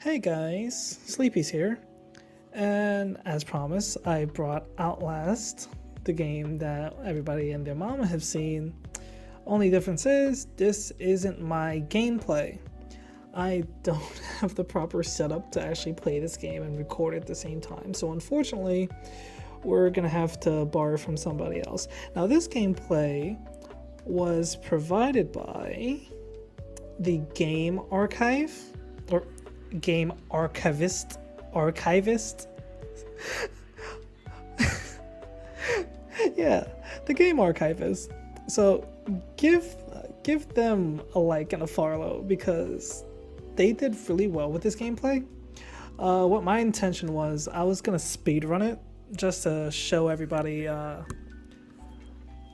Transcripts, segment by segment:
Hey guys, Sleepy's here, and as promised, I brought Outlast, the game that everybody and their mama have seen. Only difference is, this isn't my gameplay. I don't have the proper setup to actually play this game and record at the same time, so unfortunately, we're gonna have to borrow from somebody else. Now, this gameplay was provided by the Game Archive, or Game Archivist. Yeah, the Game Archivist. So give them a like and a follow because they did really well with this gameplay. What my intention was, I was gonna speedrun it just to show everybody the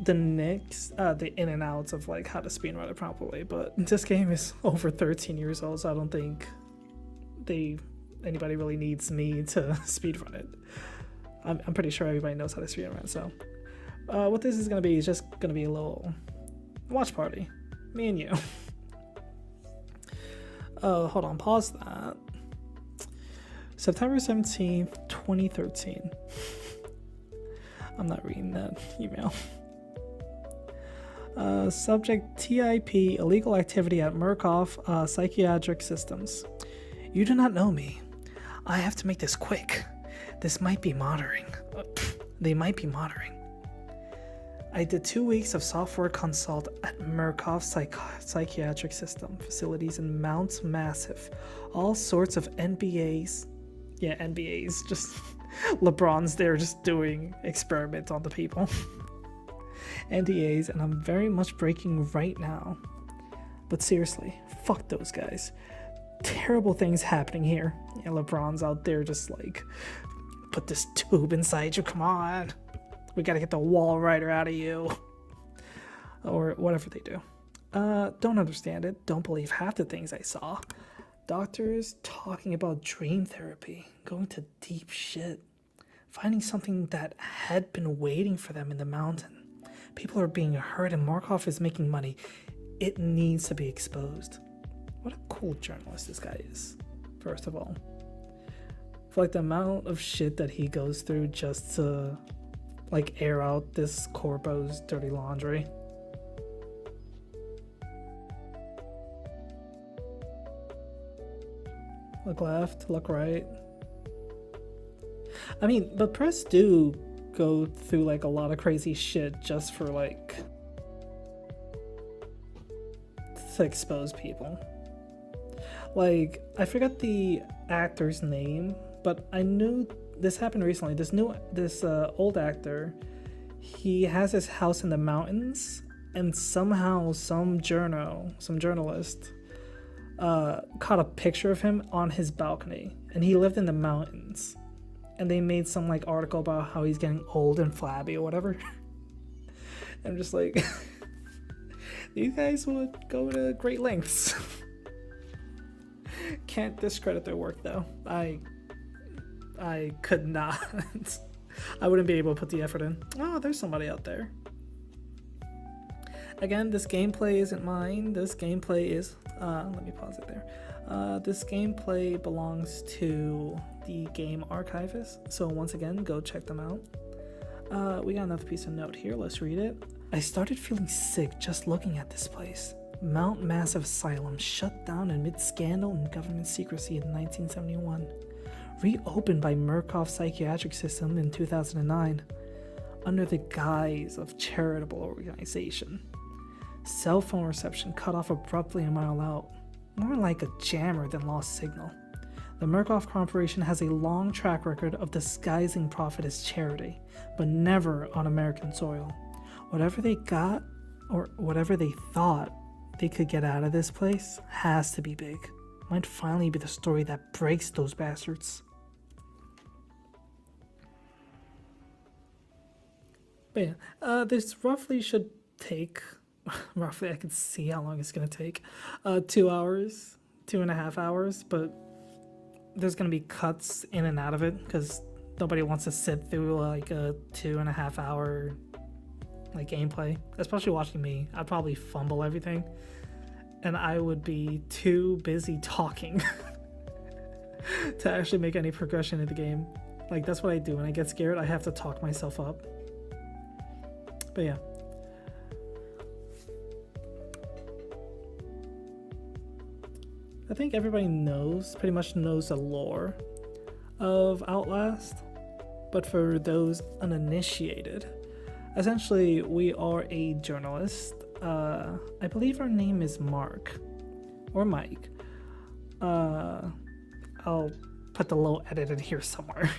in and outs of like how to speedrun it properly. But this game is over 13 years old, so I don't think anybody really needs me to speedrun it. I'm pretty sure everybody knows how to speedrun. So what this is gonna be is just gonna be a little watch party, me and you. Hold on, pause that. September 17th, 2013. I'm not reading that email. Subject TIP, illegal activity at Murkoff Psychiatric Systems. You do not know me. I have to make this quick. This might be monitoring. They might be monitoring. I did 2 weeks of software consult at Murkoff Psychiatric System facilities in Mount Massive. All sorts of NBAs. Yeah, NBAs. Just LeBron's there just doing experiments on the people. NDAs, and I'm very much breaking right now. But seriously, fuck those guys. Terrible things happening here. Yeah, LeBron's out there just like, put this tube inside you, come on. We gotta get the wall rider out of you. Or whatever they do. Don't understand it. Don't believe half the things I saw. Doctors talking about dream therapy, going to deep shit. Finding something that had been waiting for them in the mountain. People are being hurt and Markov is making money. It needs to be exposed. What a cool journalist this guy is, first of all. For like the amount of shit that he goes through just to like air out this corpo's dirty laundry. Look left, look right. I mean, but press do go through like a lot of crazy shit just for like to expose people. Like, I forgot the actor's name, but I knew this happened recently. This old actor, he has his house in the mountains, and somehow some journalist caught a picture of him on his balcony, and he lived in the mountains. And they made some like article about how he's getting old and flabby or whatever. I'm just like, these guys would go to great lengths. Can't discredit their work though. I could not. I wouldn't be able to put the effort in. Oh, there's somebody out there. Again, this gameplay isn't mine. This gameplay is, let me pause it there. This gameplay belongs to the Game Archivist. So once again, go check them out. We got another piece of note here. Let's read it. I started feeling sick just looking at this place. Mount Massive Asylum, shut down amid scandal and government secrecy in 1971. Reopened by Murkoff Psychiatric System in 2009 under the guise of charitable organization. Cell phone reception cut off abruptly a mile out. More like a jammer than lost signal. The Murkoff Corporation has a long track record of disguising profit as charity, but never on American soil. Whatever they got, or whatever they thought they could get out of this place, has to be big. Might finally be the story that breaks those bastards. But yeah, this roughly should take, roughly I can see how long it's going to take, 2 hours, 2.5 hours, but there's going to be cuts in and out of it because nobody wants to sit through like a 2.5 hour like gameplay, especially watching me. I'd probably fumble everything and I would be too busy talking to actually make any progression in the game. Like, that's what I do. When I get scared, I have to talk myself up. But yeah. I think everybody pretty much knows the lore of Outlast. But for those uninitiated, essentially we are a journalist. I believe our name is Mark or Mike. I'll put the little edit in here somewhere.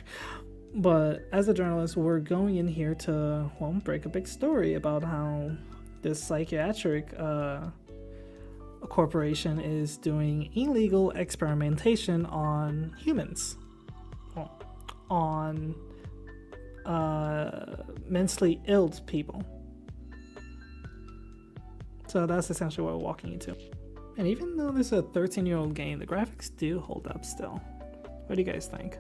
But as a journalist, we're going in here to, well, break a big story about how this psychiatric corporation is doing illegal experimentation on humans. Well, on mentally ill people. So that's essentially what we're walking into. And even though this is a 13-year-old game, the graphics do hold up still. What do you guys think?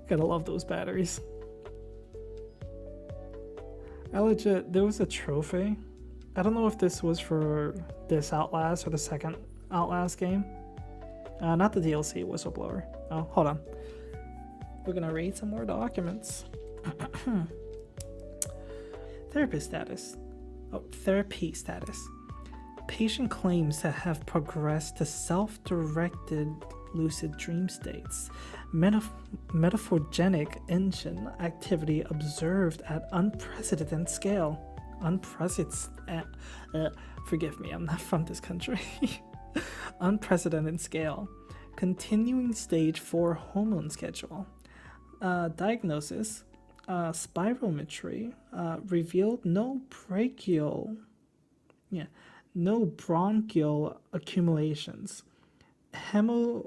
Gotta love those batteries. There was a trophy. I don't know if this was for this Outlast or the second Outlast game. Not the DLC, Whistleblower. Oh, hold on. We're gonna read some more documents. Therapy status. Patient claims to have progressed to self-directed lucid dream states. Metaphorogenic engine activity observed at unprecedented scale. Forgive me, I'm not from this country. Unprecedented scale. Continuing stage 4 hormone schedule. Diagnosis. Spirometry revealed no bronchial accumulations. Hematocrit.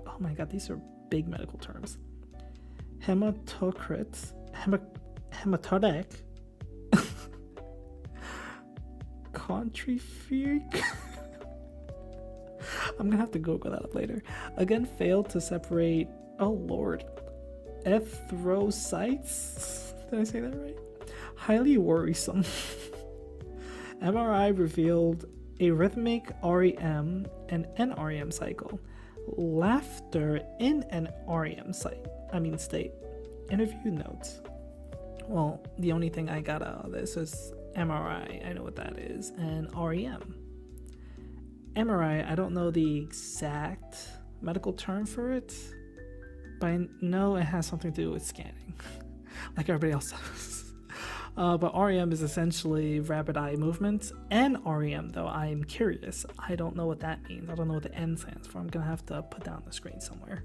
Oh my god, these are big medical terms. Hematocrit. Hematodic. Contrifuge. I'm gonna have to Google that up later. Again, failed to separate. Oh lord. Erythrocytes. Did I say that right? Highly worrisome. MRI revealed arrhythmic REM and NREM cycle. Laughter in an REM state. Interview notes. Well, the only thing I got out of this is MRI. I know what that is. And REM. MRI, I don't know the exact medical term for it, but I know it has something to do with scanning, like everybody else does. But REM is essentially rapid eye movement, and REM, though, I am curious. I don't know what that means. I don't know what the N stands for. I'm going to have to put that on the screen somewhere.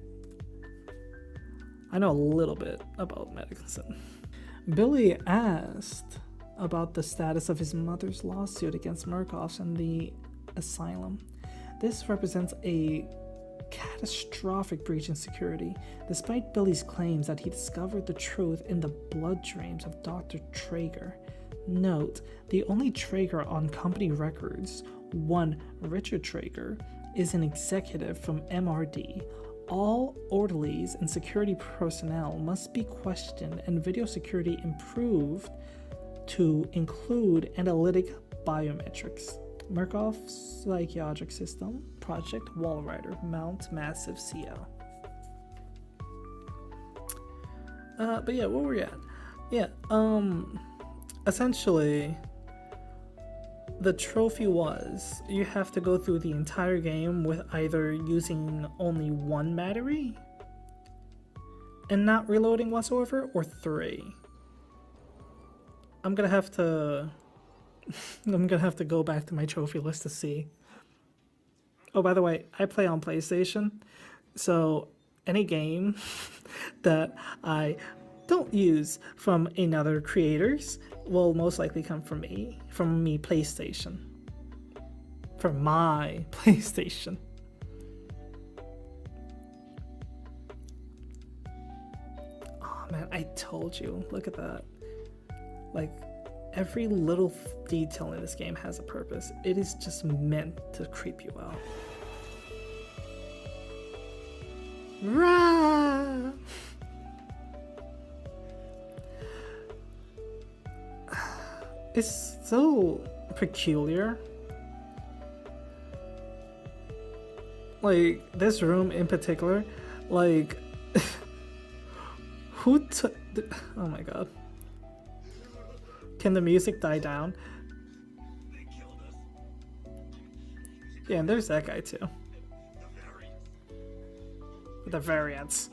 I know a little bit about medicine. Billy asked about the status of his mother's lawsuit against Murkoff and the asylum. This represents a catastrophic breach in security, despite Billy's claims that he discovered the truth in the blood dreams of Dr. Traeger. Note, the only Traeger on company records, one Richard Traeger, is an executive from MRD. All orderlies and security personnel must be questioned and video security improved to include analytic biometrics. Murkoff Psychiatric System, Project Wallrider, Mount Massive CO. But yeah, where were we at? Yeah, essentially, the trophy was you have to go through the entire game with either using only one battery and not reloading whatsoever, or 3. I'm gonna have to go back to my trophy list to see. Oh, by the way, I play on PlayStation, so any game that I don't use from another creators will most likely come from me PlayStation. From my PlayStation. Oh man, I told you. Look at that. Like, every little detail in this game has a purpose. It is just meant to creep you out. Rah! It's so peculiar. Like, this room in particular, like, who took. Oh my god. Can the music die down? Yeah, and there's that guy too. The variants.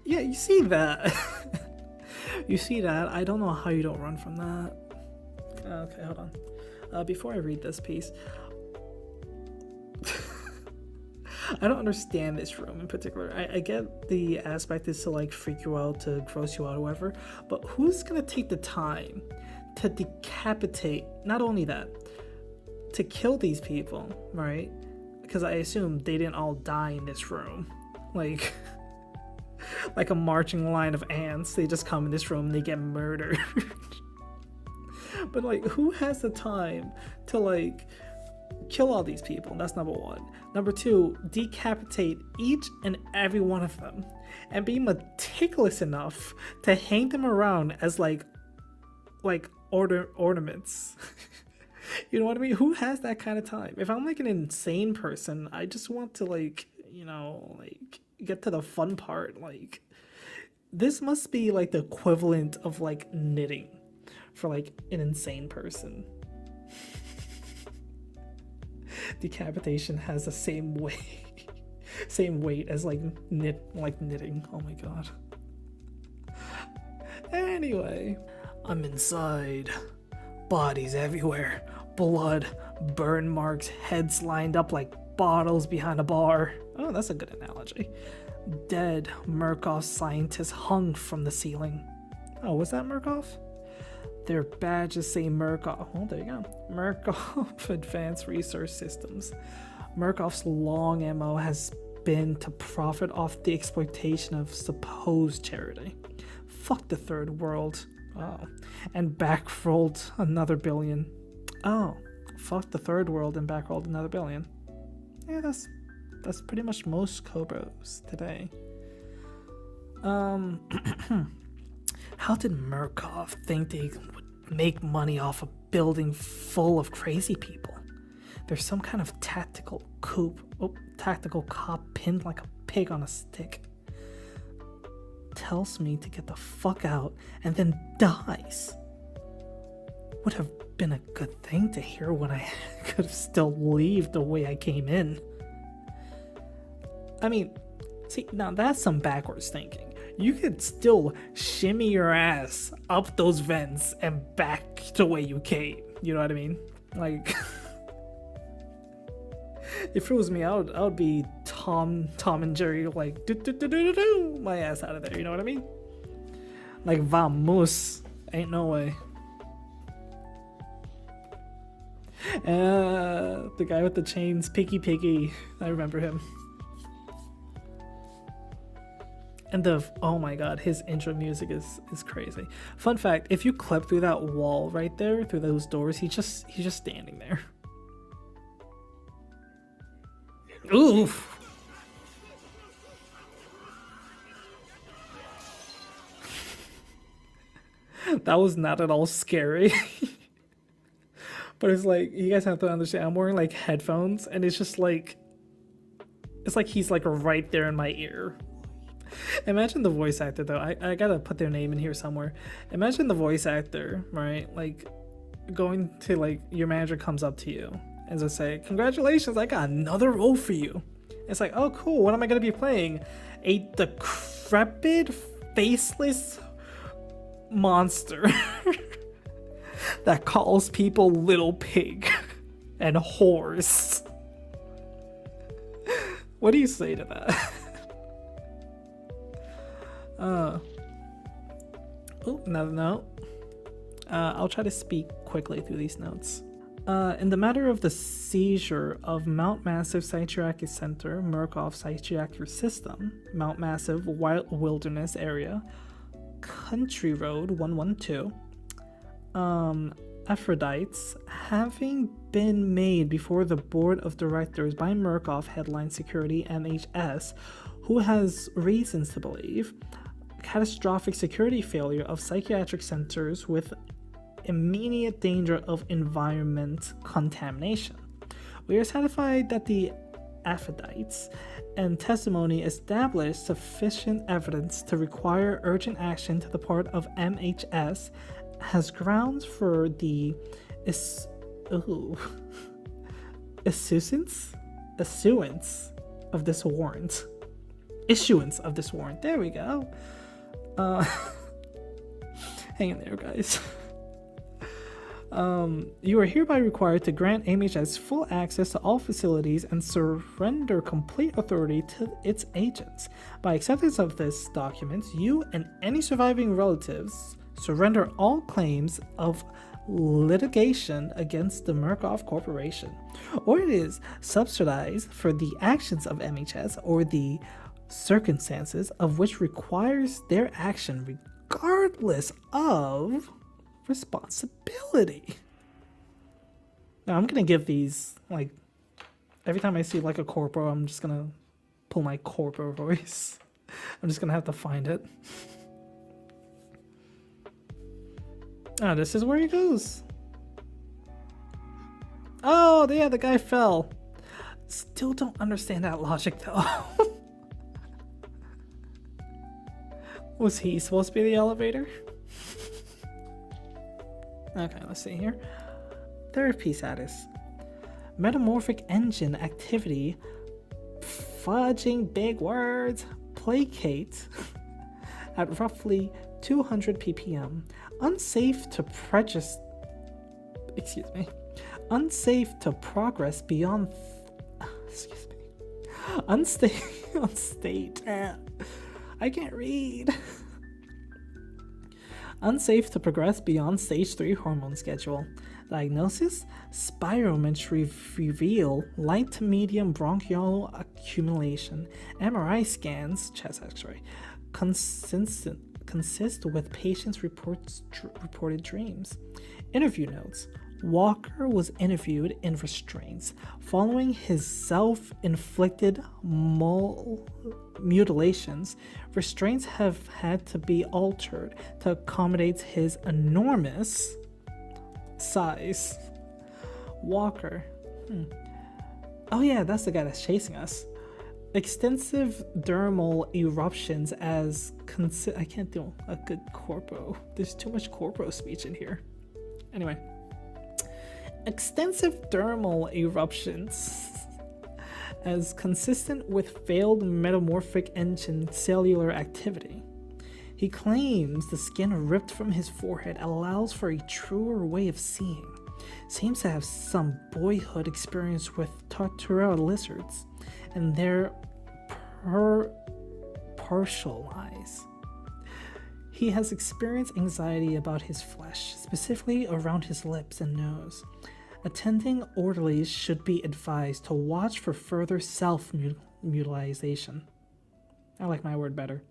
Yeah, you see that. You see that. I don't know how you don't run from that. Okay, hold on. Before I read this piece, I don't understand this room in particular. I get the aspect is to like freak you out, to gross you out, or whatever, but who's gonna take the time to decapitate, not only that, to kill these people, right? Because I assume they didn't all die in this room. Like, like a marching line of ants, they just come in this room and they get murdered. But like, who has the time to like kill all these people? That's number one. Number two, decapitate each and every one of them and be meticulous enough to hang them around as like ornaments. You know what I mean? Who has that kind of time? If I'm like an insane person, I just want to like, you know, like get to the fun part. Like, this must be like the equivalent of like knitting for like an insane person. Decapitation has the same weight as like knitting. Oh my god. Anyway, I'm inside. Bodies everywhere. Blood, burn marks, heads lined up like bottles behind a bar. Oh, that's a good analogy. Dead Murkoff scientists hung from the ceiling. Oh, was that Murkoff? Their badges say Murkoff. Oh, there you go. Murkoff Advanced Research Systems. Murkoff's long MO has been to profit off the exploitation of supposed charity. Fuck the third world. Oh. And backrolled another billion. Oh. Fuck the third world and backrolled another billion. Yeah, that's pretty much most Cobras today. How did Murkoff think they would make money off a building full of crazy people? There's some kind of tactical cop pinned like a pig on a stick. Tells me to get the fuck out and then dies. Would have been a good thing to hear when I could still leave the way I came in. I mean, see, now that's some backwards thinking. You could still shimmy your ass up those vents and back the way you came. You know what I mean? Like, if it was me, I would be Tom and Jerry, like, do my ass out of there. You know what I mean? Like, vamos. Ain't no way. The guy with the chains, Piggy. I remember him. And oh my god, his intro music is crazy. Fun fact, if you clip through that wall right there, through those doors, he's just standing there. Oof. That was not at all scary. But it's like, you guys have to understand, I'm wearing like headphones and it's just like, it's like he's like right there in my ear. Imagine the voice actor though. I gotta put their name in here somewhere. Imagine the voice actor, right? Like going to like, your manager comes up to you and just say, congratulations, I got another role for you. It's like, oh cool, what am I gonna be playing? A decrepit, faceless monster that calls people little pig and whores. What do you say to that? Oh, another note. I'll try to speak quickly through these notes. In the matter of the seizure of Mount Massive Psychiatric Center, Murkoff Psychiatric System, Mount Massive Wilderness Area, Country Road 112, Aphrodites, having been made before the board of directors by Murkoff Headline Security MHS, who has reasons to believe catastrophic security failure of psychiatric centers with immediate danger of environment contamination. We are satisfied that the Aphrodites and testimony established sufficient evidence to require urgent action to the part of MHS has grounds for the issuance of this warrant. Issuance of this warrant. There we go. Hang in there, guys. You are hereby required to grant MHS full access to all facilities and surrender complete authority to its agents. By acceptance of this document, you and any surviving relatives surrender all claims of litigation against the Murkoff Corporation, or it is subsidized for the actions of MHS or the circumstances of which requires their action regardless of responsibility. Now I'm gonna give these, like, every time I see like a corpo, I'm just gonna pull my corpo voice. I'm just gonna have to find it. Oh, this is where he goes. Oh, yeah, the guy fell. Still don't understand that logic though. Was he supposed to be the elevator? Okay, let's see here. Therapy status. Metamorphic engine activity. Fudging big words. Placate. At roughly 200 ppm. Unsafe to Unsafe to progress beyond. Unstate. I can't read. Unsafe to progress beyond stage 3 hormone schedule. Diagnosis: spirometry reveal light to medium bronchial accumulation. MRI scans, chest x-ray, consist with patients' reported dreams. Interview notes: Walker was interviewed in restraints following his self-inflicted mutilations. Restraints have had to be altered to accommodate his enormous size. Walker. Oh yeah, that's the guy that's chasing us. Extensive dermal eruptions as I can't do a good corpo. There's too much corpo speech in here. Anyway. Extensive dermal eruptions as consistent with failed metamorphic engine cellular activity. He claims the skin ripped from his forehead allows for a truer way of seeing. Seems to have some boyhood experience with Tartarella lizards and their partial eyes. He has experienced anxiety about his flesh, specifically around his lips and nose. Attending orderlies should be advised to watch for further self-mutilation. I like my word better.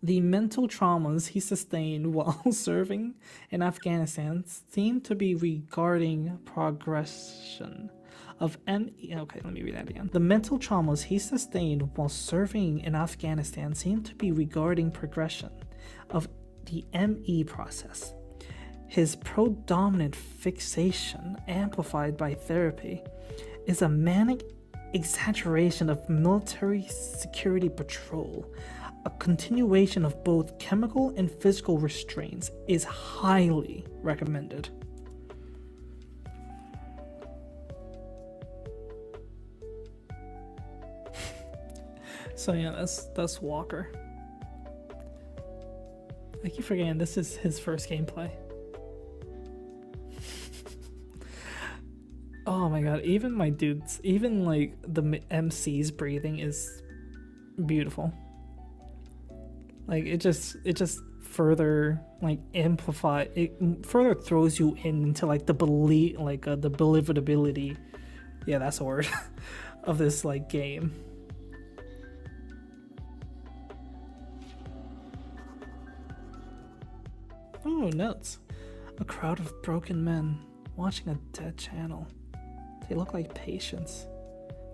The mental traumas he sustained while serving in Afghanistan seem to be regarding progression of Okay, let me read that again. The mental traumas he sustained while serving in Afghanistan seem to be regarding progression of the ME process. His predominant fixation, amplified by therapy, is a manic exaggeration of military security patrol. A continuation of both chemical and physical restraints is highly recommended. So yeah, that's Walker. I keep forgetting this is his first gameplay. Oh my god, even my dudes, even like the MC's breathing is beautiful. Like it just further like amplify it, further throws you into like the belief, like the believability, yeah, that's a word, of this like game. Oh, notes. A crowd of broken men watching a dead channel. They look like patients.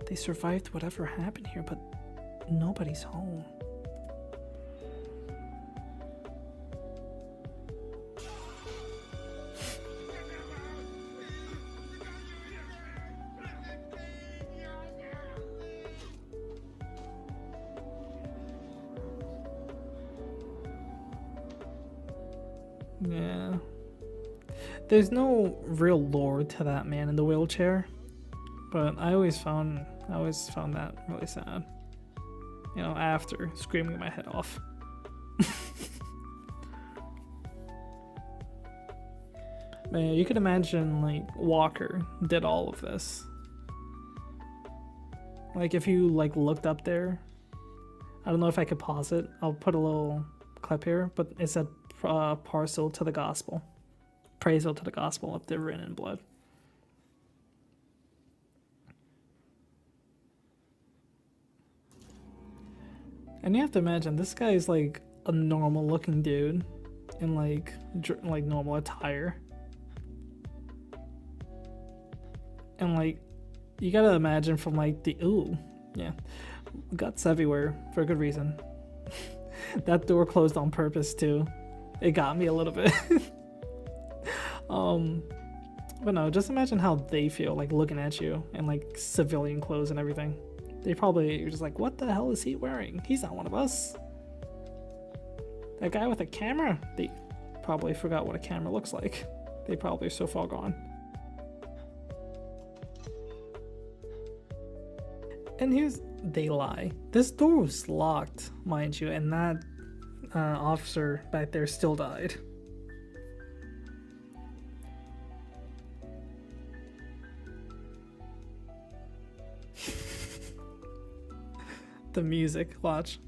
They survived whatever happened here, but nobody's home. Yeah. There's no real lore to that man in the wheelchair, but I always found that really sad. You know, after screaming my head off. Man, you could imagine like Walker did all of this. Like if you like looked up there, I don't know if I could pause it. I'll put a little clip here, but it said parcel to the gospel, praisal to the gospel up there written in blood. And you have to imagine this guy is like a normal looking dude in like normal attire, and like you gotta imagine from like the guts everywhere for a good reason. That door closed on purpose too. It got me a little bit. But no, just imagine how they feel like looking at you in like civilian clothes and everything. They probably are just like, what the hell is he wearing? He's not one of us. That guy with a camera? They probably forgot what a camera looks like. They probably are so far gone. And they lie. This door was locked, mind you, and that officer back there still died. The music, watch.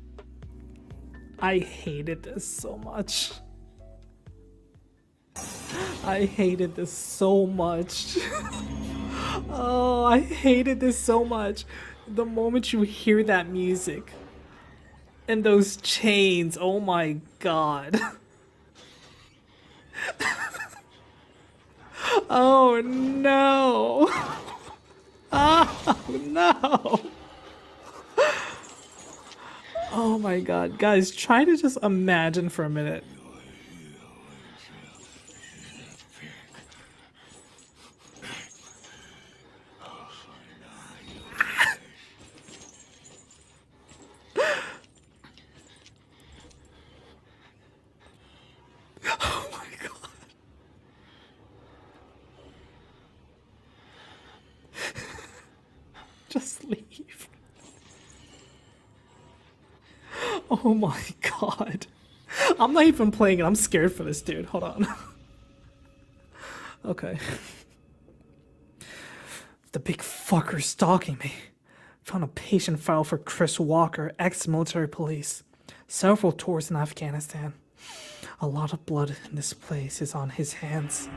I hated this so much. I hated this so much. Oh, I hated this so much. The moment you hear that music and those chains, oh my god. Oh no. Oh no. Oh my god. Guys, try to just imagine for a minute. Oh my god. Just leave. Oh my god. I'm not even playing it. I'm scared for this dude. Hold on. Okay. The big fucker's stalking me. Found a patient file for Chris Walker, ex-military police. Several tours in Afghanistan. A lot of blood in this place is on his hands.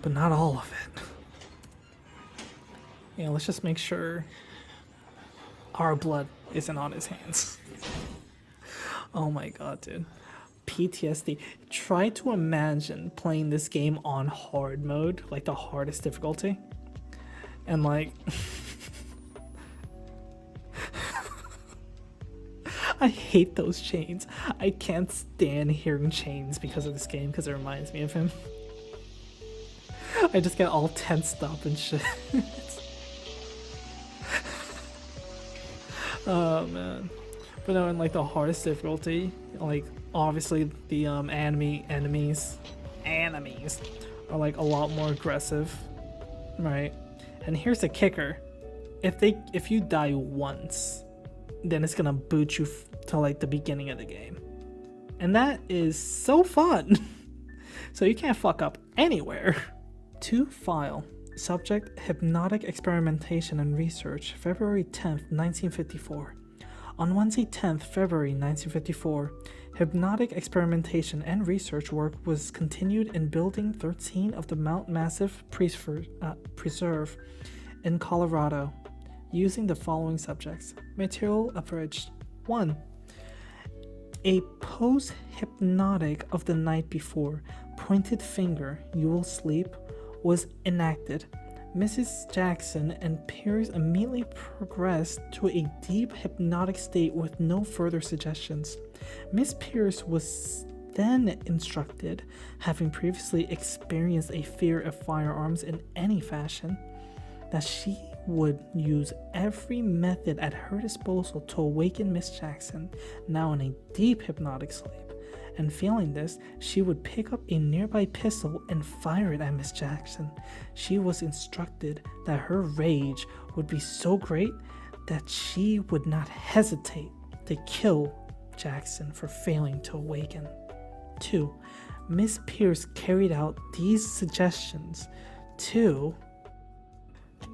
But not all of it. Yeah, let's just make sure our blood isn't on his hands. Oh my god, dude. PTSD. Try to imagine playing this game on hard mode, like the hardest difficulty. And like... I hate those chains. I can't stand hearing chains because of this game, because it reminds me of him. I just get all tensed up and shit. Oh man. But no, in like the hardest difficulty, like obviously the enemies are like a lot more aggressive, right? And here's the kicker: if you die once, then it's gonna boot you to like the beginning of the game, and that is so fun. So you can't fuck up anywhere. To file. Subject: hypnotic experimentation and research, February 10th, 1954. On Wednesday 10th February 1954, Hypnotic experimentation and research work was continued in Building 13 of the Mount Massive Preserve in Colorado, using the following subjects. Material abridged. 1. A post-hypnotic of the night before, pointed finger, you will sleep, was enacted. Mrs. Jackson and Pierce immediately progressed to a deep hypnotic state with no further suggestions. Miss Pierce was then instructed, having previously experienced a fear of firearms in any fashion, that she would use every method at her disposal to awaken Miss Jackson, now in a deep hypnotic sleep. And failing this, she would pick up a nearby pistol and fire it at Miss Jackson. She was instructed that her rage would be so great that she would not hesitate to kill Jackson for failing to awaken. 2. Miss Pierce carried out these suggestions to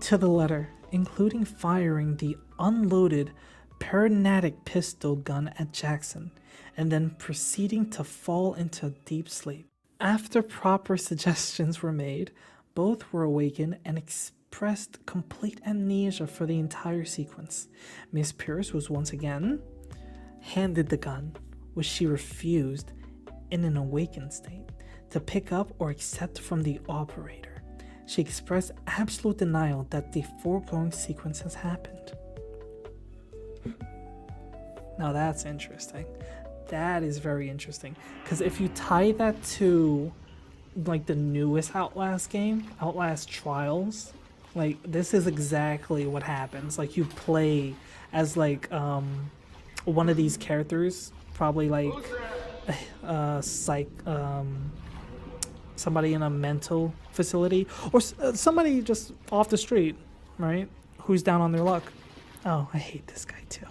the letter, including firing the unloaded paradigmatic pistol gun at Jackson, and then proceeding to fall into deep sleep. After proper suggestions were made, both were awakened and expressed complete amnesia for the entire sequence. Miss Pierce was once again handed the gun, which she refused in an awakened state to pick up or accept from the operator. She expressed absolute denial that the foregoing sequence has happened. Now that's interesting. That is very interesting, because if you tie that to like the newest Outlast game, Outlast Trials, like this is exactly what happens. Like you play as like one of these characters, probably like somebody in a mental facility, or somebody just off the street, right, who's down on their luck. Oh, I hate this guy too.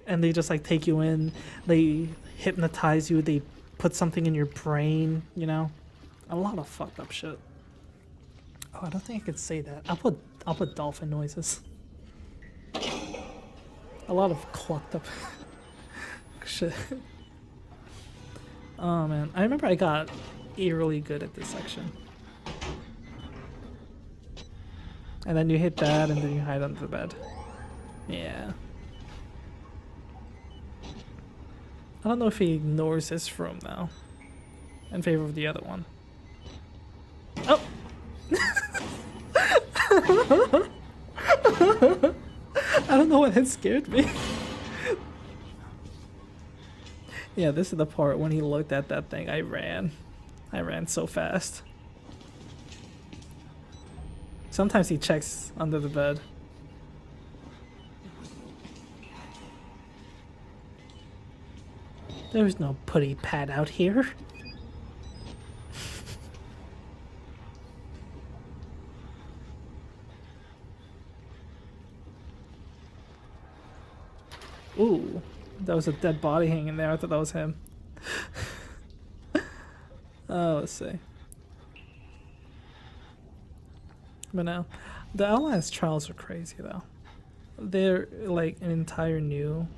And they just like take you in, they hypnotize you, they put something in your brain, you know, a lot of fucked up shit. Oh, I don't think I could say that. I'll put dolphin noises. A lot of clucked up shit. Oh man, I remember I got eerily good at this section. And then you hit that and then you hide under the bed. Yeah. I don't know if he ignores his room now in favor of the other one. Oh! I don't know what had scared me. Yeah, this is the part when he looked at that thing. I ran so fast. Sometimes he checks under the bed. There's no putty pad out here. Ooh, that was a dead body hanging there. I thought that was him. Oh, let's see. But now, the Outlast trials are crazy though. They're like an entire new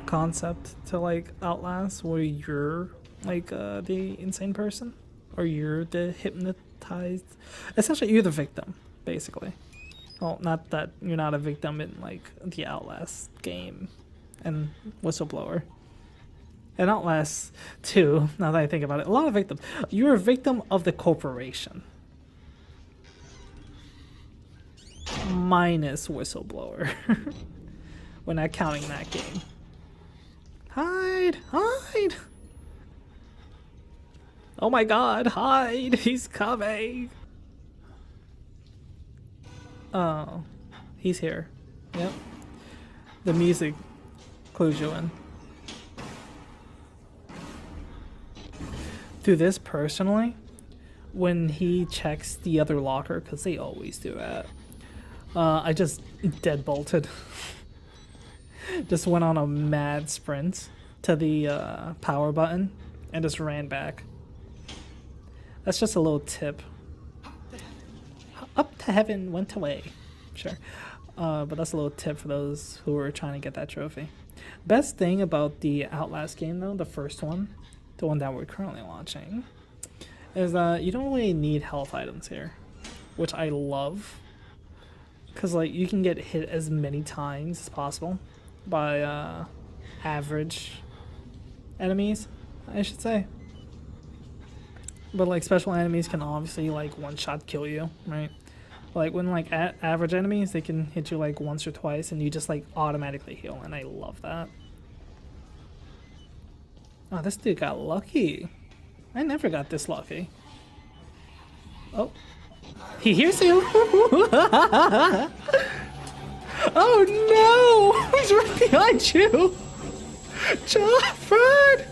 concept to like Outlast, where you're like the insane person, or you're the hypnotized. Essentially, you're the victim, basically. Well, not that you're not a victim in like the Outlast game and Whistleblower. And Outlast 2, now that I think about it, a lot of victims. You're a victim of the corporation. Minus Whistleblower. We're not counting that game. Hide! Hide! Oh my god, hide! He's coming! Oh, he's here. Yep. The music clues you in. Through this personally, when he checks the other locker, because they always do that, I just deadbolted. Just went on a mad sprint to the power button and just ran back. That's just a little tip. Up to heaven, went away. Sure. But that's a little tip for those who are trying to get that trophy. Best thing about the Outlast game, though, the first one, the one that we're currently watching, is that you don't really need health items here, which I love. Because, like, you can get hit as many times as possible by average enemies, I should say. But, like, special enemies can obviously, like, one-shot kill you, right? Like, when, like, average enemies, they can hit you, like, once or twice, and you just, like, automatically heal, and I love that. Oh, this dude got lucky. I never got this lucky. Oh. He hears you! Oh, no! He's right behind you! Joffred!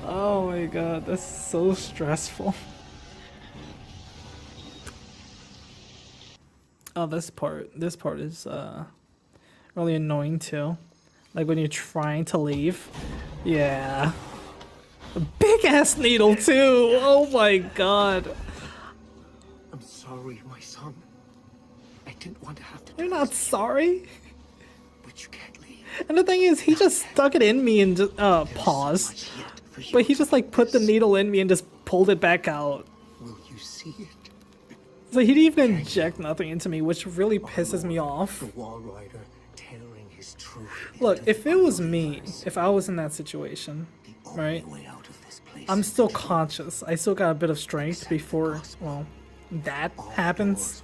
Oh my god, that's so stressful. Oh, this part is really annoying too. Like when you're trying to leave. Yeah. A big ass needle too. Oh my god. I'm sorry, my son. I didn't want to have to. You're not sorry. But you can't leave. And the thing is, he just stuck it in me and just paused. But he just like put the needle in me and just pulled it back out. Will you see it? So he didn't even inject nothing into me, which really pisses me off. The wall rider tearing his truth. Look, if it was me, if I was in that situation, right? I'm still conscious. I still got a bit of strength before, well, that happens.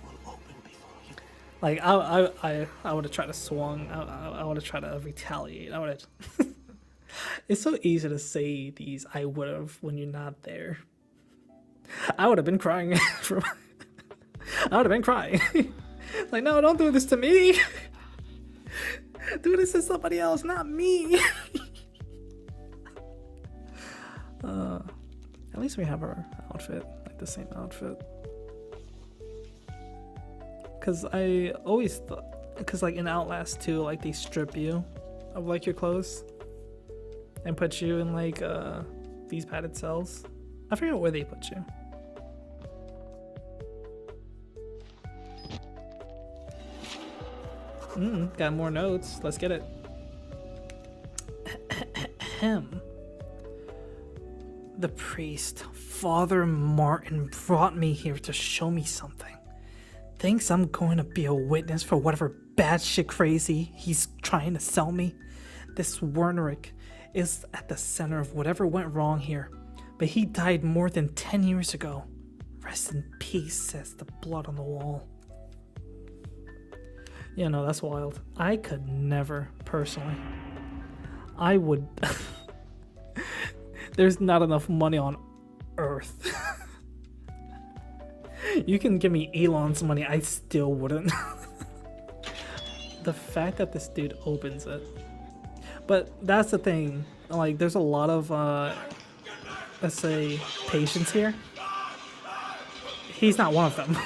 Like I would have tried to swung. I would have tried to retaliate. I would have. It's so easy to say these "I would have" when you're not there. I would have been crying. I would have been crying. Like, no, don't do this to me. Do this to somebody else, not me. At least we have our outfit, like the same outfit. Cause I always thought, cause like in Outlast 2, like they strip you of like your clothes and put you in like these padded cells. I forget where they put you. Got more notes. Let's get it. The priest, Father Martin, brought me here to show me something. Thinks I'm going to be a witness for whatever batshit crazy he's trying to sell me. This Wernerick is at the center of whatever went wrong here, but he died more than 10 years ago. Rest in peace, says the blood on the wall. Yeah, no, that's wild. I could never, personally. I would... There's not enough money on Earth. You can give me Elon's money, I still wouldn't. The fact that this dude opens it. But that's the thing. Like, there's a lot of, let's say, patients here. He's not one of them.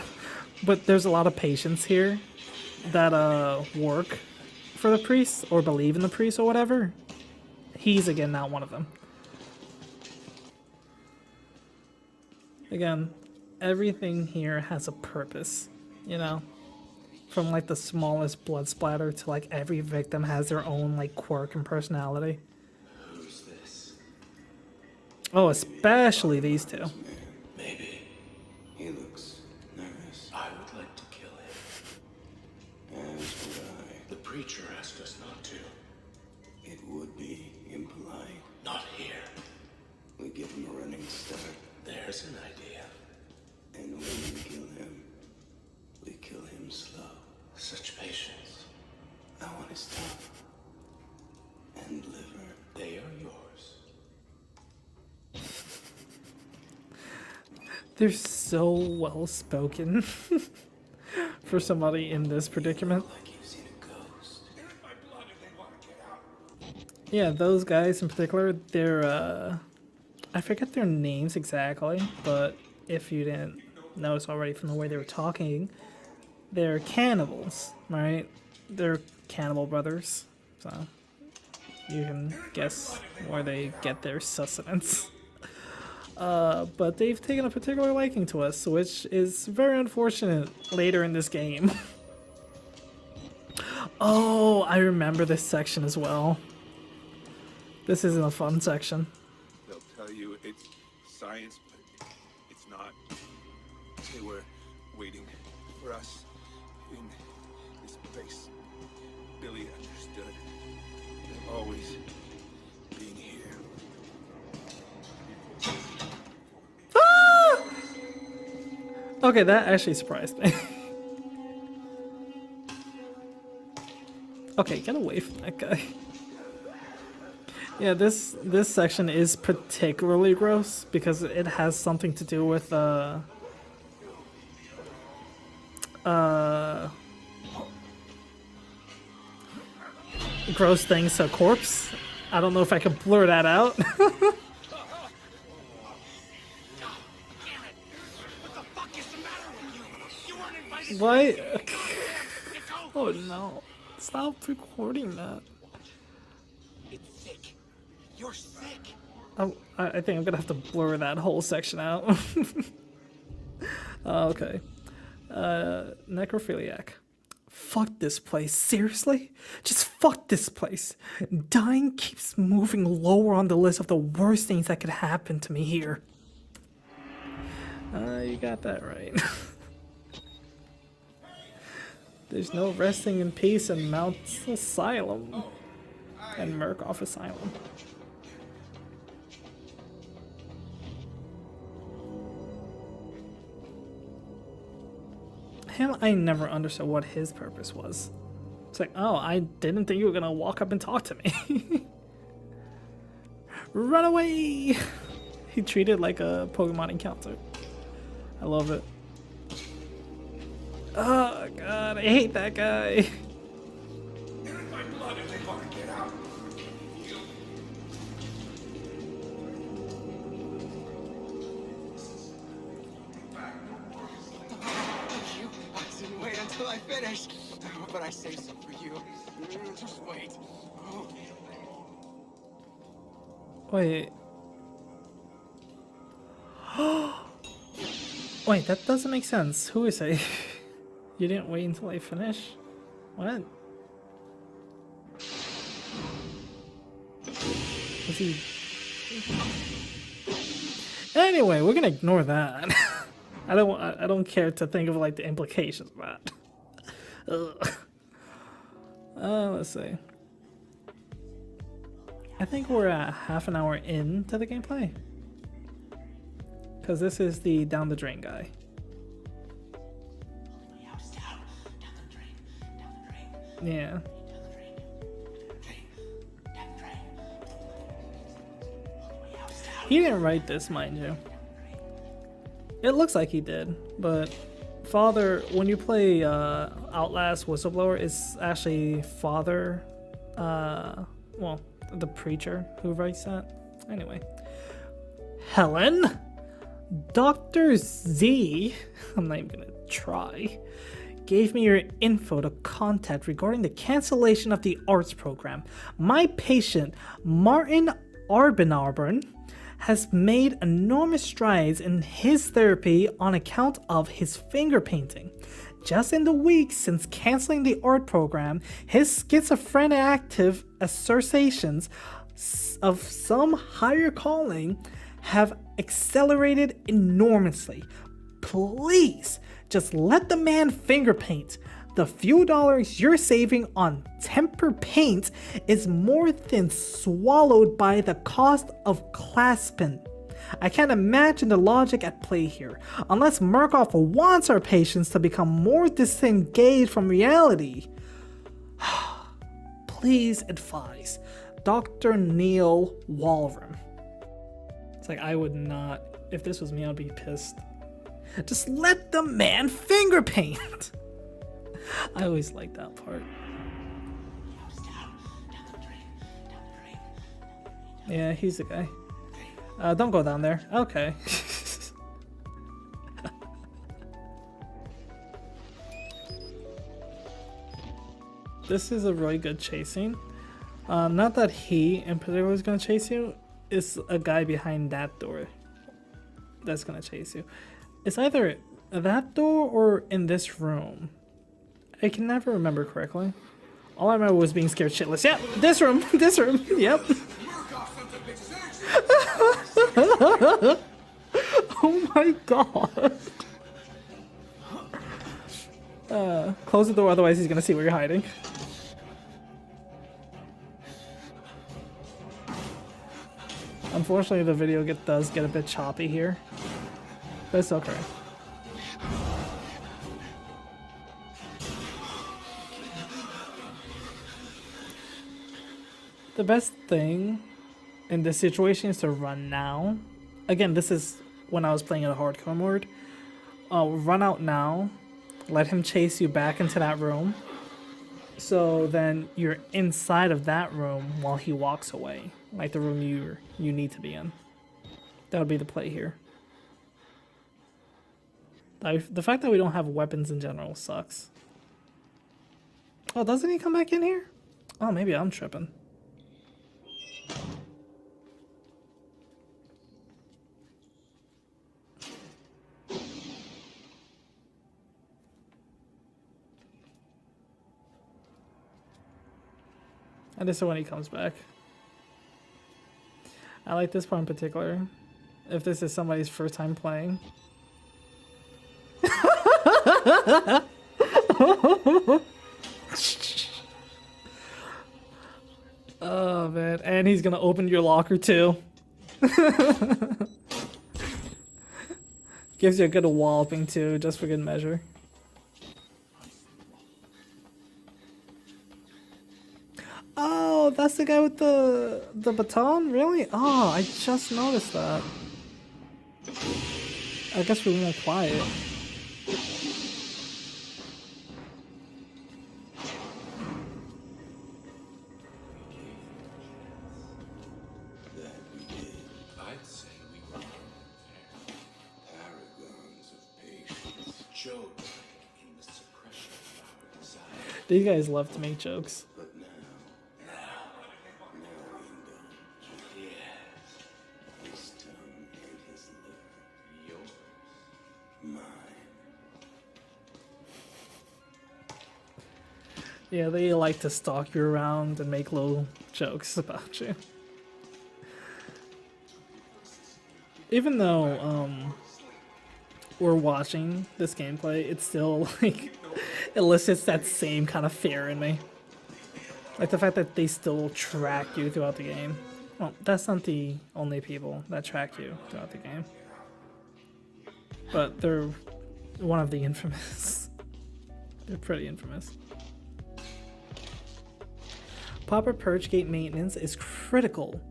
But there's a lot of patients here that work for the priest or believe in the priest or whatever. He's again not one of them. Again, everything here has a purpose, you know, from like the smallest blood splatter to like every victim has their own like quirk and personality. Who's this? Oh, especially these two. Maybe. He looks nervous. I would like to kill him. As would I. The preacher asked us not to. It would be impolite. Not here. We give him a running start. There's an idea. And when we kill him, we kill him slow. Such patience. I want his tongue and liver. They are yours. They're so well spoken for somebody in this predicament. Like you've seen a ghost. Yeah, those guys in particular, they're I forget their names exactly, but if you didn't notice already from the way they were talking, they're cannibals, right? They're cannibal brothers, so you can guess where they get their sustenance. But they've taken a particular liking to us, which is very unfortunate later in this game. Oh, I remember this section as well. This isn't a fun section. They'll tell you it's science, but it's not. They were waiting for us in this place. Billy understood. They're always being here. Ah! Okay, that actually surprised me. Okay, get away from that guy. Yeah, this section is particularly gross because it has something to do with gross things to a corpse. I don't know if I can blur that out. What? Oh no. Stop recording that. It's sick. You're sick. Oh, I think I'm gonna have to blur that whole section out. Okay. Necrophiliac. Fuck this place. Seriously? Just fuck this place. Dying keeps moving lower on the list of the worst things that could happen to me here. You got that right. There's no resting in peace in Mount Asylum and Murkoff Asylum. Him, I never understood what his purpose was. It's like, oh, I didn't think you were gonna walk up and talk to me. Run away! He treated like a Pokemon encounter. I love it. Oh god, I hate that guy. They're in my blood if they want to get out. I didn't wait until I finished, but I saved some for you. Just wait. Oh. Wait. Wait, that doesn't make sense. Who is he? You didn't wait until I finish? What? Was he... Anyway, we're gonna ignore that. I don't care to think of like the implications of that. Let's see. I think we're at half an hour into the gameplay. Because this is the down the drain guy. Yeah. He didn't write this, mind you. It looks like he did, but Father, when you play Outlast Whistleblower, it's actually Father, well, the preacher who writes that. Anyway. Helen? Dr. Z, I'm not even gonna try, gave me your info to contact regarding the cancellation of the arts program. My patient, Martin Arbenarben, has made enormous strides in his therapy on account of his finger painting. Just in the weeks since canceling the art program, his schizophrenic active assertions of some higher calling have accelerated enormously. Please, just let the man finger paint. The few dollars you're saving on temper paint is more than swallowed by the cost of Claspin. I can't imagine the logic at play here, unless Murkoff wants our patients to become more disengaged from reality. Please advise, Dr. Neil Walram. It's like, I would not, if this was me, I'd be pissed. Just let the man finger paint. I always like that part. Yeah, he's the guy. Don't go down there. Okay. This is a really good chase scene. Not that he in particular is going to chase you. It's a guy behind that door. that's gonna chase you. It's either that door or in this room. I can never remember correctly. All I remember was being scared shitless. Yep, this room, this room, yep. Oh my god. Close the door, otherwise he's gonna see where you're hiding. Unfortunately, the video does get a bit choppy here, but it's okay. The best thing in this situation is to run now. Again, this is when I was playing in a hardcore mode. Run out now. Let him chase you back into that room. So then you're inside of that room while he walks away. Like the room you need to be in. That would be the play here. The fact that we don't have weapons in general sucks. Oh, doesn't he come back in here? Oh, maybe I'm tripping. And this is when he comes back. I like this part in particular. If this is somebody's first time playing. Oh man, and he's gonna open your locker too. Gives you a good walloping too, just for good measure. Oh, that's the guy with the baton? Really? Oh, I just noticed that. I guess we're more quiet. That we did. I'd say we were paragons of patience. Jokes in the suppression of our desire. These guys love to make jokes. But now we indulge. Yes. His tongue and his liver. Yours. Mine. Yeah, they like to stalk you around and make little jokes about you. Even though we're watching this gameplay, it's still like elicits that same kind of fear in me. Like the fact that they still track you throughout the game. Well, that's not the only people that track you throughout the game. But they're one of the infamous. They're pretty infamous. Proper purge gate maintenance is critical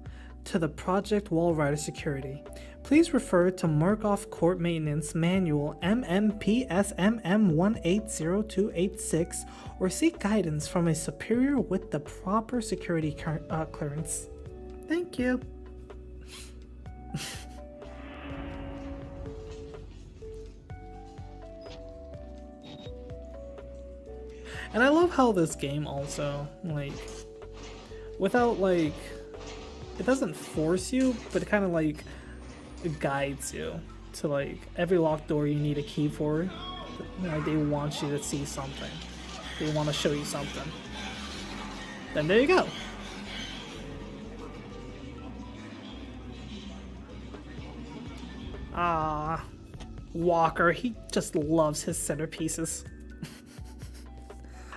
to the Project Walrider security. Please refer to Murkoff Court Maintenance Manual MMPSMM180286 or seek guidance from a superior with the proper security clearance. Thank you. And I love how this game also, like, without, like, it doesn't force you, but it kind of, like, it guides you to, like, every locked door you need a key for. Like, they want you to see something. They want to show you something. Then there you go. Ah, Walker, he just loves his centerpieces.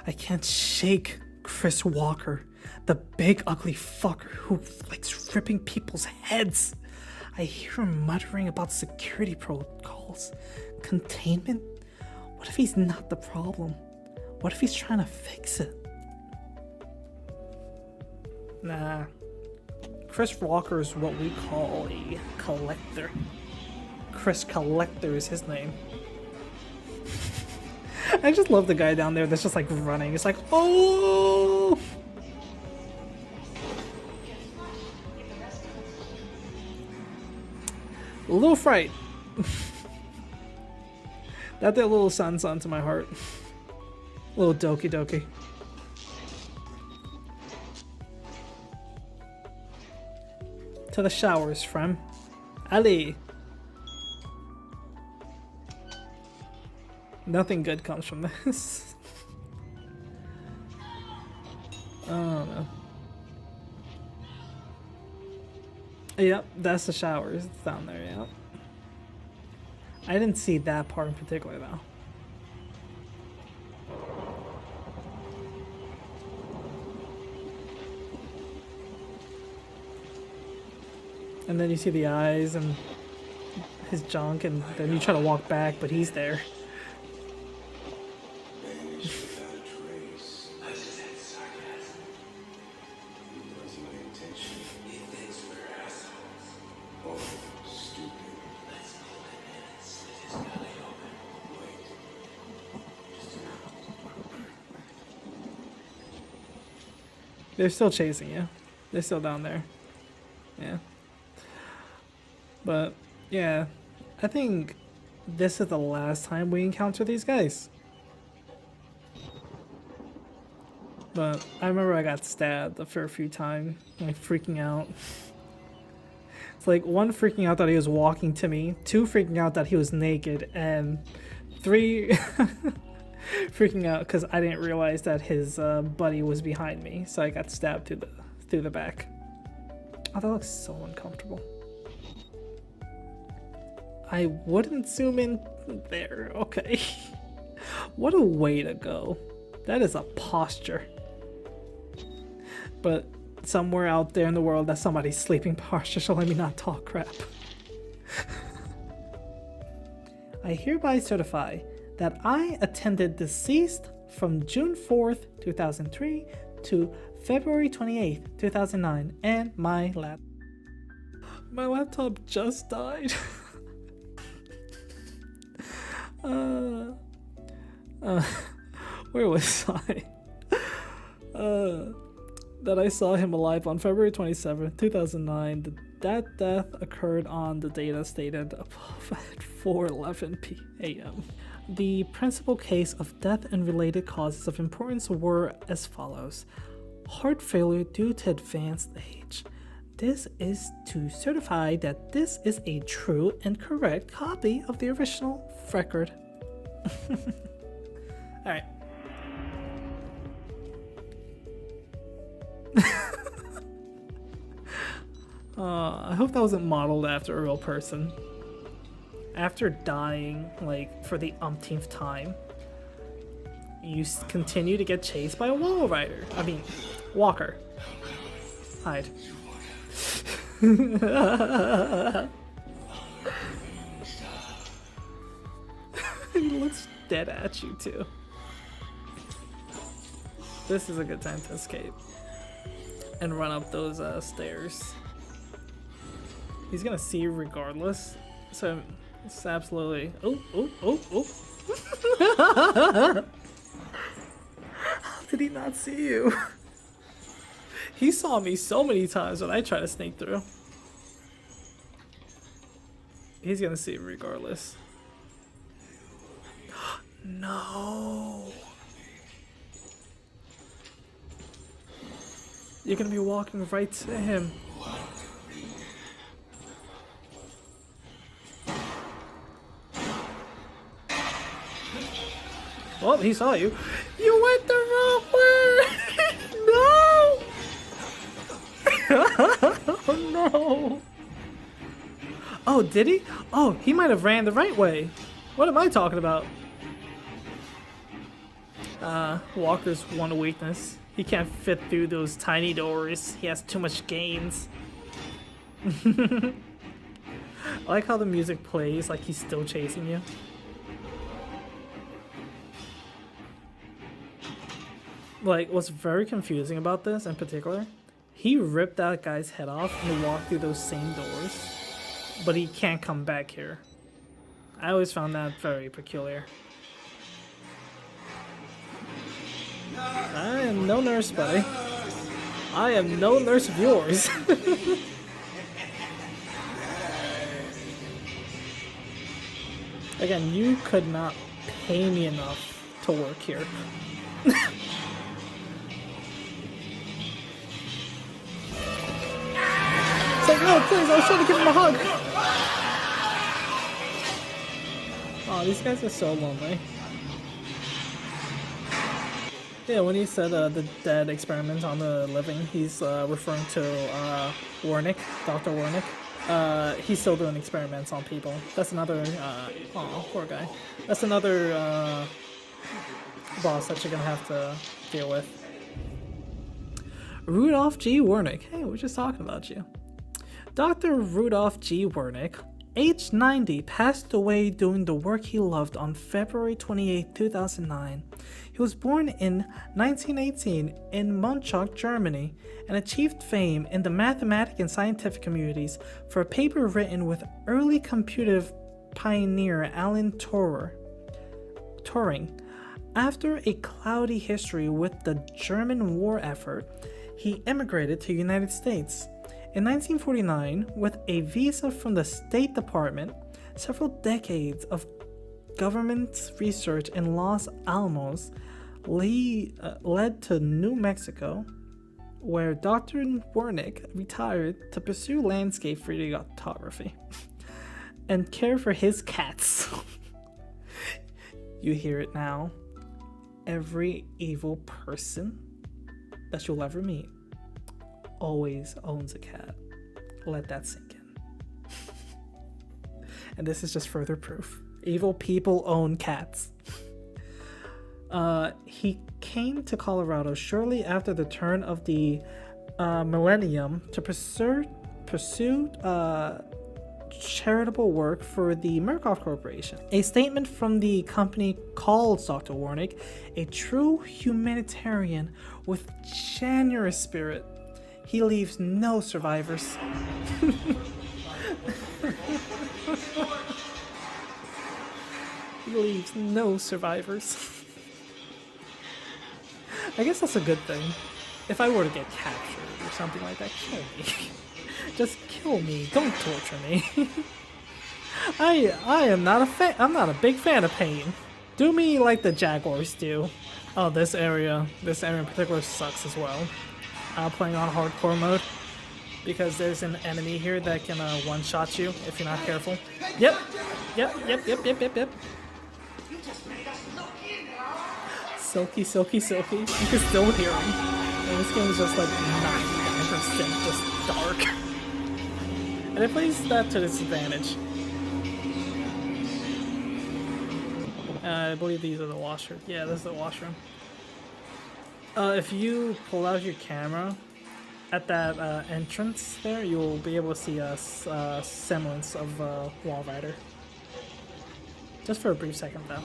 I can't shake Chris Walker, the big ugly fucker who likes ripping people's heads. I hear him muttering about security protocols. Containment? What if he's not the problem? What if he's trying to fix it? Nah. Chris Walker is what we call a collector. Chris Collector is his name. I just love the guy down there that's just like running. It's like, oh! A little fright. That did a little sun to my heart. A little doki doki. To the showers, friend. Ali. Nothing good comes from this. I don't know. Yep, that's the showers. It's down there, yep. I didn't see that part in particular, though. And then you see the eyes and his junk, and then you try to walk back, but he's there. Vanished without a trace. I just had sarcasm. It wasn't my intention. He thinks we're assholes. Oh, stupid. Let's pull him in and slit his belly open. Wait. Just They're still chasing you. They're still down there. Yeah. But, yeah. I think this is the last time we encounter these guys. But I remember I got stabbed a fair few times, like freaking out. It's like 1, freaking out that he was walking to me, 2, freaking out that he was naked, and 3 freaking out because I didn't realize that his buddy was behind me, so I got stabbed through the back. Oh, that looks so uncomfortable. I wouldn't zoom in there. Okay. What a way to go. That is a posture. But somewhere out there in the world, that's somebody's sleeping posture, so let me not talk crap. I hereby certify that I attended deceased from June 4th, 2003 to February 28th, 2009, and my laptop just died. Where was I? That I saw him alive on February 27th, 2009. That death occurred on the data stated above at 4:11 p.m. The principal case of death and related causes of importance were as follows. Heart failure due to advanced age. This is to certify that this is a true and correct copy of the original record. Alright. I hope that wasn't modeled after a real person. After dying, like, for the umpteenth time, you continue to get chased by a wall rider. I mean, walker. Hide. He looks dead at you, too. This is a good time to escape. And run up those stairs. He's gonna see you regardless. So, it's absolutely... Oh. How did he not see you? He saw me so many times when I try to sneak through. He's gonna see you regardless. No. You're gonna be walking right to him. Well, he saw you. You went the wrong way! No! Oh no! Oh, did he? Oh, he might have ran the right way. What am I talking about? Walker's one weakness. He can't fit through those tiny doors. He has too much gains. I like how the music plays like he's still chasing you. Like, what's very confusing about this in particular, he ripped that guy's head off and walked through those same doors, but he can't come back here. I always found that very peculiar. I am no nurse, buddy. I am no nurse of yours. Again, you could not pay me enough to work here. It's like, no, please, I was trying to give him a hug. Oh, these guys are so lonely. Yeah, when he said the dead experiments on the living, he's referring to Warnick, Dr. Warnick. He's still doing experiments on people. That's another, oh, poor guy. That's another boss that you're gonna have to deal with. Rudolph G. Warnick. Hey, we're just talking about you. Dr. Rudolph G. Warnick, aged 90, passed away doing the work he loved on February 28, 2009. He was born in 1918 in Munchach, Germany, and achieved fame in the mathematical and scientific communities for a paper written with early computer pioneer Alan Turing. After a cloudy history with the German war effort, he emigrated to the United States. In 1949, with a visa from the State Department, several decades of government research in Los Alamos led to New Mexico, where Dr. Warnick retired to pursue landscape photography and care for his cats. You hear it now. Every evil person that you'll ever meet always owns a cat. Let that sink in. And this is just further proof. Evil people own cats. He came to Colorado shortly after the turn of the millennium to pursue charitable work for the Murkoff Corporation. A statement from the company calls Dr. Warnick a true humanitarian with generous spirit. He leaves no survivors. He leaves no survivors. I guess that's a good thing. If I were to get captured or something like that, kill me. Just kill me. Don't torture me. I am not a fan. I'm not a big fan of pain. Do me like the Jaguars do. Oh, this area in particular sucks as well. Playing on hardcore mode because there's an enemy here that can one-shot you if you're not careful. Yep. Silky. You can still hear him. And this game is just like 99% just dark. And it plays that to disadvantage. I believe these are the washroom. Yeah, this is the washroom. If you pull out your camera at that entrance there, you'll be able to see a semblance of Wall Rider. Just for a brief second, though.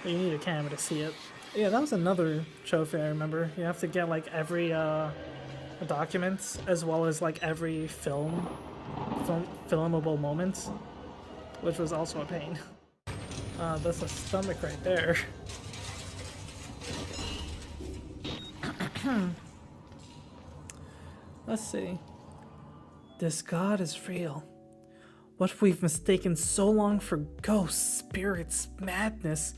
But you need a camera to see it. Yeah, that was another trophy I remember. You have to get like every documents as well as like every filmable moments, which was also a pain. That's a stomach right there. Let's see. This god is real. What we've mistaken so long for ghosts, spirits, madness,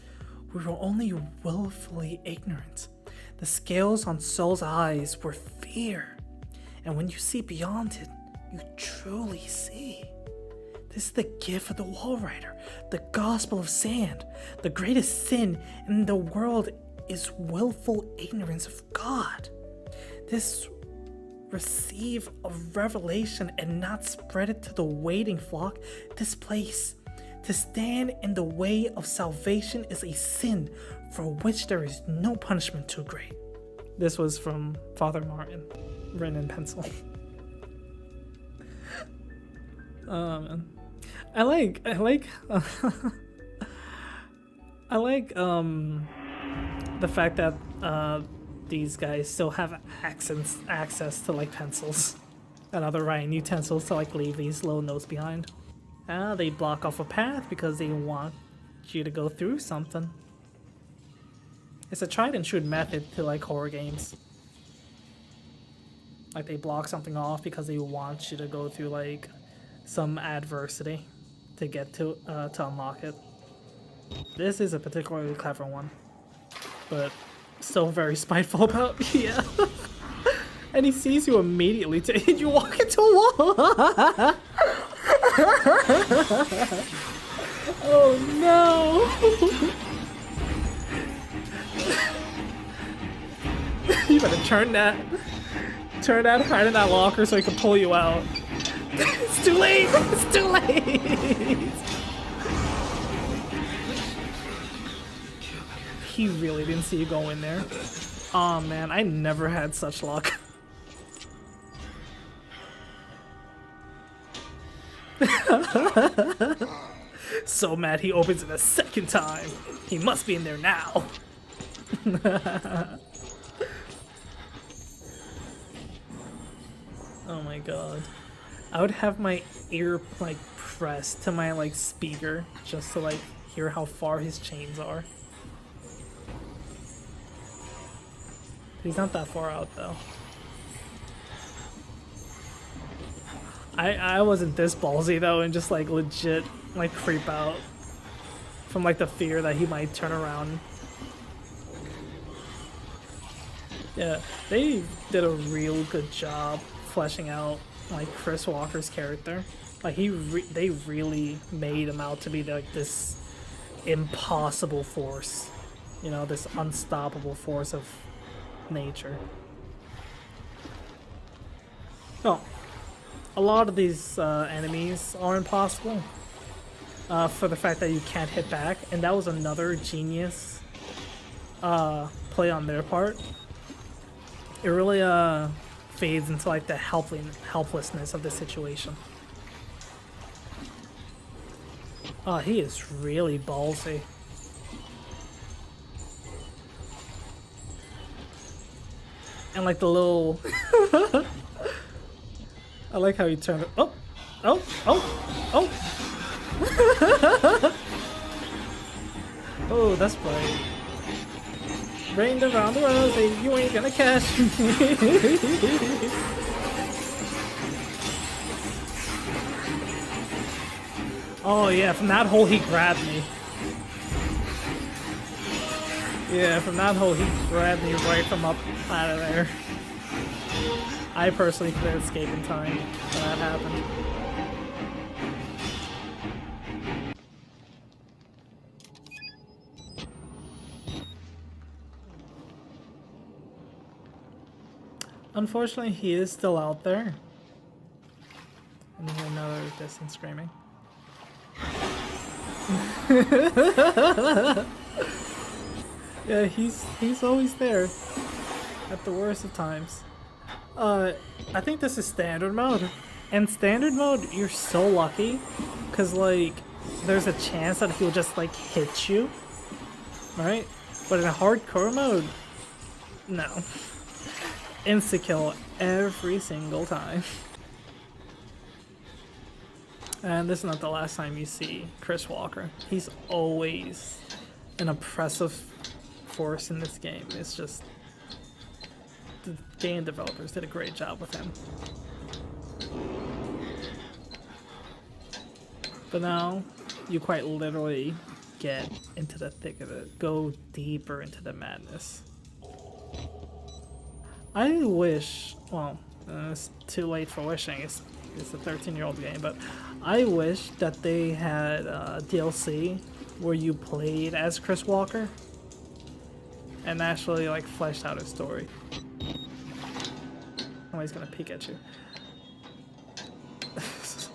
we were only willfully ignorant. The scales on Soul's eyes were fear, and when you see beyond it, you truly see. This is the gift of the Wall Rider, the gospel of sand. The greatest sin in the world is willful ignorance of God. This receive a revelation and not spread it to the waiting flock. This place, to stand in the way of salvation is a sin for which there is no punishment too great. This was from Father Martin, written in pencil. Man. I like the fact that these guys still have access to like pencils and other writing utensils to like leave these little notes behind. They block off a path because they want you to go through something. It's a tried and true method to like horror games. Like they block something off because they want you to go through like some adversity to get to unlock it. This is a particularly clever one, but still very spiteful about yeah. And he sees you immediately and you walk into a wall. Oh no. You better turn that, hide in that locker so he can pull you out. It's too late! It's too late! He really didn't see you go in there. Oh man, I never had such luck. So mad he opens it a second time. He must be in there now. Oh my god. I would have my ear like pressed to my like speaker just to like hear how far his chains are. He's not that far out though. I wasn't this ballsy though and just like legit like creep out from like the fear that he might turn around. Yeah, they did a real good job fleshing out like Chris Walker's character. Like they really made him out to be like this impossible force, you know, this unstoppable force of nature. Oh, a lot of these enemies are impossible for the fact that you can't hit back, and that was another genius play on their part. It really fades into like the helplessness of the situation. Oh, he is really ballsy. And like the little I like how he turned it. Oh! Oh! Oh! Oh! Oh, that's bright. Rained around the rosy, you ain't gonna catch me. Oh yeah, from that hole he grabbed me. Yeah, from that hole he grabbed me right from up out of there. I personally couldn't escape in time when that happened. Unfortunately, he is still out there. And you hear another distant screaming. Yeah, he's always there at the worst of times. I think this is standard mode. And standard mode, you're so lucky, cause like there's a chance that he'll just like hit you, right? But in a hardcore mode, no. Insta kill every single time. And this is not the last time you see Chris Walker. He's always an oppressive force in this game. It's just the game developers did a great job with him. But now you quite literally get into the thick of it, go deeper into the madness. I wish, well, it's too late for wishing, it's a 13-year-old game, but I wish that they had DLC where you played as Chris Walker and actually like fleshed out his story. Oh, he's gonna peek at you.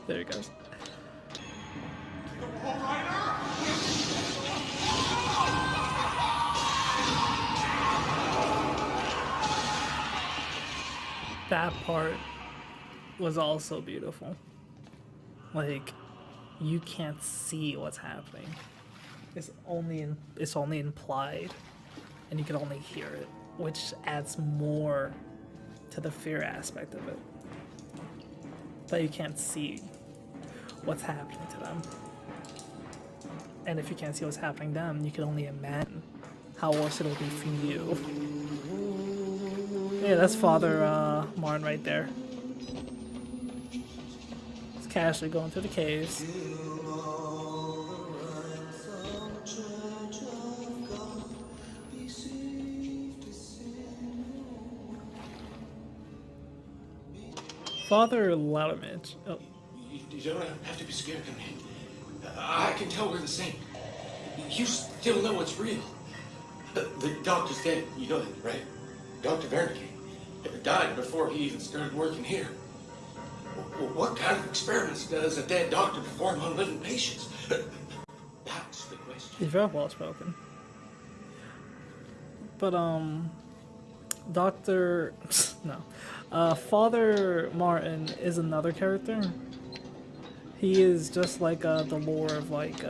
There he goes. That part was also beautiful. Like, you can't see what's happening. It's only implied, and you can only hear it, which adds more to the fear aspect of it. That you can't see what's happening to them. And if you can't see what's happening to them, you can only imagine how worse it'll be for you. Yeah, that's Father Martin right there. He's casually going through the caves. Father Loudermilch. Oh. You don't have to be scared of me. I can tell we're the same. You still know what's real. The doctor's dead. You know that, right? Dr. Wernicke died before he even started working here. What kind of experiments does a dead doctor perform on living patients? That's the question. He's very well spoken. But Father Martin is another character. He is just like the lore of like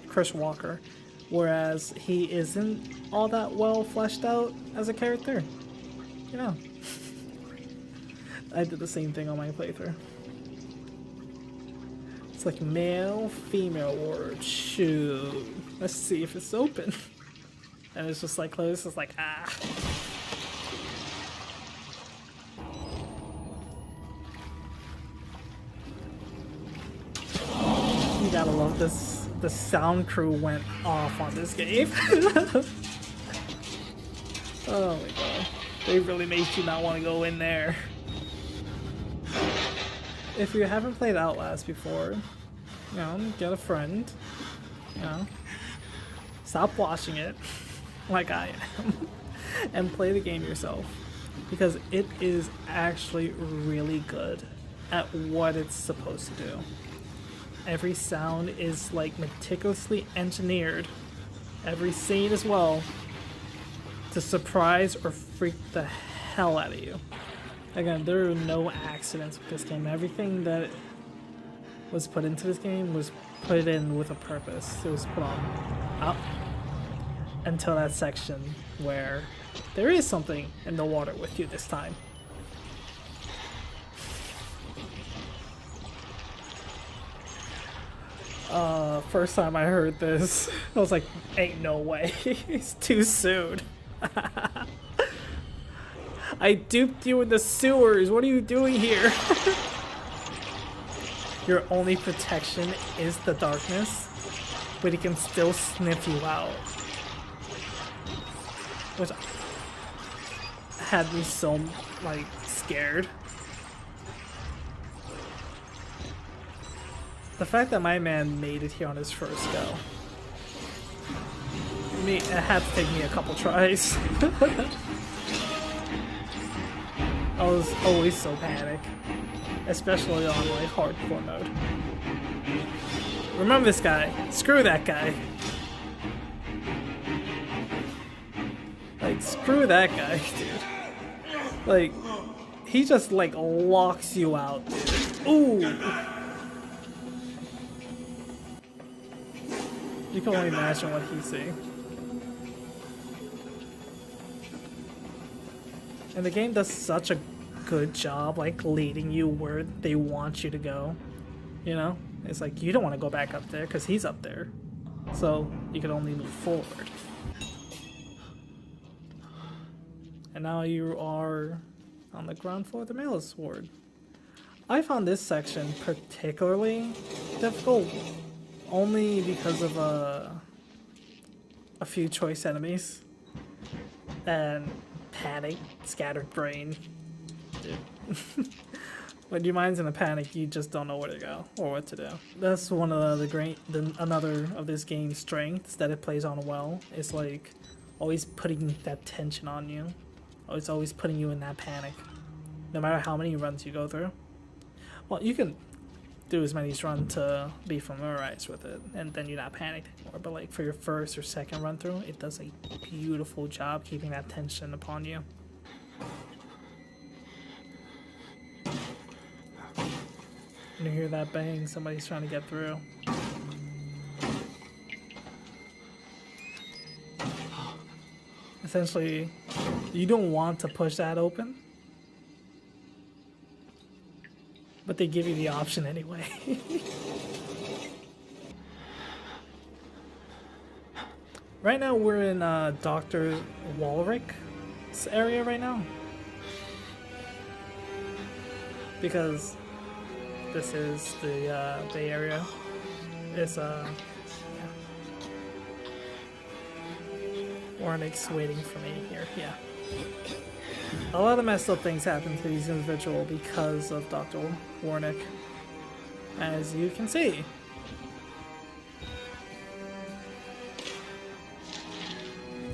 Chris Walker, whereas he isn't all that well fleshed out as a character. You know, I did the same thing on my playthrough. It's like male, female ward. Shoot, let's see if it's open. And it's just like closed. It's like ah. You gotta love this. The sound crew went off on this game. Oh my god. They really made you not want to go in there. If you haven't played Outlast before, you know, get a friend, you know, stop watching it like I am, and play the game yourself, because it is actually really good at what it's supposed to do. Every sound is like meticulously engineered, every scene as well, to surprise or freak the hell out of you. Again, there are no accidents with this game. Everything that was put into this game was put in with a purpose. It was put on up until that section where there is something in the water with you this time. First time I heard this, I was like, ain't no way. It's too soon. I duped you in the sewers. What are you doing here? Your only protection is the darkness, but he can still sniff you out. Which had me so, like, scared. The fact that my man made it here on his first go. It had to take me a couple tries. I was always so panicked, especially on like hardcore mode. Remember this guy? Screw that guy. Like, screw that guy, dude. Like, he just like locks you out, dude. Ooh. You can only imagine what he's seeing. And the game does such a good job, like, leading you where they want you to go. You know? It's like, you don't want to go back up there, because he's up there. So, you can only move forward. And now you are on the ground floor of the Malus Ward. I found this section particularly difficult, only because of a few choice enemies. And panic, scattered brain. Dude. When your mind's in a panic, you just don't know where to go or what to do. That's one of another of this game's strengths that it plays on well. It's like always putting that tension on you. It's always putting you in that panic, no matter how many runs you go through. Well, you can do as many as run to be familiarized with it, and then you're not panicked anymore. But like for your first or second run through, it does a beautiful job keeping that tension upon you. When you hear that bang, somebody's trying to get through. Essentially, you don't want to push that open, but they give you the option anyway. Right now we're in Dr. Walrick's area right now, because this is the Bay Area. It's Warnick's waiting for me here. Yeah. A lot of messed up things happen to these individuals because of Dr. Warnick, as you can see.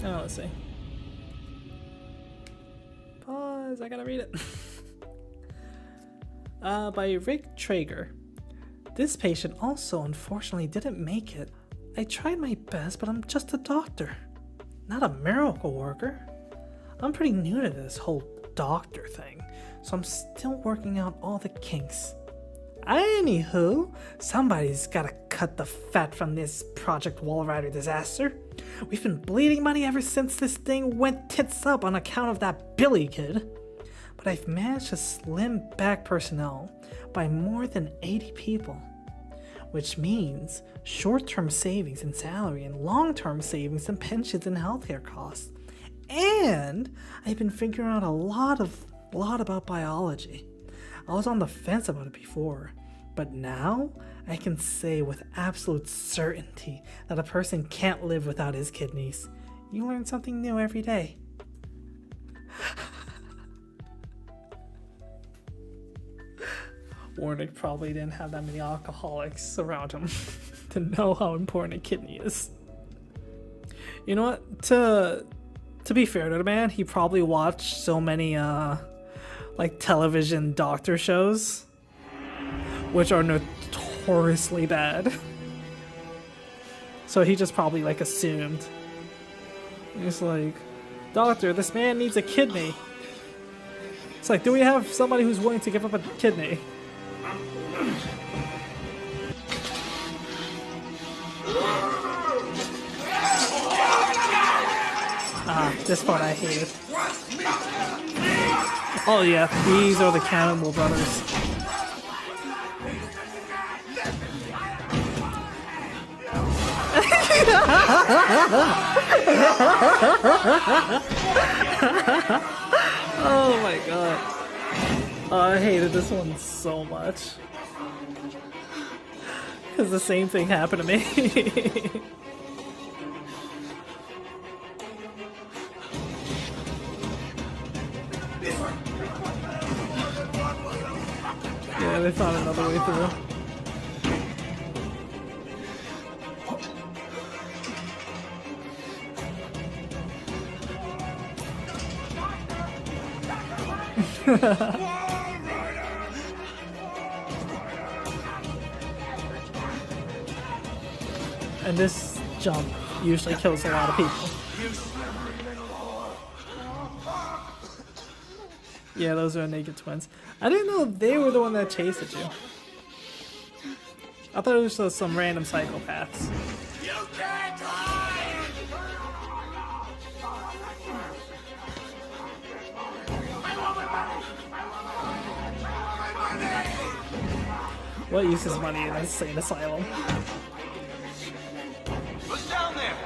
Now let's see. says. I gotta read it. By Rick Traeger. This patient also unfortunately didn't make it. I tried my best, but I'm just a doctor, not a miracle worker. I'm pretty new to this whole doctor thing, so I'm still working out all the kinks. Anywho, somebody's gotta cut the fat from this Project Wallrider disaster. We've been bleeding money ever since this thing went tits up on account of that Billy kid. But I've managed to slim back personnel by more than 80 people, which means short-term savings in salary and long-term savings in pensions and healthcare costs. And I've been figuring out a lot about biology. I was on the fence about it before, but now I can say with absolute certainty that a person can't live without his kidneys. You learn something new every day. Warnick probably didn't have that many alcoholics around him to know how important a kidney is. You know what? To be fair to the man, he probably watched so many like television doctor shows, which are notoriously bad. So he just probably like assumed. He's like, doctor, this man needs a kidney. It's like, do we have somebody who's willing to give up a kidney? This part I hated. Oh yeah, these are the Cannibal Brothers. Oh my god. Oh, I hated this one so much. Because the same thing happened to me. Yeah, they found another way through. And this jump usually kills a lot of people. Yeah, those are naked twins. I didn't know they were the one that chased at you. I thought it was just some random psychopaths. You can't hide! What use is money in an insane asylum? Who's down there?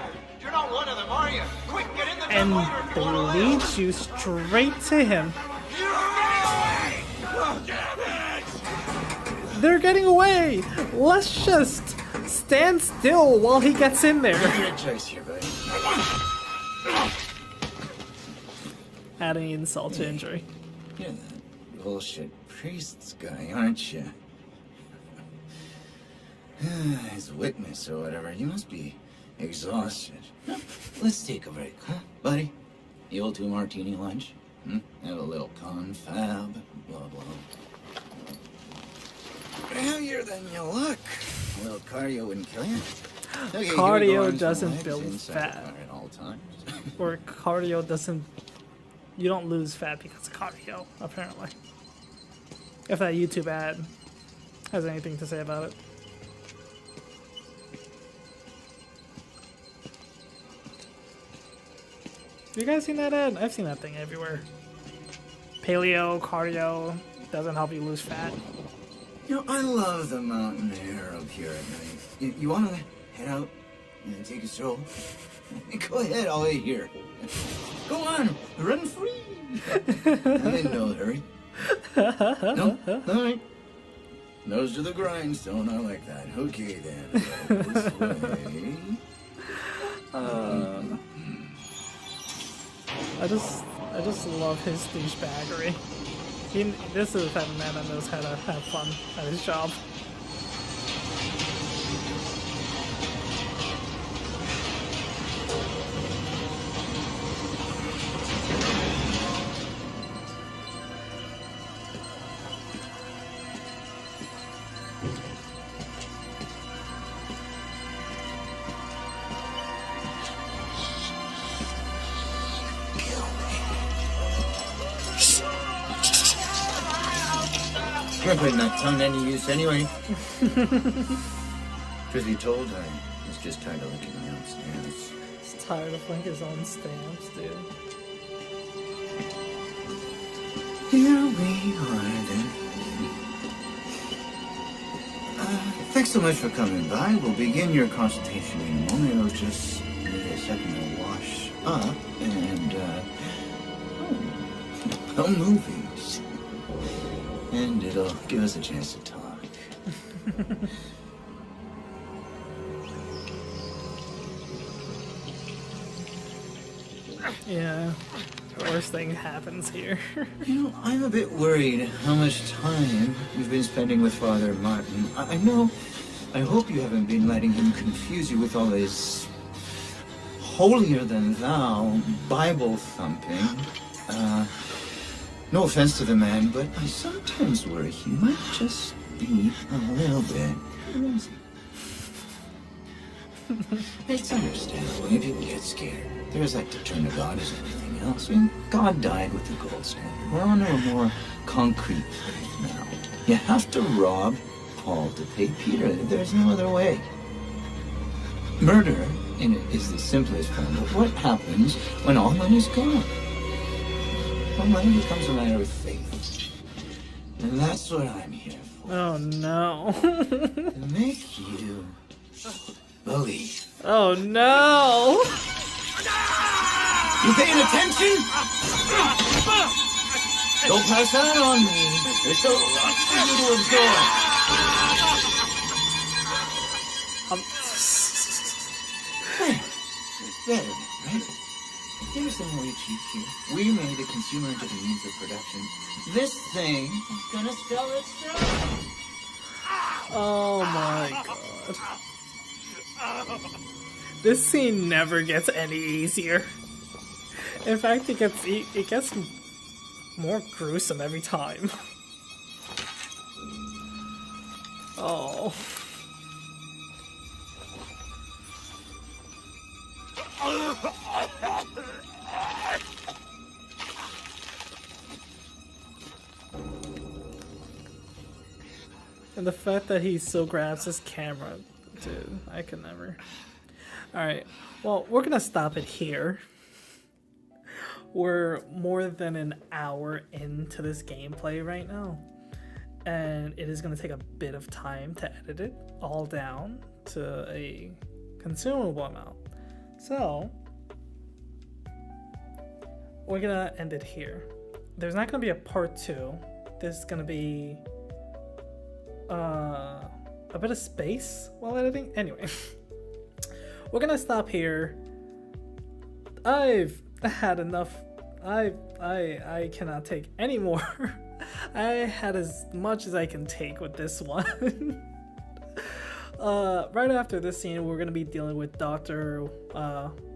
You're not one of them, are you? Quick, get in the And dumbwaiter if you want to live! leads you straight to him. You're away! Oh, damn it! They're getting away! Let's just stand still while he gets in there. Chase here, buddy. Adding insult to injury. You're that bullshit priest's guy, aren't you? His witness or whatever. You must be exhausted. Let's take a break, huh, buddy? The old 2-martini lunch? Have a little confab, blah, blah. Heavier than you look. A little cardio wouldn't kill you. Okay, Cardio doesn't build inside fat. the car at all times. Or cardio doesn't... You don't lose fat because of cardio, apparently. If that YouTube ad has anything to say about it. You guys seen that ad? I've seen that thing everywhere. Paleo, cardio, doesn't help you lose fat. You know, I love the mountain air up here at night. You want to head out and take a stroll? Go ahead, I'll wait here. Go on, run free. I'm in no hurry. No? All right. Nose to the grindstone, I like that. Okay then, this way. I just love his douchebaggery. This is the type of man that knows how to have fun at his job. Can't put that tongue to any use anyway. Truth be told, I was just tired of licking my own stamps. He's tired of like his own stamps, dude. Here we are then. Thanks so much for coming by. We'll begin your consultation in a moment. It'll just need a second to wash up and, movies. And it'll give us a chance to talk. Yeah, the worst thing happens here. You know, I'm a bit worried how much time you've been spending with Father Martin. I know, I hope you haven't been letting him confuse you with all his holier-than-thou Bible thumping. No offense to the man, but I sometimes worry he might just be a little bit crazy. It's understandable if you get scared. There's like to turn to God as anything else. I mean, God died with the gold standard. We're on to a more concrete faith now. You have to rob Paul to pay Peter. There's no other way. Murder is the simplest form, but what happens when all money's gone? Well, money becomes a matter of faith. And that's what I'm here for. Oh no. To make you believe. Oh no. You paying attention? Don't pass that on me. There's so much for you to absorb. Better, right? Here's the more cheap here. We made the consumer into the means of production. This thing is gonna sell itself. Oh my god. This scene never gets any easier. In fact, it gets more gruesome every time. Oh. And the fact that he still grabs his camera, dude, I could never. Alright, well, we're gonna stop it here. We're more than an hour into this gameplay right now. And it is gonna take a bit of time to edit it all down to a consumable amount. So, we're gonna end it here. There's not gonna be a part 2. There's gonna be a bit of space while editing. Anyway, we're gonna stop here. I've had enough. I cannot take any more. I had as much as I can take with this one. Right after this scene, we're gonna be dealing with Dr.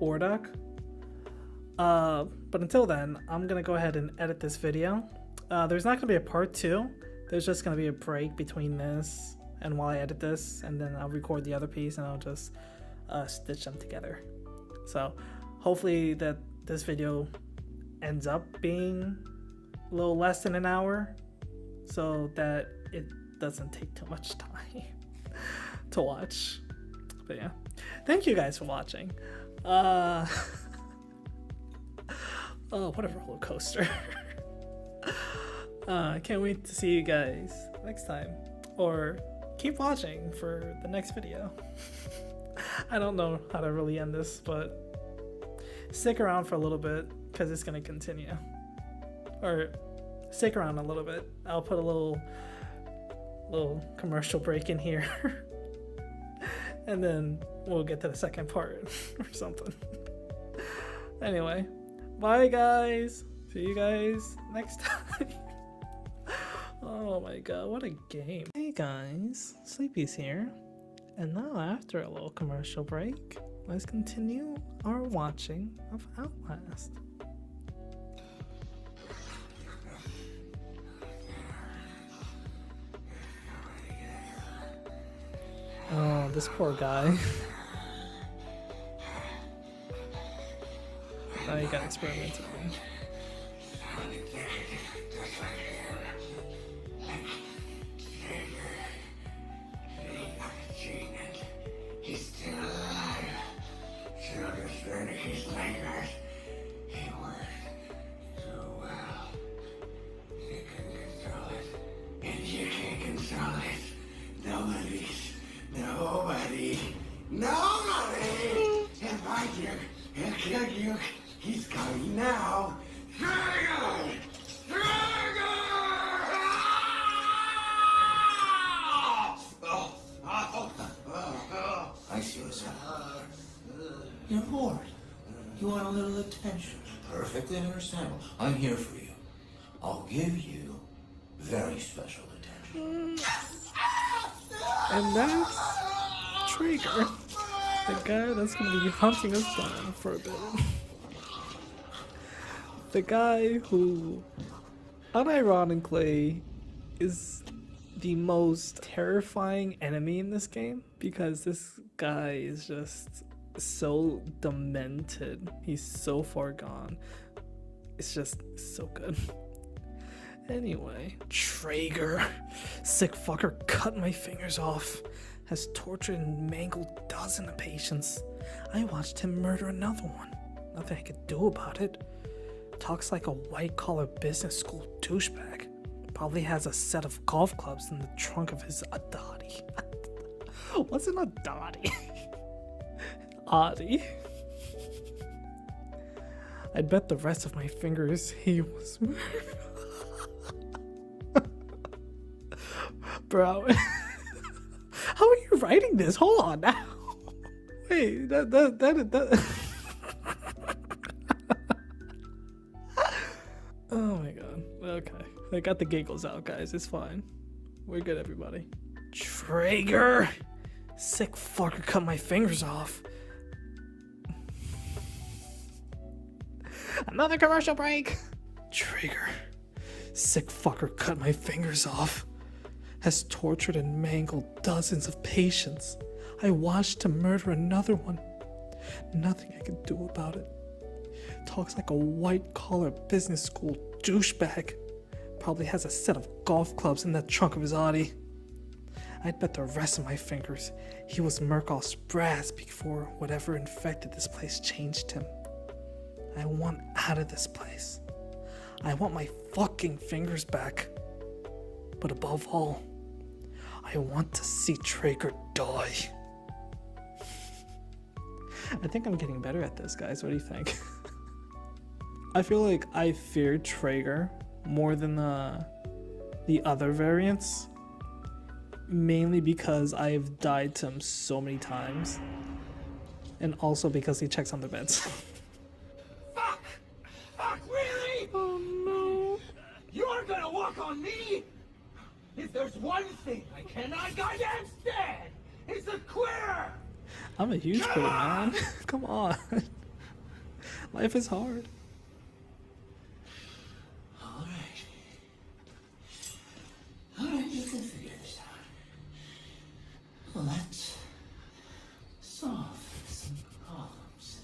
Wardock. But until then, I'm gonna go ahead and edit this video. There's not gonna be a part 2. There's just gonna be a break between this and while I edit this, and then I'll record the other piece and I'll just stitch them together. So hopefully that this video ends up being a little less than an hour, so that it doesn't take too much time to watch. But yeah, thank you guys for watching. Oh, what a roller coaster. Can't wait to see you guys next time, or keep watching for the next video. I don't know how to really end this, but stick around for a little bit because it's gonna continue. Or stick around a little bit. I'll put a little commercial break in here. And then we'll get to the second part or something. Anyway, bye guys. See you guys next time. Oh my god, what a game. Hey guys, Sleepy's here. And now after a little commercial break, let's continue our watching of Outlast. Oh, this poor guy. Now he got experimented on. these fingers. He works so well. You can control it. And you can control it. Nobody can find you and kill you. He's coming now. Trigger! Trigger! I see what's happening. You're bored. You want a little attention. Perfectly understandable. I'm here for you. I'll give you very special attention. And that's Traeger, the guy that's gonna be hunting us down for a bit. The guy who, unironically, is the most terrifying enemy in this game, because this guy is just so demented. He's so far gone. It's just so good. Anyway, Traeger, sick fucker, cut my fingers off, has tortured and mangled dozens of patients. I watched him murder another one. Nothing I could do about it. Talks like a white-collar business school douchebag. Probably has a set of golf clubs in the trunk of his Adati. What's an Adati? Adi. I'd bet the rest of my fingers he was murdered. Bro, how are you writing this? Hold on now. Wait, that. Oh my god. Okay, I got the giggles out, guys. It's fine. We're good, everybody. Traeger, sick fucker, cut my fingers off. Another commercial break. Traeger, sick fucker, cut my fingers off. Has tortured and mangled dozens of patients. I watched him murder another one. Nothing I could do about it. Talks like a white-collar business school douchebag. Probably has a set of golf clubs in the trunk of his Audi. I'd bet the rest of my fingers he was Murkoff's brass before whatever infected this place changed him. I want out of this place. I want my fucking fingers back. But above all, I want to see Traeger die. I think I'm getting better at this, guys. What do you think? I feel like I feared Traeger more than the other variants, mainly because I've died to him so many times, and also because he checks on the beds. Fuck! Fuck, really? Oh no. You're gonna walk on me? If there's one thing I cannot goddamn stand, it's a queer! I'm a huge quitter, man. Come on. Life is hard. Alright, you can figure this out. Let's solve some problems.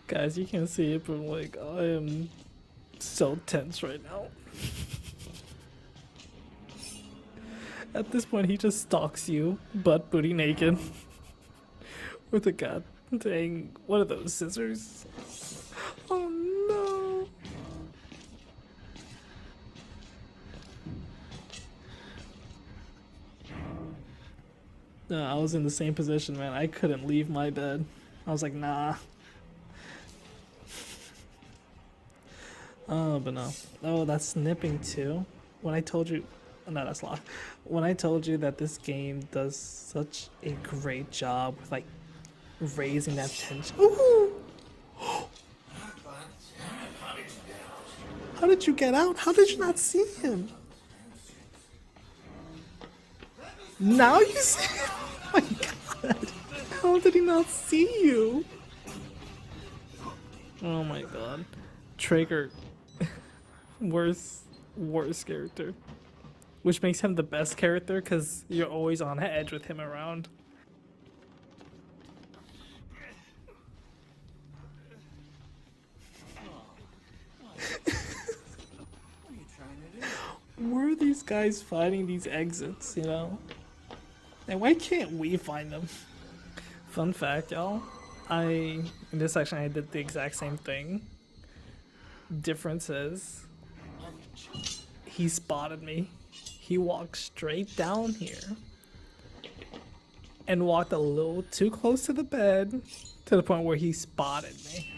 Guys, you can't see it, but like, I am so tense right now. At this point, he just stalks you, butt booty naked, with a goddamn, what are those, scissors? Oh no. No, I was in the same position, man. I couldn't leave my bed. I was like, nah. Oh, but no. Oh, that's snipping too. When I told you, no, that's locked. When I told you that this game does such a great job with like raising that tension. Ooh! How did you get out? How did you not see him? Now you see him? Oh my god. How did he not see you? Oh my god. Traeger. worst character. Which makes him the best character because you're always on edge with him around. Where are these guys finding these exits, you know? And why can't we find them? Fun fact, y'all. in this section I did the exact same thing. Difference is he spotted me. He walked straight down here and walked a little too close to the bed to the point where he spotted me.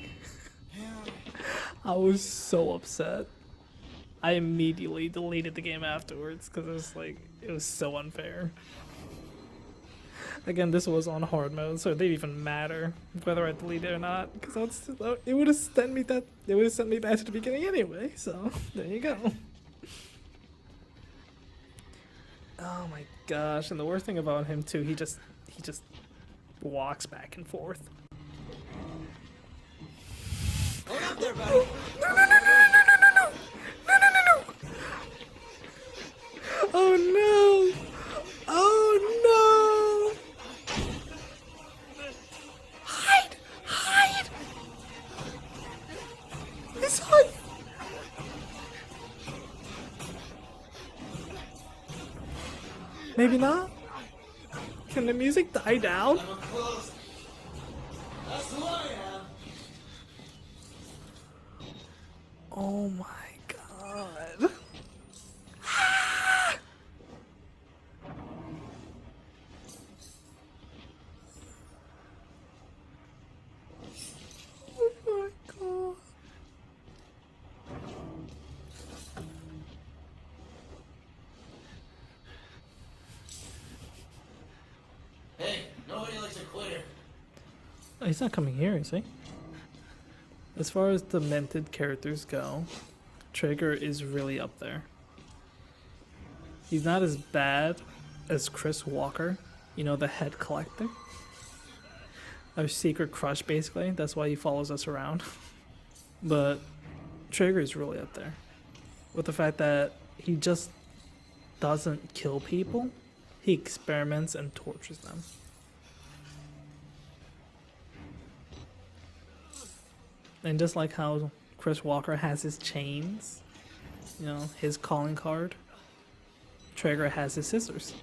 I was so upset. I immediately deleted the game afterwards because it was like, it was so unfair. Again, this was on hard mode, so it didn't even matter whether I deleted it or not, because it would have sent me back to the beginning anyway. So there you go. Oh my gosh! And the worst thing about him too, he just walks back and forth. Hold up there, buddy. No! Oh no! Oh no! Hide! It's hide! Maybe not? Can the music die down? I'm close. That's who I am. Oh my god. Oh my god. Hey, nobody likes a quitter. Oh, he's not coming here, is he? As far as demented characters go, Trigger is really up there. He's not as bad as Chris Walker, you know, the head collector. Our secret crush, basically. That's why he follows us around. But Trigger is really up there. With the fact that he just doesn't kill people, he experiments and tortures them. And just like how Chris Walker has his chains, you know, his calling card, Trigger has his scissors.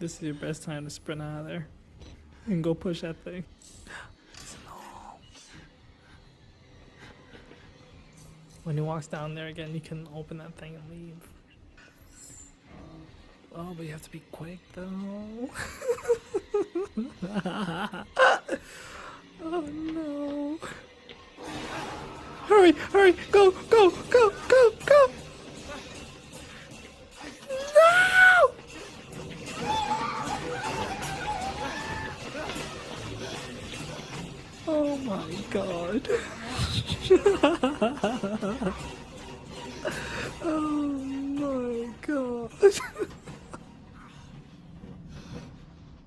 This is your best time to sprint out of there and go push that thing. When he walks down there again, you can open that thing and leave. Oh, but you have to be quick though. Oh no. Hurry, hurry, go, go, go, go, go. No! Oh my god. Oh my god.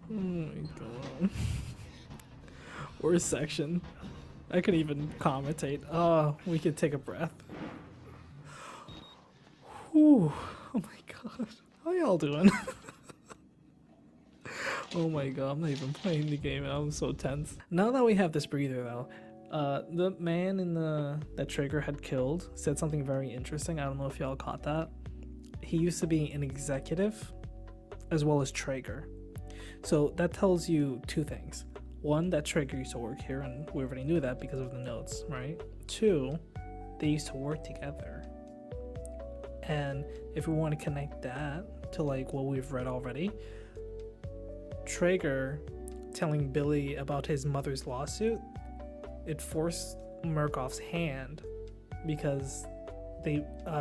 Oh my god. Worst section. I could even commentate. Oh, we could take a breath. Whew. Oh my god. How y'all doing? Oh my god, I'm not even playing the game and I'm so tense. Now that we have this breather though, the man in that Trigger had killed said something very interesting. I don't know if y'all caught that. He used to be an executive as well as Trigger. So that tells you two things. One, that Trigger used to work here, and we already knew that because of the notes, right? Two, they used to work together. And if we want to connect that to like what we've read already, Trigger telling Billy about his mother's lawsuit, it forced Murkoff's hand because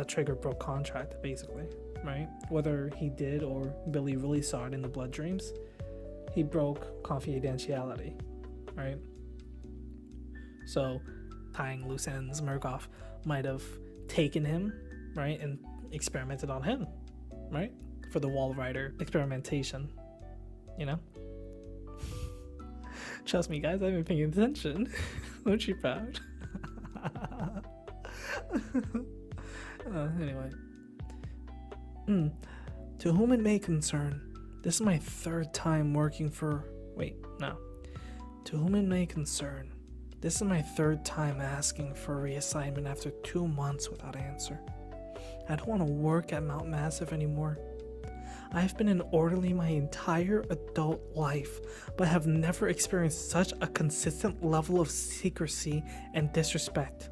Trigger broke contract basically, right? Whether he did or Billy really saw it in the blood dreams, he broke confidentiality, right? So tying loose ends, Murkoff might have taken him, right, and experimented on him, right, for the Wall Rider experimentation, you know? Trust me guys, I've been paying attention. Aren't you proud? Anyway. To whom it may concern, this is my third time working for... Wait, no. To whom it may concern, this is my third time asking for reassignment after 2 months without answer. I don't want to work at Mount Massive anymore. I've been an orderly my entire adult life, but have never experienced such a consistent level of secrecy and disrespect.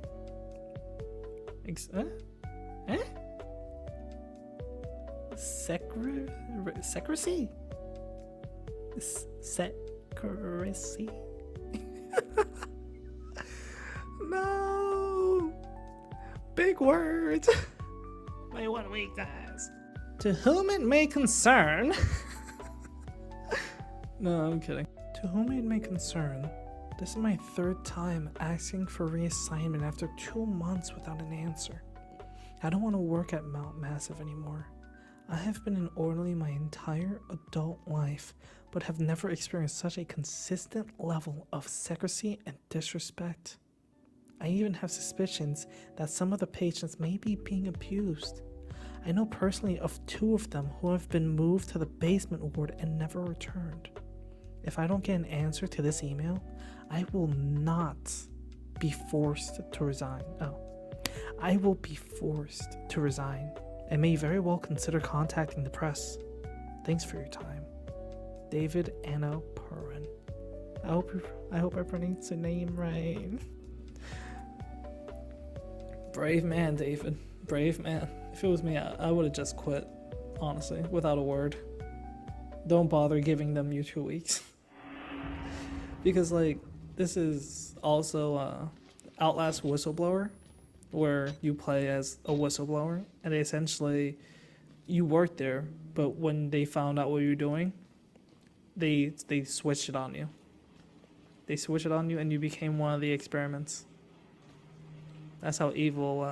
Secrecy? Secrecy? No! Big words! My one weakness. To whom it may concern. No, I'm kidding. To whom it may concern, this is my third time asking for reassignment after 2 months without an answer. I don't want to work at Mount Massive anymore. I have been an orderly my entire adult life, but have never experienced such a consistent level of secrecy and disrespect. I even have suspicions that some of the patients may be being abused. I know personally of 2 of them who have been moved to the basement ward and never returned. If I don't get an answer to this email, I will not be forced to resign. I will be forced to resign and may very well consider contacting the press. Thanks for your time. David Anno Perrin. I hope I pronounced the name right. Brave man, David. Brave man. If it was me, I would have just quit, honestly, without a word. Don't bother giving them your 2 weeks. Because, like, this is also Outlast Whistleblower, where you play as a whistleblower, and essentially you worked there, but when they found out what you were doing, they switched it on you. They switched it on you, and you became one of the experiments. That's how evil.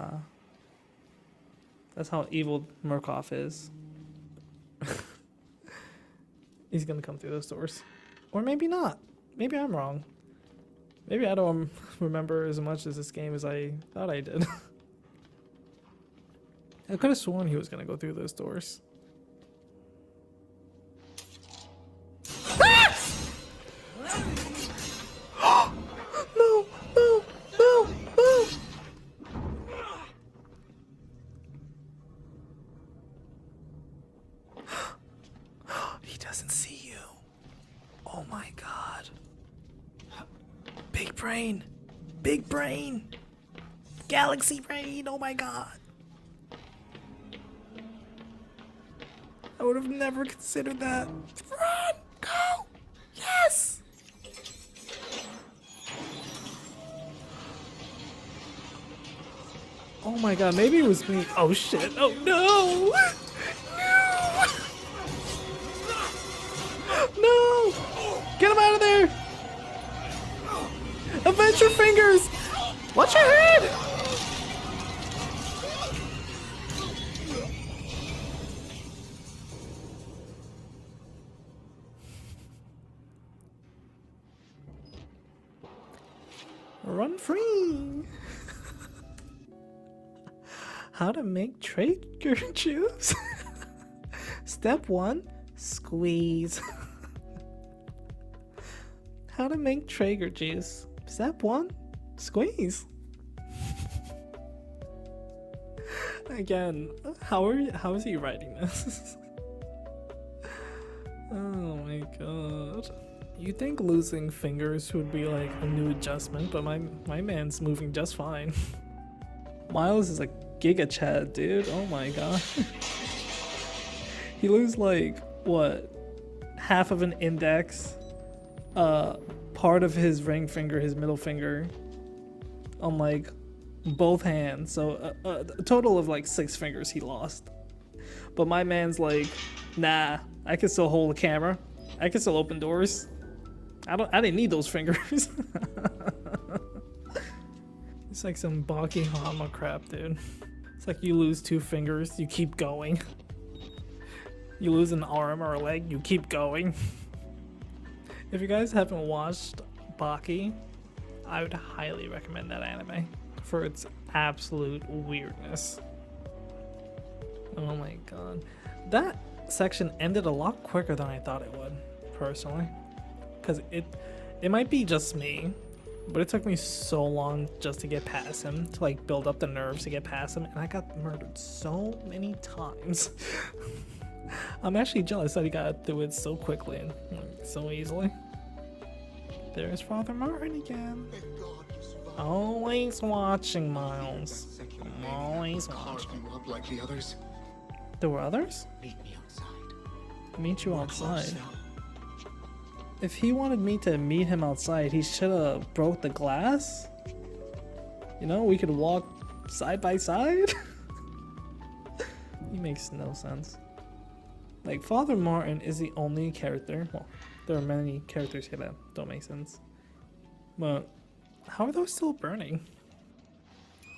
That's how evil Murkoff is. He's gonna come through those doors, or maybe not. Maybe I'm wrong. Maybe I don't remember as much as this game as I thought I did. I could have sworn he was gonna go through those doors. No, no, no, no! He doesn't see you. Oh my god. Big brain. Big brain. Galaxy brain. Oh my god. I would have never considered that. Run! Go! Yes! Oh my god, maybe it was me. Oh shit. Oh no! No! Get him out of there! Avenge your fingers! Watch your head! Run free! How to make Traeger juice? Step 1, squeeze. How to make Traeger juice. Step 1, squeeze. Again, how is he writing this? Oh my god. You'd think losing fingers would be like a new adjustment, but my man's moving just fine. Miles is a giga chad, dude. Oh my god. He loses like what? Half of an index, part of his ring finger, his middle finger, on like both hands. So a total of like 6 fingers he lost. But my man's like, nah, I can still hold a camera. I can still open doors. I didn't need those fingers. It's like some Baki Hama crap, dude. It's like you lose 2 fingers, you keep going. You lose an arm or a leg, you keep going. If you guys haven't watched Baki, I would highly recommend that anime for its absolute weirdness. Oh my god. That section ended a lot quicker than I thought it would, personally. Because it might be just me, but it took me so long just to get past him, to like build up the nerves to get past him, and I got murdered so many times. I'm actually jealous that he got through it so quickly and so easily. There's Father Martin again. Always watching, Miles. Always watching. Up like the others. There were others? Meet me outside. Meet you We're outside. close now. If he wanted me to meet him outside, he should have broke the glass. You know, we could walk side by side. He makes no sense. Like, Father Martin is the only character. Well, there are many characters here that don't make sense. But how are those still burning?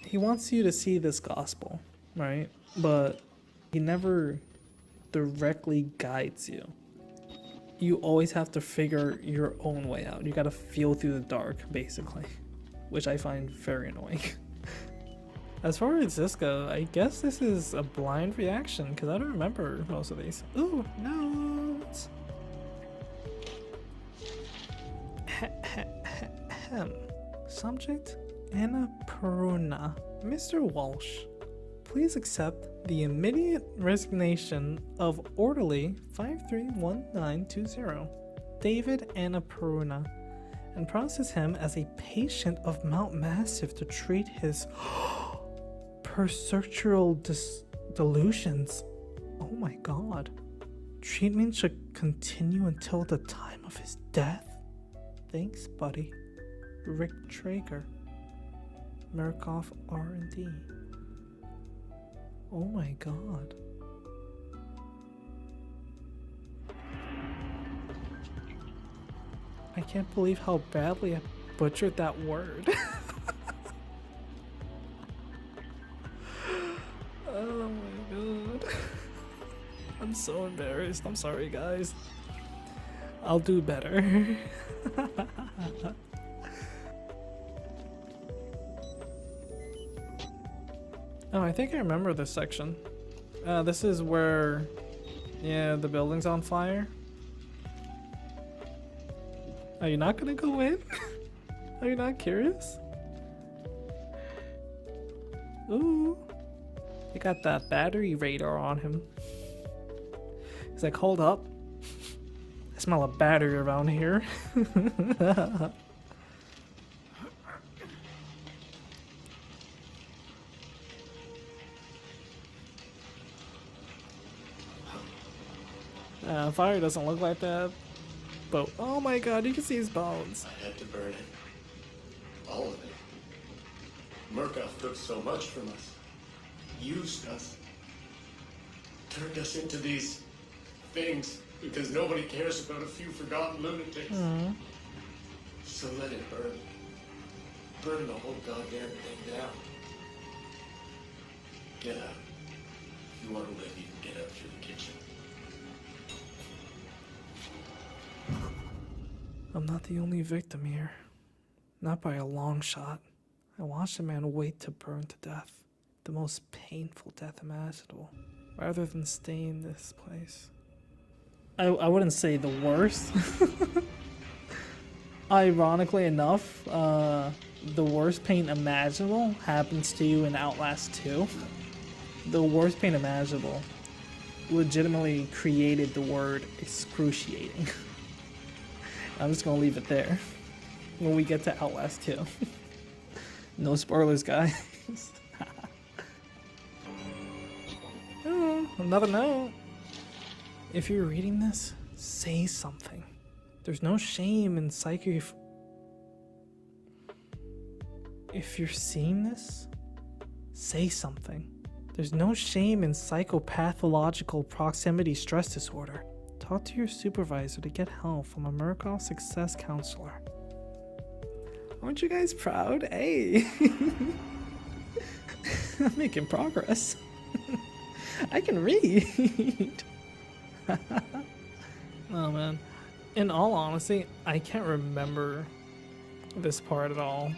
He wants you to see this gospel, right? But he never directly guides you. You always have to figure your own way out. You gotta feel through the dark, basically, which I find very annoying. As far as this goes, I guess this is a blind reaction because I don't remember most of these. Ooh, notes. Subject Anna Peruna. Mr. Walsh, please accept the immediate resignation of orderly 531920, David Anna Peruna, and process him as a patient of Mount Massive to treat his perceptual delusions. Oh my god. Treatment should continue until the time of his death. Thanks, buddy. Rick Traeger. Murkoff R&D. Oh my god. I can't believe how badly I butchered that word. Oh my god. I'm so embarrassed. I'm sorry, guys. I'll do better. Oh, I think I remember this section. This is where, yeah, the building's on fire. Are you not gonna go in? Are you not curious? Ooh. He got that battery radar on him. He's like, hold up. I smell a battery around here. Fire doesn't look like that. But oh my god, you can see his bones. I had to burn it. All of it. Murkoff took so much from us. Used us. Turned us into these things because nobody cares about a few forgotten lunatics. So let it burn. Burn the whole goddamn thing down. Get out. If you want to live, you can get out through the kitchen. I'm not the only victim here. Not by a long shot. I watched a man wait to burn to death. The most painful death imaginable. Rather than stay in this place. I wouldn't say the worst. Ironically enough, the worst pain imaginable happens to you in Outlast 2. The worst pain imaginable legitimately created the word excruciating. I'm just gonna leave it there when we get to Outlast 2. No spoilers, guys. Oh, another note. If you're reading this, say something. There's no shame in psyche. If you're seeing this, say something. There's no shame in psychopathological proximity stress disorder. Talk to your supervisor to get help from a Murkoff success counselor. Aren't you guys proud? Hey! I'm making progress. I can read. Oh man. In all honesty, I can't remember this part at all.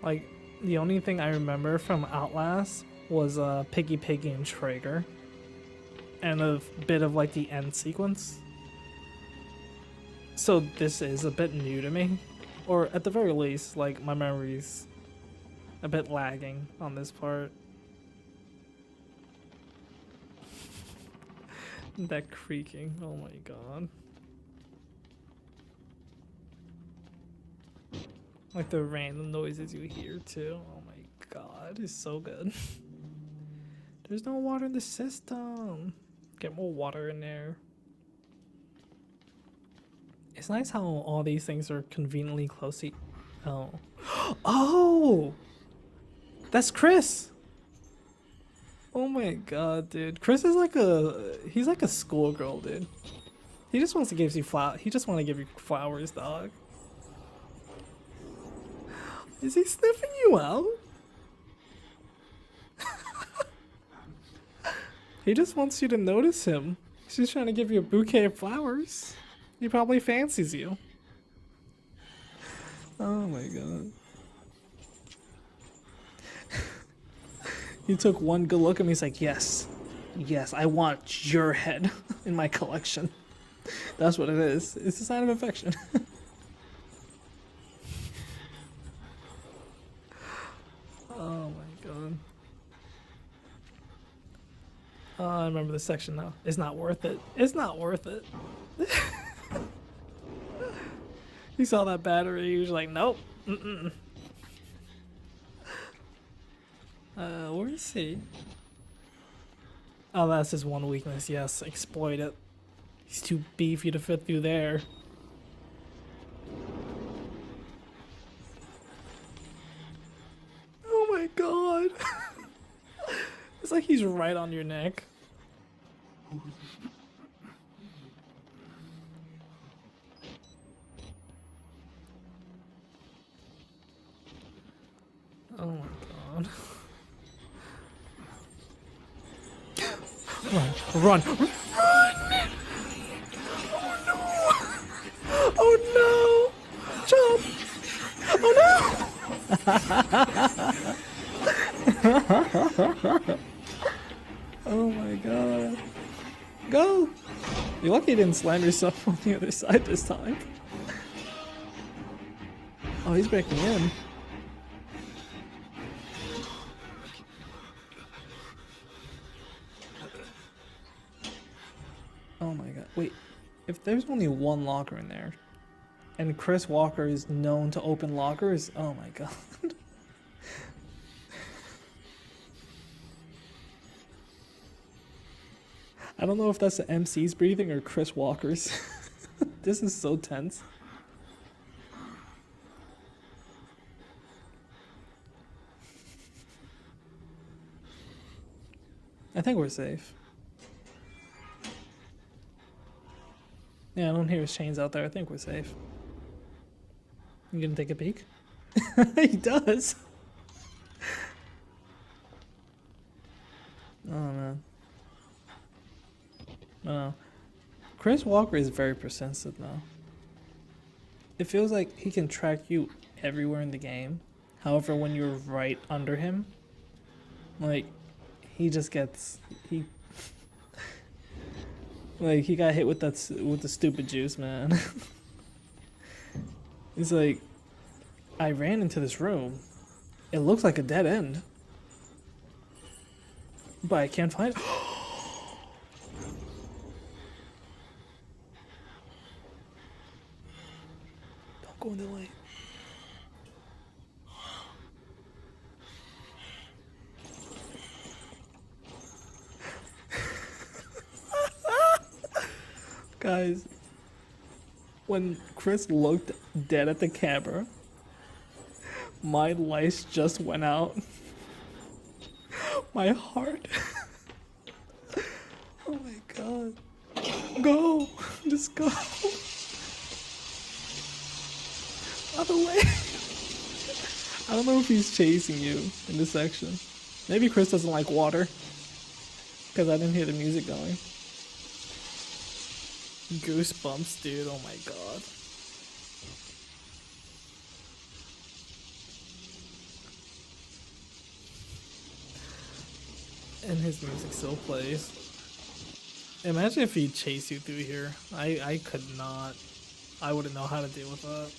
Like, the only thing I remember from Outlast was Piggy and Traeger. And a bit of like the end sequence. So this is a bit new to me. Or at the very least, like, my memory's a bit lagging on this part. That creaking. Oh my god. Like the random noises you hear too. Oh my god, it's so good. There's no water in the system. Get more water in there. It's nice how all these things are conveniently close to. Oh. Oh! That's Chris! Oh my god, dude. Chris is like he's like a schoolgirl, dude. He just wants to give you he just want to give you flowers, dog. Is he sniffing you out? He just wants you to notice him. He's just trying to give you a bouquet of flowers. He probably fancies you. Oh my god. He took one good look at me. He's like, yes, yes, I want your head in my collection. That's what it is. It's a sign of affection. Oh my god. Oh, I remember this section now. It's not worth it. It's not worth it. He saw that battery. He was like, nope. Mm-mm. Where is he? Oh, that's his one weakness. Yes, exploit it. He's too beefy to fit through there. Oh my god. It's like he's right on your neck. Oh my god. Run! Run! Run! Oh no! Oh no! Jump! Oh my god. Go! You're lucky you didn't slam yourself on the other side this time. Oh, he's breaking in. Oh my god. Wait, if there's only one locker in there, and Chris Walker is known to open lockers, oh my god. I don't know if that's the MC's breathing or Chris Walker's. This is so tense. I think we're safe. Yeah, I don't hear his chains out there. I think we're safe. You gonna take a peek? He does. Oh man. No. Chris Walker is very persistent now. It feels like he can track you everywhere in the game. However, when you're right under him, like, he just gets like, he got hit with the stupid juice, man. He's like, I ran into this room. It looks like a dead end, but I can't find it. Don't go in the light. Guys, when Chris looked dead at the camera, my lights just went out. My heart. Oh my god. Go! Just go! Other way! I don't know if he's chasing you in this section. Maybe Chris doesn't like water, because I didn't hear the music going. Goosebumps, dude. Oh my god. And his music still plays. Imagine if he'd chase you through here. I could not. I wouldn't know how to deal with that.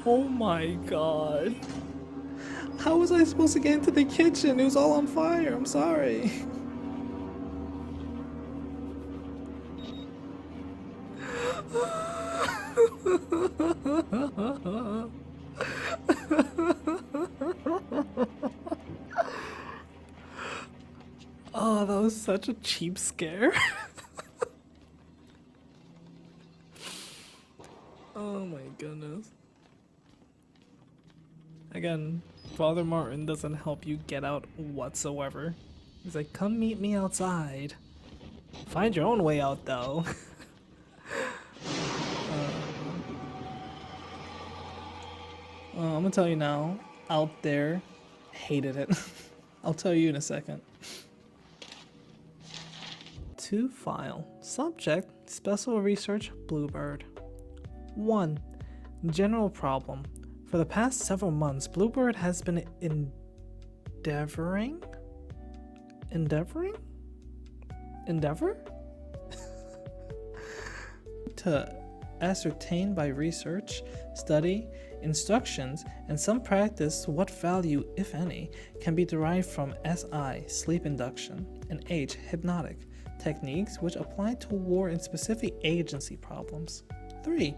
Oh my god. How was I supposed to get into the kitchen? It was all on fire. I'm sorry. Oh, that was such a cheap scare. Oh my goodness. Again, Father Martin doesn't help you get out whatsoever. He's like, come meet me outside. Find your own way out though. I'm gonna tell you now, out there, hated it. I'll tell you in a second. To file. Subject, Special Research Bluebird. 1. General problem. For the past several months, Bluebird has been endeavoring to ascertain by research, study, instructions, and some practice what value, if any, can be derived from SI, sleep induction, and H, hypnotic, techniques which apply to war and specific agency problems. 3.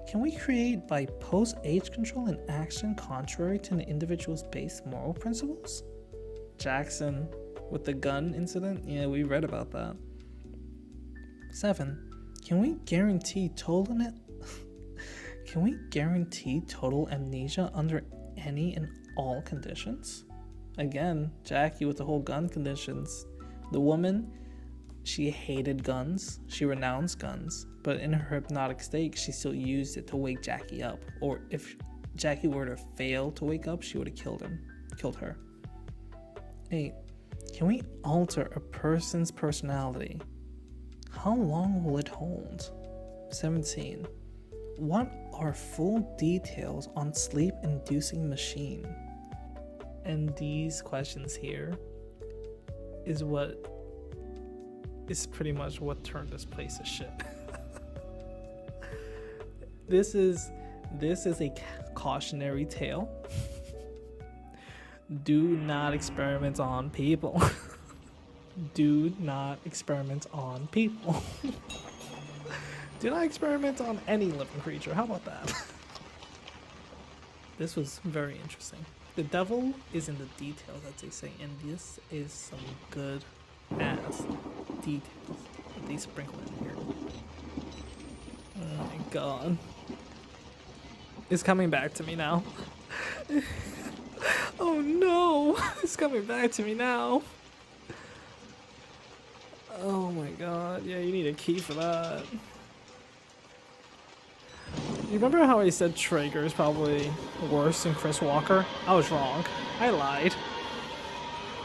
Can we create by post-age control an action contrary to an individual's base moral principles? Jackson with the gun incident? Yeah, we read about that. 7. Can we guarantee total amnesia under any and all conditions? Again, Jackie with the whole gun conditions. The woman, she hated guns, she renounced guns, but in her hypnotic state, she still used it to wake Jackie up. Or if Jackie were to fail to wake up, she would have killed her. 8. Can we alter a person's personality? How long will it hold? 17. What are full details on sleep-inducing machine? And these questions here is pretty much what turned this place to shit. This is a cautionary tale. Do not experiment on people. Do not experiment on people. Do not experiment on any living creature. How about that? This was very interesting. The devil is in the details, as they say, and this is some good ass details that they sprinkle in here. Oh my god. It's coming back to me now. Oh no! It's coming back to me now. Oh my god, yeah, you need a key for that. You remember how I said Traeger is probably worse than Chris Walker? I was wrong. I lied.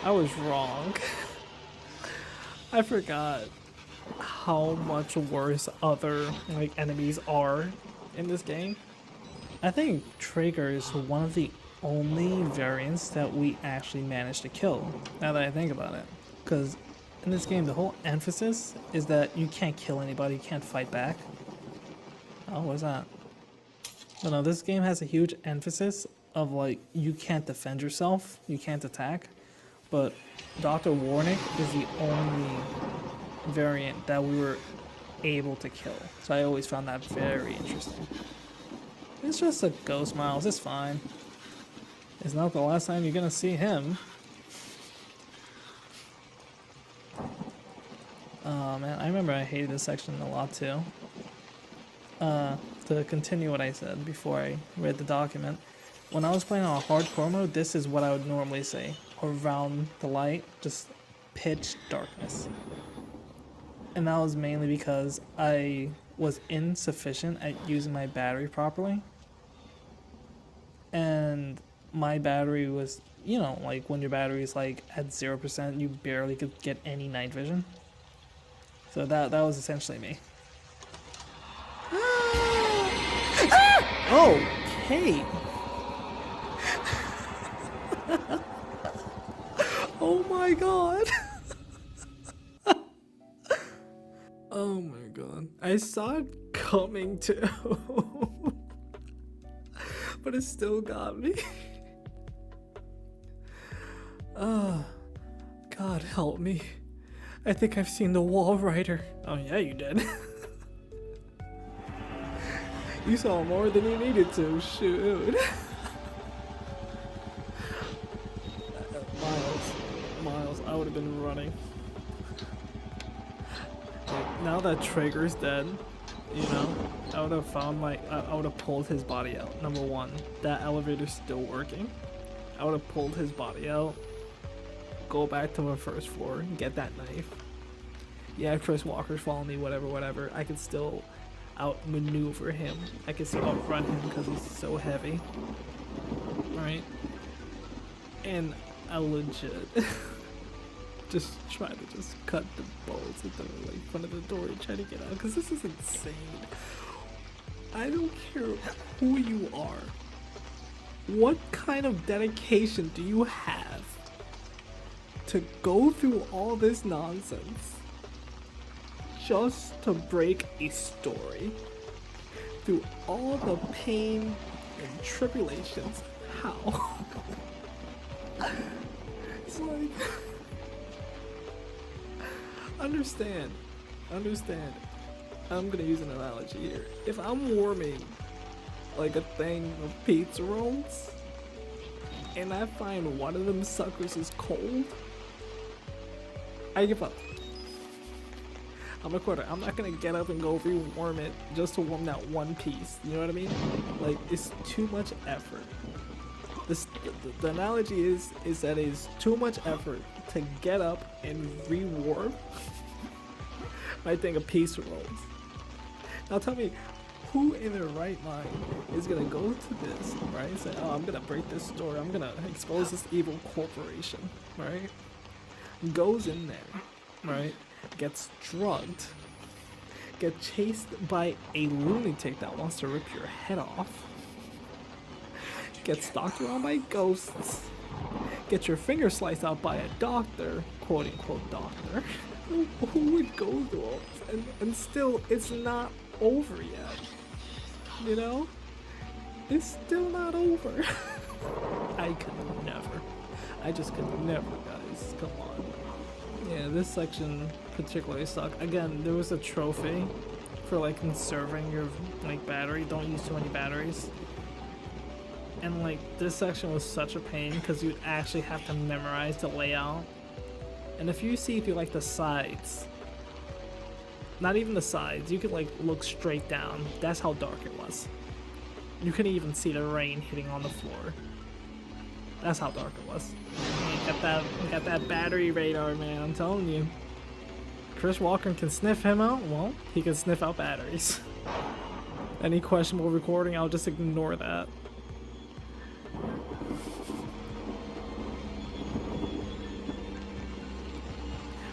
I was wrong. I forgot how much worse other enemies are in this game. I think Traeger is one of the only variants that we actually managed to kill, now that I think about it. Because in this game, the whole emphasis is that you can't kill anybody, you can't fight back. Oh, what is that? No, this game has a huge emphasis of you can't defend yourself, you can't attack. But Dr. Warnick is the only variant that we were able to kill. So I always found that very interesting. It's just a Ghost Miles, it's fine. It's not the last time you're gonna see him. Oh man, I remember I hated this section a lot too. To continue what I said before I read the document, when I was playing on hardcore mode, this is what I would normally say. Around the light, just pitch darkness. And that was mainly because I was insufficient at using my battery properly. And my battery was, when your battery is at 0%, you barely could get any night vision. So that was essentially me. Oh, Kate. Oh my god. Oh my god. I saw it coming too. but it still got me. God help me. I think I've seen the Wall Rider. Oh yeah, you did. You saw more than you needed to. Shoot. Miles, I would have been running. Like, now that Traeger's dead, you know, I would have found I would have pulled his body out. Number one, that elevator's still working. I would have pulled his body out, go back to the first floor, get that knife. Yeah, Chris Walker's following me, whatever. I could still outmaneuver him. I could still outrun him because he's so heavy. Right? And I legit just try to just cut the bolts at the like front of the door and try to get out because this is insane. I don't care who you are. What kind of dedication do you have to go through all this nonsense just to break a story? Through all the pain and tribulations. How? It's like... Understand. I'm gonna use an analogy here. If I'm warming like a thing of pizza rolls and I find one of them suckers is cold, I give up. I'm a quitter. I'm not gonna get up and go rewarm it just to warm that one piece. You know what I mean? Like, it's too much effort. The analogy is that it's too much effort to get up and rewarm my thing of pizza rolls. Now tell me, who in their right mind is gonna go to this, right? And say, oh, I'm gonna break this store. I'm gonna expose this evil corporation, right? Goes in there, right? Gets drugged, get chased by a lunatic that wants to rip your head off, get stalked around by ghosts, get your finger sliced out by a doctor, quote unquote doctor. Who would go through all this? And still, it's not over yet. You know? It's still not over. I could never. I just could never, guys. Come on. Yeah, this section particularly sucked. Again, there was a trophy for like conserving your like battery. Don't use too many batteries. And like this section was such a pain because you'd actually have to memorize the layout. And if you see through like the sides, not even the sides, you could like look straight down. That's how dark it was. You couldn't even see the rain hitting on the floor. That's how dark it was. You got that battery radar, man. I'm telling you. Chris Walker can sniff him out. Well, he can sniff out batteries. Any questionable recording, I'll just ignore that.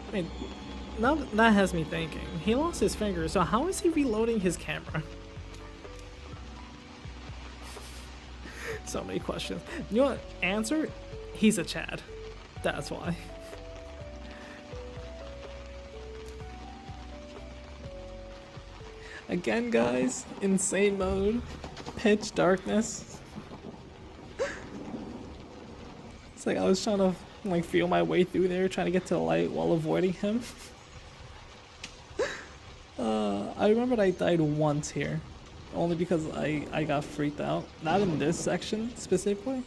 I mean, now that has me thinking. He lost his finger, so how is he reloading his camera? So many questions. You know what? Answer? He's a Chad. That's why. Again, guys, insane mode, pitch darkness. It's like I was trying to like feel my way through there, trying to get to the light while avoiding him. I remember I died once here, only because I got freaked out. Not in this section specifically.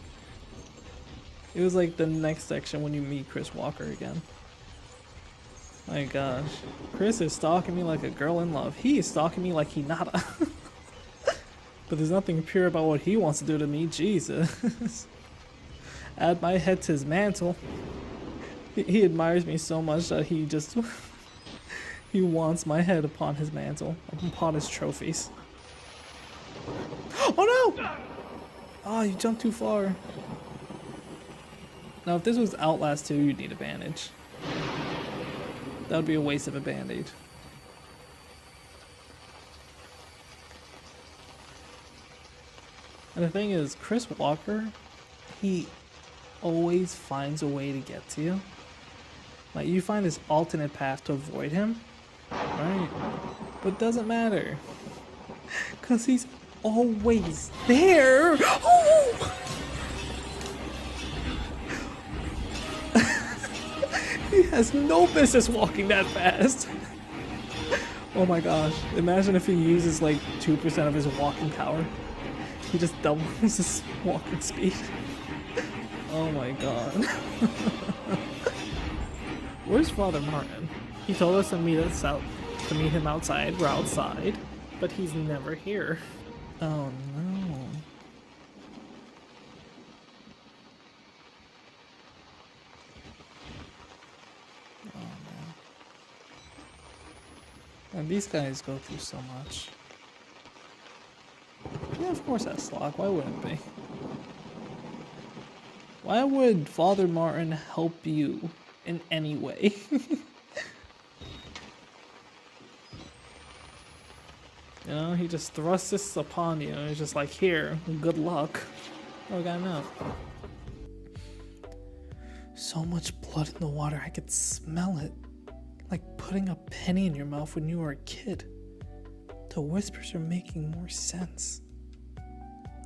It was like the next section when you meet Chris Walker again. My gosh. Chris is stalking me like a girl in love. He is stalking me like Hinata. But there's nothing pure about what he wants to do to me. Jesus. Add my head to his mantle. He admires me so much that he just... he wants my head upon his mantle. Upon his trophies. Oh no! Oh, you jumped too far. Now if this was Outlast 2, you'd need a bandage. That would be a waste of a band-aid. And the thing is, Chris Walker, he always finds a way to get to you. Like, you find this alternate path to avoid him, right? But it doesn't matter. Because he's always there. Oh! He has no business walking that fast. Oh my gosh. Imagine if he uses like 2% of his walking power. He just doubles his walking speed. Oh my god. Where's Father Martin? He told us to meet him outside. We're outside. But he's never here. Oh no. Oh man. And these guys go through so much. Yeah, of course that's Slock. Why wouldn't it be? Why would Father Martin help you in any way? You know, he just thrusts this upon you and he's just like, here, good luck. Oh, God, no. So much blood in the water, I could smell it. Like putting a penny in your mouth when you were a kid. The whispers are making more sense.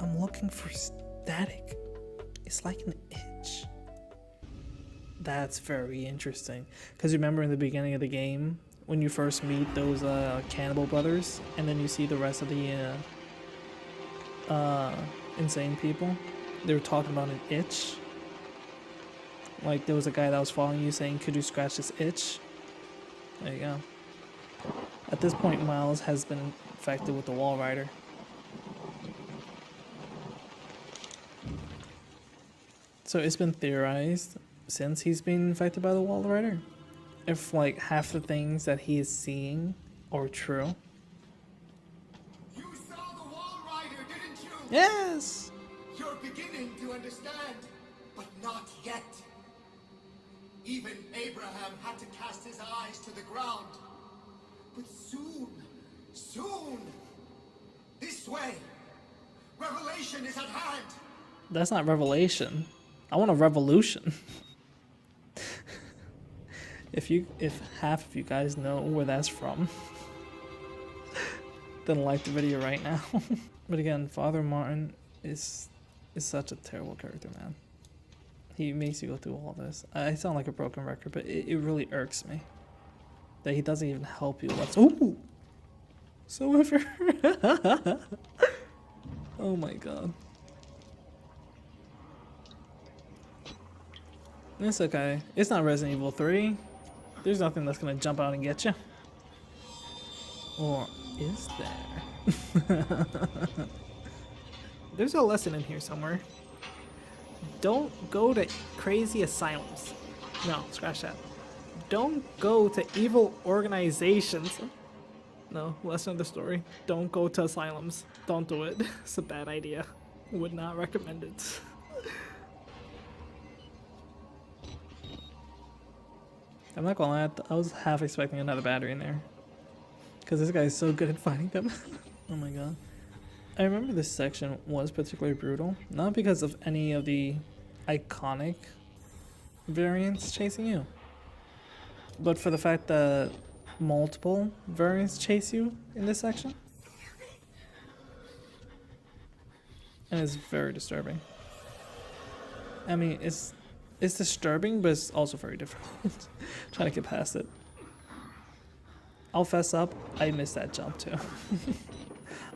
I'm looking for static. It's like an itch. That's very interesting. Because remember in the beginning of the game, when you first meet those cannibal brothers, and then you see the rest of the insane people, they were talking about an itch. Like there was a guy that was following you saying, could you scratch this itch? There you go. At this point, Miles has been infected with the Wall Rider. So it's been theorized since he's been infected by the Wall Rider, if like half the things that he is seeing are true. You saw the Wall Rider, didn't you? Yes! You're beginning to understand, but not yet. Even Abraham had to cast his eyes to the ground. But soon, this way, revelation is at hand. That's not revelation. I want a revolution. If half of you guys know where that's from, then like the video right now. But again, Father Martin is such a terrible character, man. He makes you go through all this. I sound like a broken record, but it really irks me that he doesn't even help you. Ooh! So ever. Oh my god. It's okay. It's not Resident Evil 3. There's nothing that's gonna jump out and get you. Or is there? There's a lesson in here somewhere. Don't go to crazy asylums. No, scratch that. Don't go to evil organizations. No, lesson of the story. Don't go to asylums. Don't do it. It's a bad idea. Would not recommend it. I'm not gonna lie, I was half expecting another battery in there. Because this guy is so good at fighting them. Oh my god. I remember this section was particularly brutal. Not because of any of the iconic variants chasing you, but for the fact that multiple variants chase you in this section. And it's very disturbing. I mean, it's disturbing, but it's also very difficult. Trying to get past it. I'll fess up, I missed that jump too.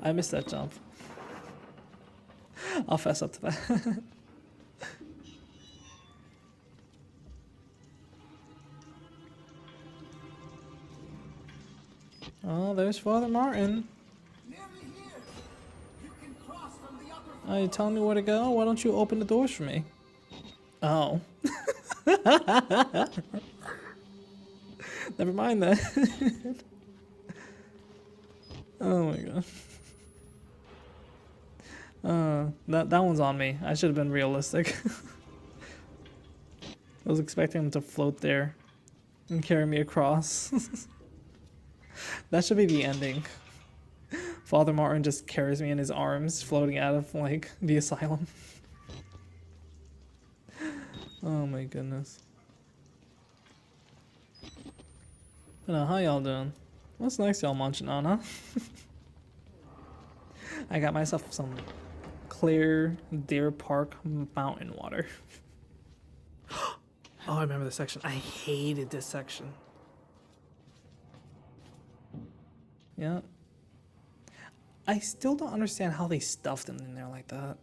I missed that jump. I'll fess up to that. Oh, there's Father Martin. Oh, you telling me where to go? Why don't you open the doors for me? Oh. Never mind that. Oh my god. That one's on me. I should have been realistic. I was expecting him to float there and carry me across. That should be the ending. Father Martin just carries me in his arms, floating out of like the asylum. Oh my goodness. How y'all doing? What's next y'all munching on, huh? I got myself some clear Deer Park mountain water. Oh, I remember this section. I hated this section. Yeah. I still don't understand how they stuffed him in there like that.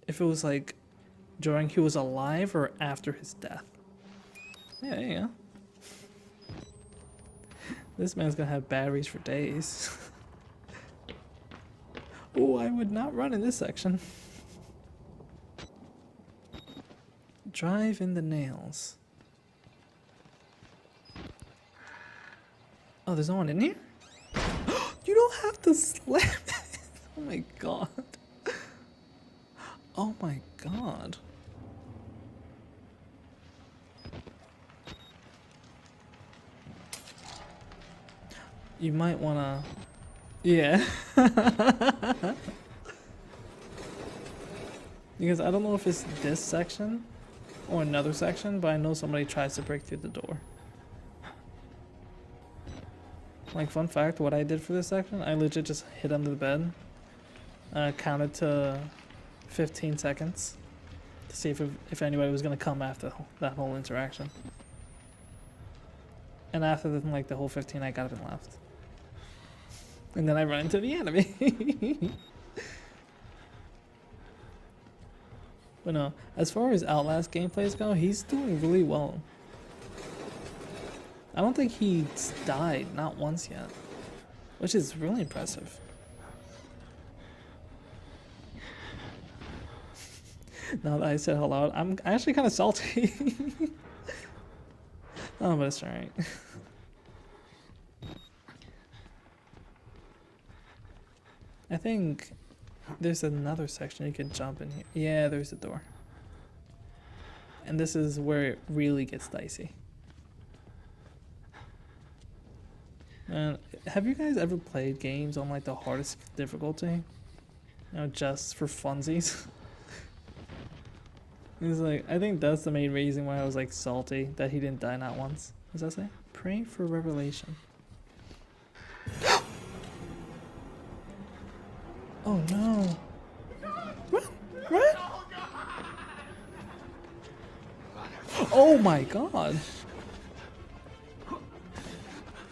If it was like during he was alive or after his death. Yeah, there you go. This man's gonna have batteries for days. Oh, I would not run in this section. Drive in the nails. Oh, there's no one in here? You don't have to slam it. Oh my god. Oh my god. You might wanna... Yeah. Because I don't know if it's this section or another section, but I know somebody tries to break through the door. Like, fun fact, what I did for this section, I legit just hid under the bed, counted to 15 seconds to see if anybody was gonna come after that whole interaction. And after the whole 15, I got up and left. And then I run into the enemy. But no, as far as Outlast gameplays go, he's doing really well. I don't think he's died, not once yet, which is really impressive. Now that I said out loud, I'm actually kind of salty. Oh, but it's alright. I think there's another section you could jump in here. Yeah, there's a door. And this is where it really gets dicey. And have you guys ever played games on like the hardest difficulty? You know, just for funsies? It's like, I think that's the main reason why I was like salty that he didn't die not once. What does that say? Pray for revelation. Oh no. Run! Run! Oh my god.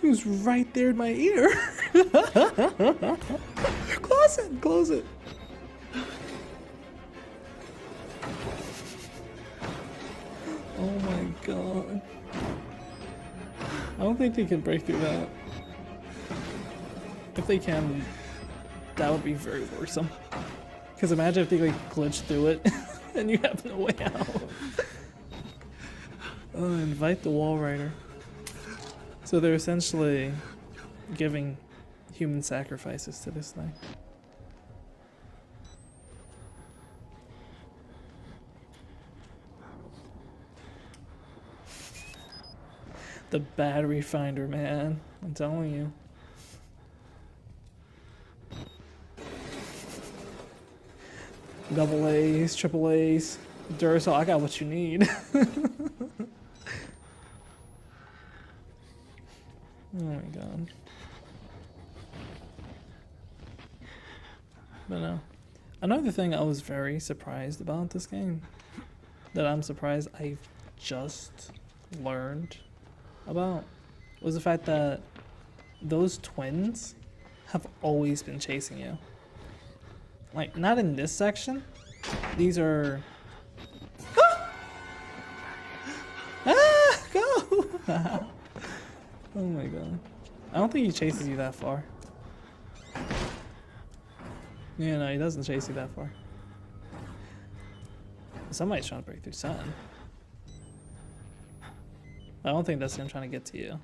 He was right there in my ear. Close it! Close it! Oh my god. I don't think they can break through that. If they can, that would be very worrisome. Because imagine if they like glitch through it and you have no way out. Oh, invite the wall rider. So they're essentially giving human sacrifices to this thing. The battery finder, man. I'm telling you. Double A's, triple A's, Duracell, I got what you need. Oh my god. But no. Another thing I was very surprised about this game, that I'm surprised I've just learned about, was the fact that those twins have always been chasing you. Like, not in this section. These are... Ah! Go! Oh my god. I don't think he chases you that far. Yeah, no, he doesn't chase you that far. Somebody's trying to break through something. I don't think that's him trying to get to you.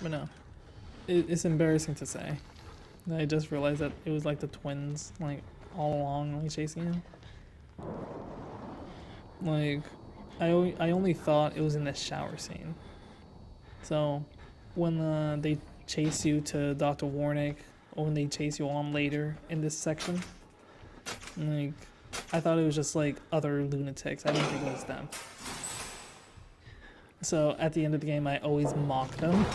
But no. It's embarrassing to say. I just realized that it was like the twins, like, all along, like, chasing him. Like... I only thought it was in the shower scene. So when they chase you to Dr. Warnick, or when they chase you on later in this section, like, I thought it was just like other lunatics. I didn't think it was them. So at the end of the game, I always mocked them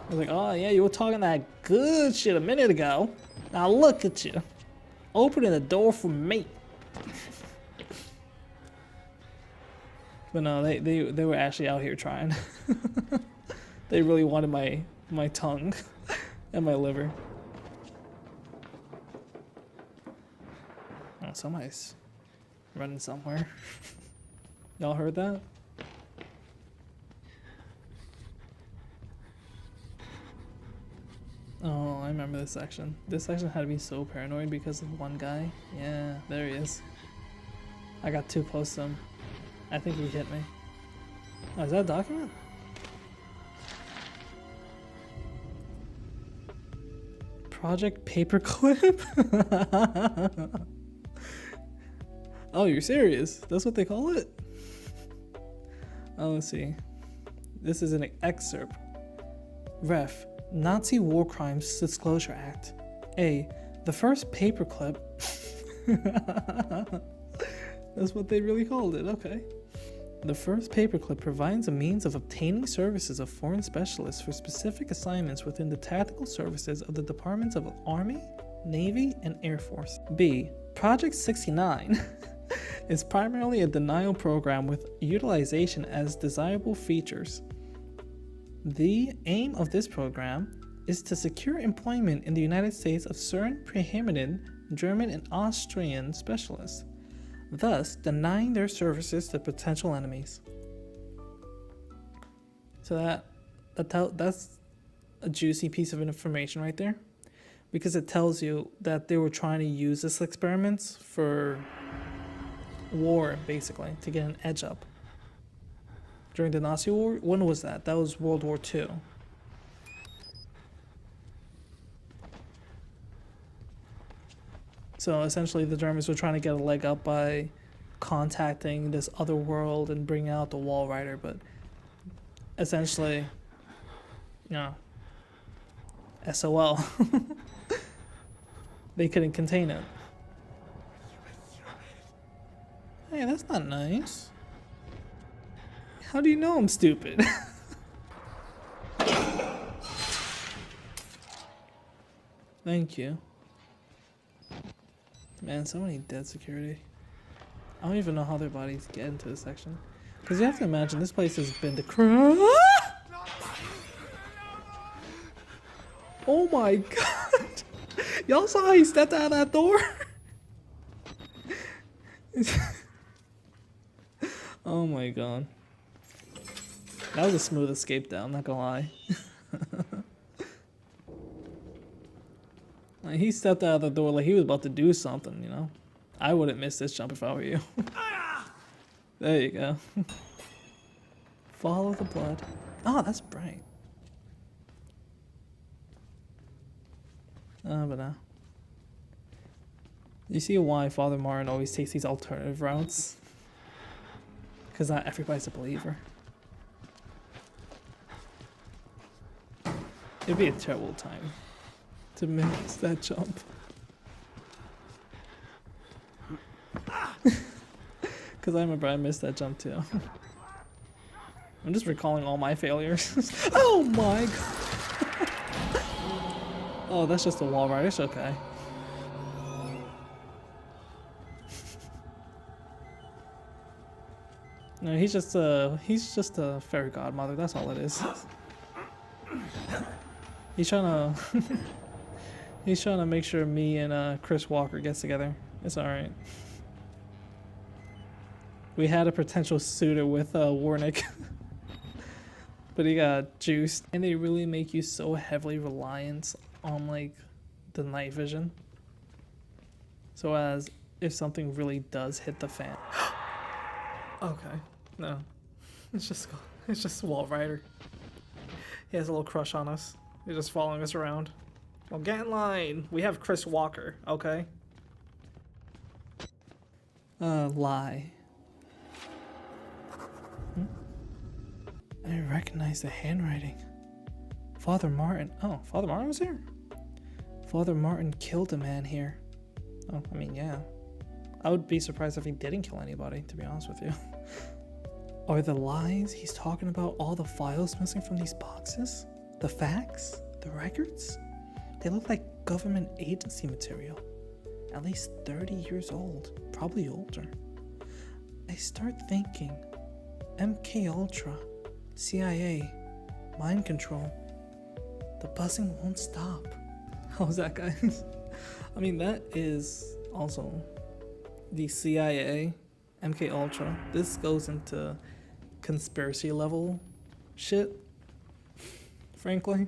I was like, oh yeah, you were talking that good shit a minute ago. Now look at you, opening the door for me. But no, they were actually out here trying. They really wanted my tongue and my liver. Oh, somebody's running somewhere. Y'all heard that? Oh, I remember this section. This section had to be so paranoid because of one guy. Yeah, there he is. I got too close to him. I think he hit me. Oh, is that a document? Project Paperclip? Oh, you're serious? That's what they call it? Oh, let's see. This is an excerpt. Ref. Nazi War Crimes Disclosure Act. A. The first paperclip. That's what they really called it, okay. The first paperclip provides a means of obtaining services of foreign specialists for specific assignments within the tactical services of the Departments of Army, Navy, and Air Force. B. Project 69 is primarily a denial program with utilization as desirable features. The aim of this program is to secure employment in the United States of certain preeminent German and Austrian specialists, thus denying their services to potential enemies. So that's a juicy piece of information right there, because it tells you that they were trying to use this experiments for war, basically, to get an edge up. During the Nazi War? When was that? That was World War II. So essentially the Germans were trying to get a leg up by contacting this other world and bringing out the Wall Rider, but essentially, you know, SOL. They couldn't contain it. Hey, that's not nice. How do you know I'm stupid? Thank you. Man, so many dead security. I don't even know how their bodies get into this section. Because you have to imagine this place has been destroyed. Oh my god! Y'all saw how he stepped out of that door? Oh my god. That was a smooth escape down, not gonna lie. Like, he stepped out of the door like he was about to do something, you know? I wouldn't miss this jump if I were you. There you go. Follow the blood. Oh, that's bright. But no. You see why Father Martin always takes these alternative routes? Because not everybody's a believer. It'd be a terrible time to miss that jump. Because I remember I missed that jump too. I'm just recalling all my failures. Oh my god. Oh, that's just a wall ride. It's okay. No, he's just a fairy godmother. That's all it is. He's trying to make sure me and Chris Walker gets together. It's all right. We had a potential suitor with Warnick, but he got juiced. And they really make you so heavily reliant on like the night vision, so as if something really does hit the fan. Okay, no, it's just Wall Rider. He has a little crush on us. He's just following us around. Well, get in line. We have Chris Walker, okay? Lie. I recognize the handwriting. Father Martin. Oh, Father Martin was here? Father Martin killed a man here. Oh, I mean, yeah. I would be surprised if he didn't kill anybody, to be honest with you. Are the lies he's talking about all the files missing from these boxes? The facts? The records? They look like government agency material. At least 30 years old, probably older. I start thinking, MK Ultra, CIA, mind control. The buzzing won't stop. How's that, guys? I mean, that is also the CIA, MK Ultra. This goes into conspiracy level shit, frankly.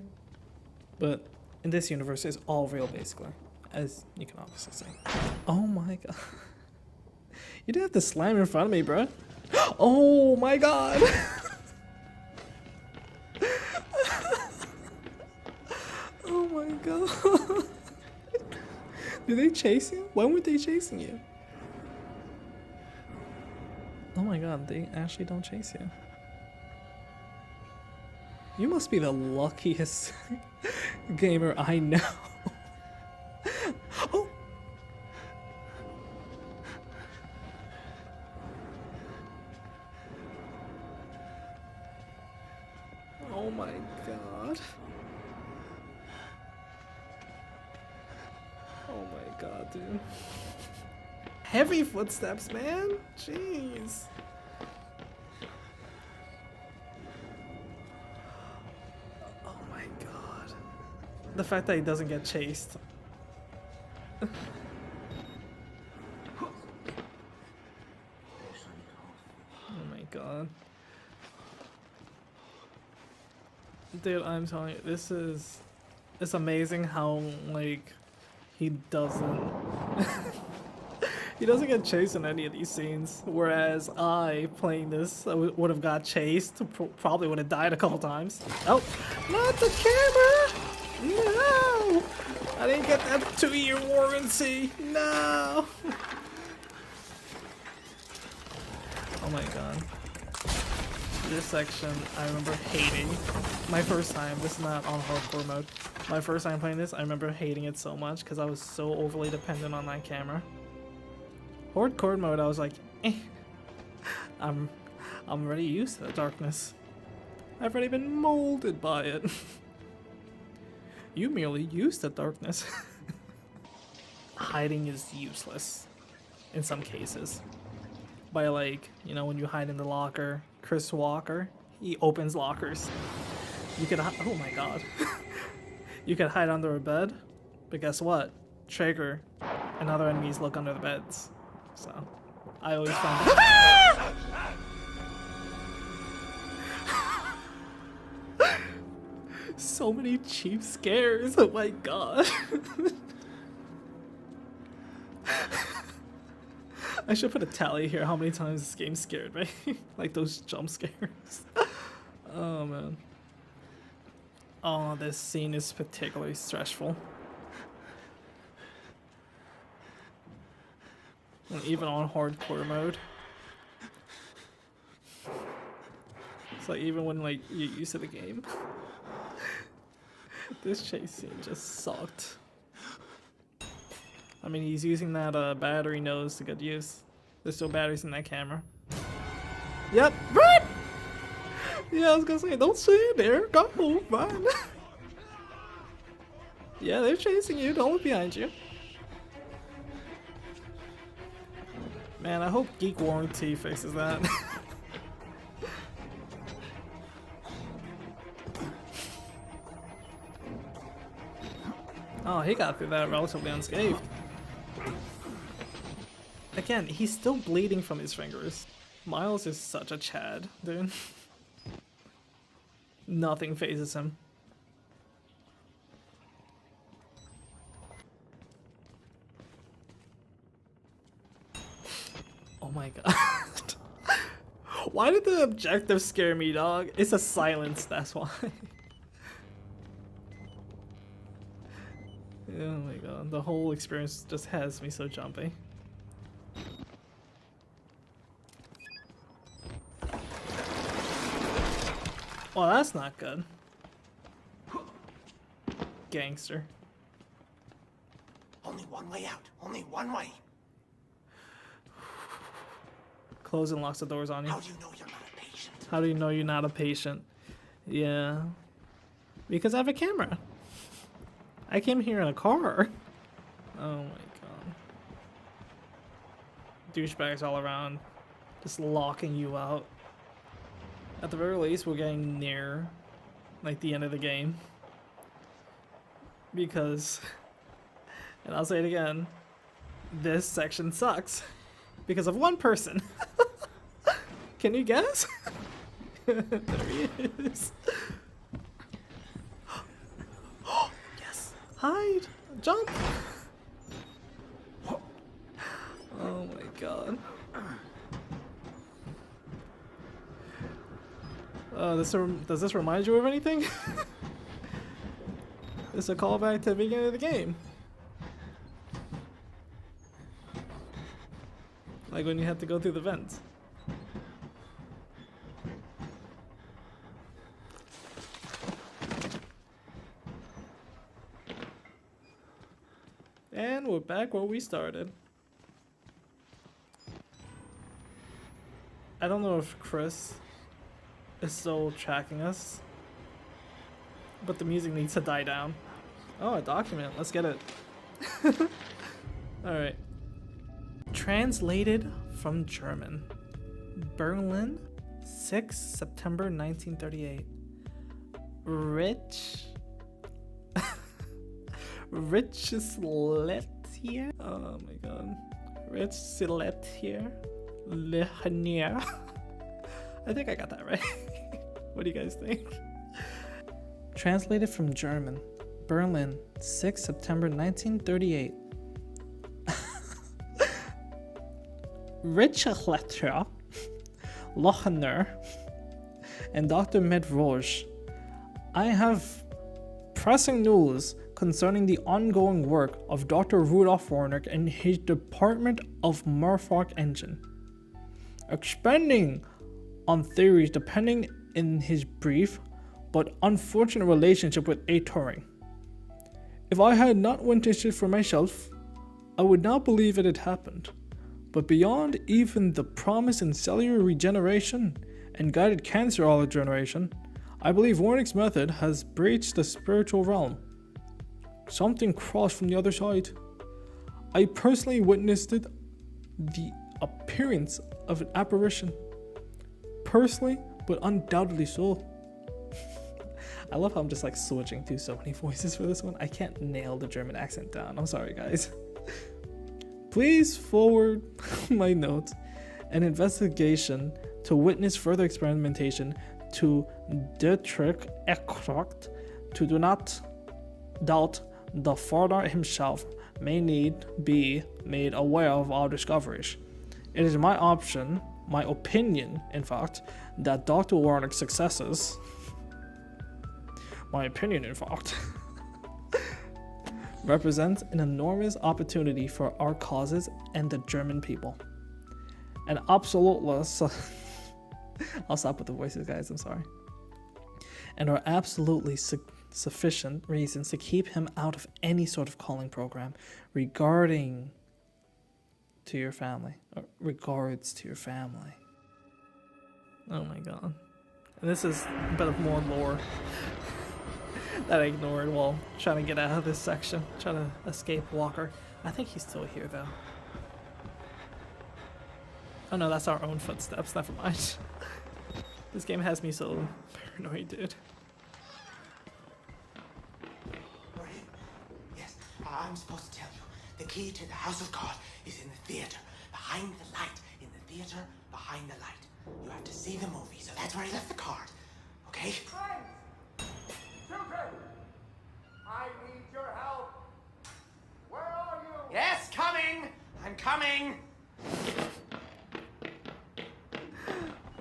But in this universe, it's all real, basically, as you can obviously see. Oh my god. You didn't have to slam in front of me, bro. Oh my god. Oh my god. Did they chase you? When were they chasing you? Oh my god, they actually don't chase you. You must be the luckiest gamer I know. Oh! Oh my god. Oh my god, dude. Heavy footsteps, man. Jeez. Oh my god. The fact that he doesn't get chased. Oh my god. Dude, I'm telling you, it's amazing how, like, he doesn't he doesn't get chased in any of these scenes, whereas I, playing this, would have got chased, probably would have died a couple times. Oh, not the camera! No! I didn't get that 2-year warranty. No! Oh my god. This section, I remember hating. My first time, this is not on hardcore mode. My first time playing this, I remember hating it so much because I was so overly dependent on that camera. Hardcore mode, I was like, eh. I'm already used to the darkness. I've already been molded by it. You merely use the darkness. Hiding is useless in some cases. By, like, you know, when you hide in the locker, Chris Walker, he opens lockers. You could, oh my god. You could hide under a bed, but guess what? Trigger and other enemies look under the beds. So, I always find that. So many cheap scares, oh my god. I should put a tally here how many times this game scared me. Like those jump scares. Oh man. Oh, this scene is particularly stressful. And even on hardcore mode. It's like even when like you're used to the game. This chase scene just sucked. I mean, he's using that battery nose to good use. There's still batteries in that camera. Yep, run! Yeah, I was gonna say, don't stand there. Go, run. Yeah, they're chasing you. Don't look behind you. Man, I hope Geek Warranty fixes that. Oh, he got through that relatively unscathed. Again, he's still bleeding from his fingers. Miles is such a Chad, dude. Nothing phases him. Oh my god. Why did the objective scare me, dog? It's a silence, that's why. Oh my god, the whole experience just has me so jumpy. Well, that's not good. Gangster. Only one way out. Only one way. Close and locks the doors on you. How do you know you're not a patient? How do you know you're not a patient? Yeah. Because I have a camera. I came here in a car. Oh my god. Douchebags all around. Just locking you out. At the very least, we're getting near, like, the end of the game. Because, and I'll say it again, this section sucks. Because of one person. Can you guess? There he is. Yes. Hide. Jump. Oh my god. Does this remind you of anything? It's a callback to the beginning of the game. Like when you have to go through the vents. And we're back where we started. I don't know if Chris is still tracking us, but the music needs to die down. Oh, a document. Let's get it. Alright. Translated from German. Berlin, 6 September 1938. Letsplay. Oh my god. Letsplay. Lehanier. I think I got that right. What do you guys think? Translated from German. Berlin, 6 September 1938. Richard Lochner and Dr. Medroge. I have pressing news concerning the ongoing work of Dr. Rudolf Warnick and his Department of Morphog Engine. Expanding on theories depending in his brief but unfortunate relationship with A. Turing. If I had not witnessed it for myself, I would not believe it had happened. But beyond even the promise in cellular regeneration and guided cancer regeneration, I believe Warnick's method has breached the spiritual realm. Something crossed from the other side. I personally witnessed it, the appearance of an apparition. Personally, but undoubtedly so. I love how I'm just like switching through so many voices for this one. I can't nail the German accent down. I'm sorry, guys. Please forward my notes and investigation to witness further experimentation to Dietrich Eckroth to do not doubt the father himself may need be made aware of our discoveries. It is my opinion, in fact, that Dr. Warnick's successes, represents an enormous opportunity for our causes and the German people. An absolute I'll stop with the voices, guys, I'm sorry. And are absolutely sufficient reasons to keep him out of any sort of calling program regarding to your family, or regards to your family. Oh my god. And this is a bit of more lore that I ignored while trying to get out of this section, trying to escape Walker. I think he's still here though. Oh no, that's our own footsteps, never mind. This game has me so paranoid, dude. Yes, I'm supposed to tell you. The key to the house of God is in the theater, behind the light. In the theater, behind the light. You have to see the movie, so that's where I left the card. Okay? Friends! Children! I need your help. Where are you? Yes, coming! I'm coming!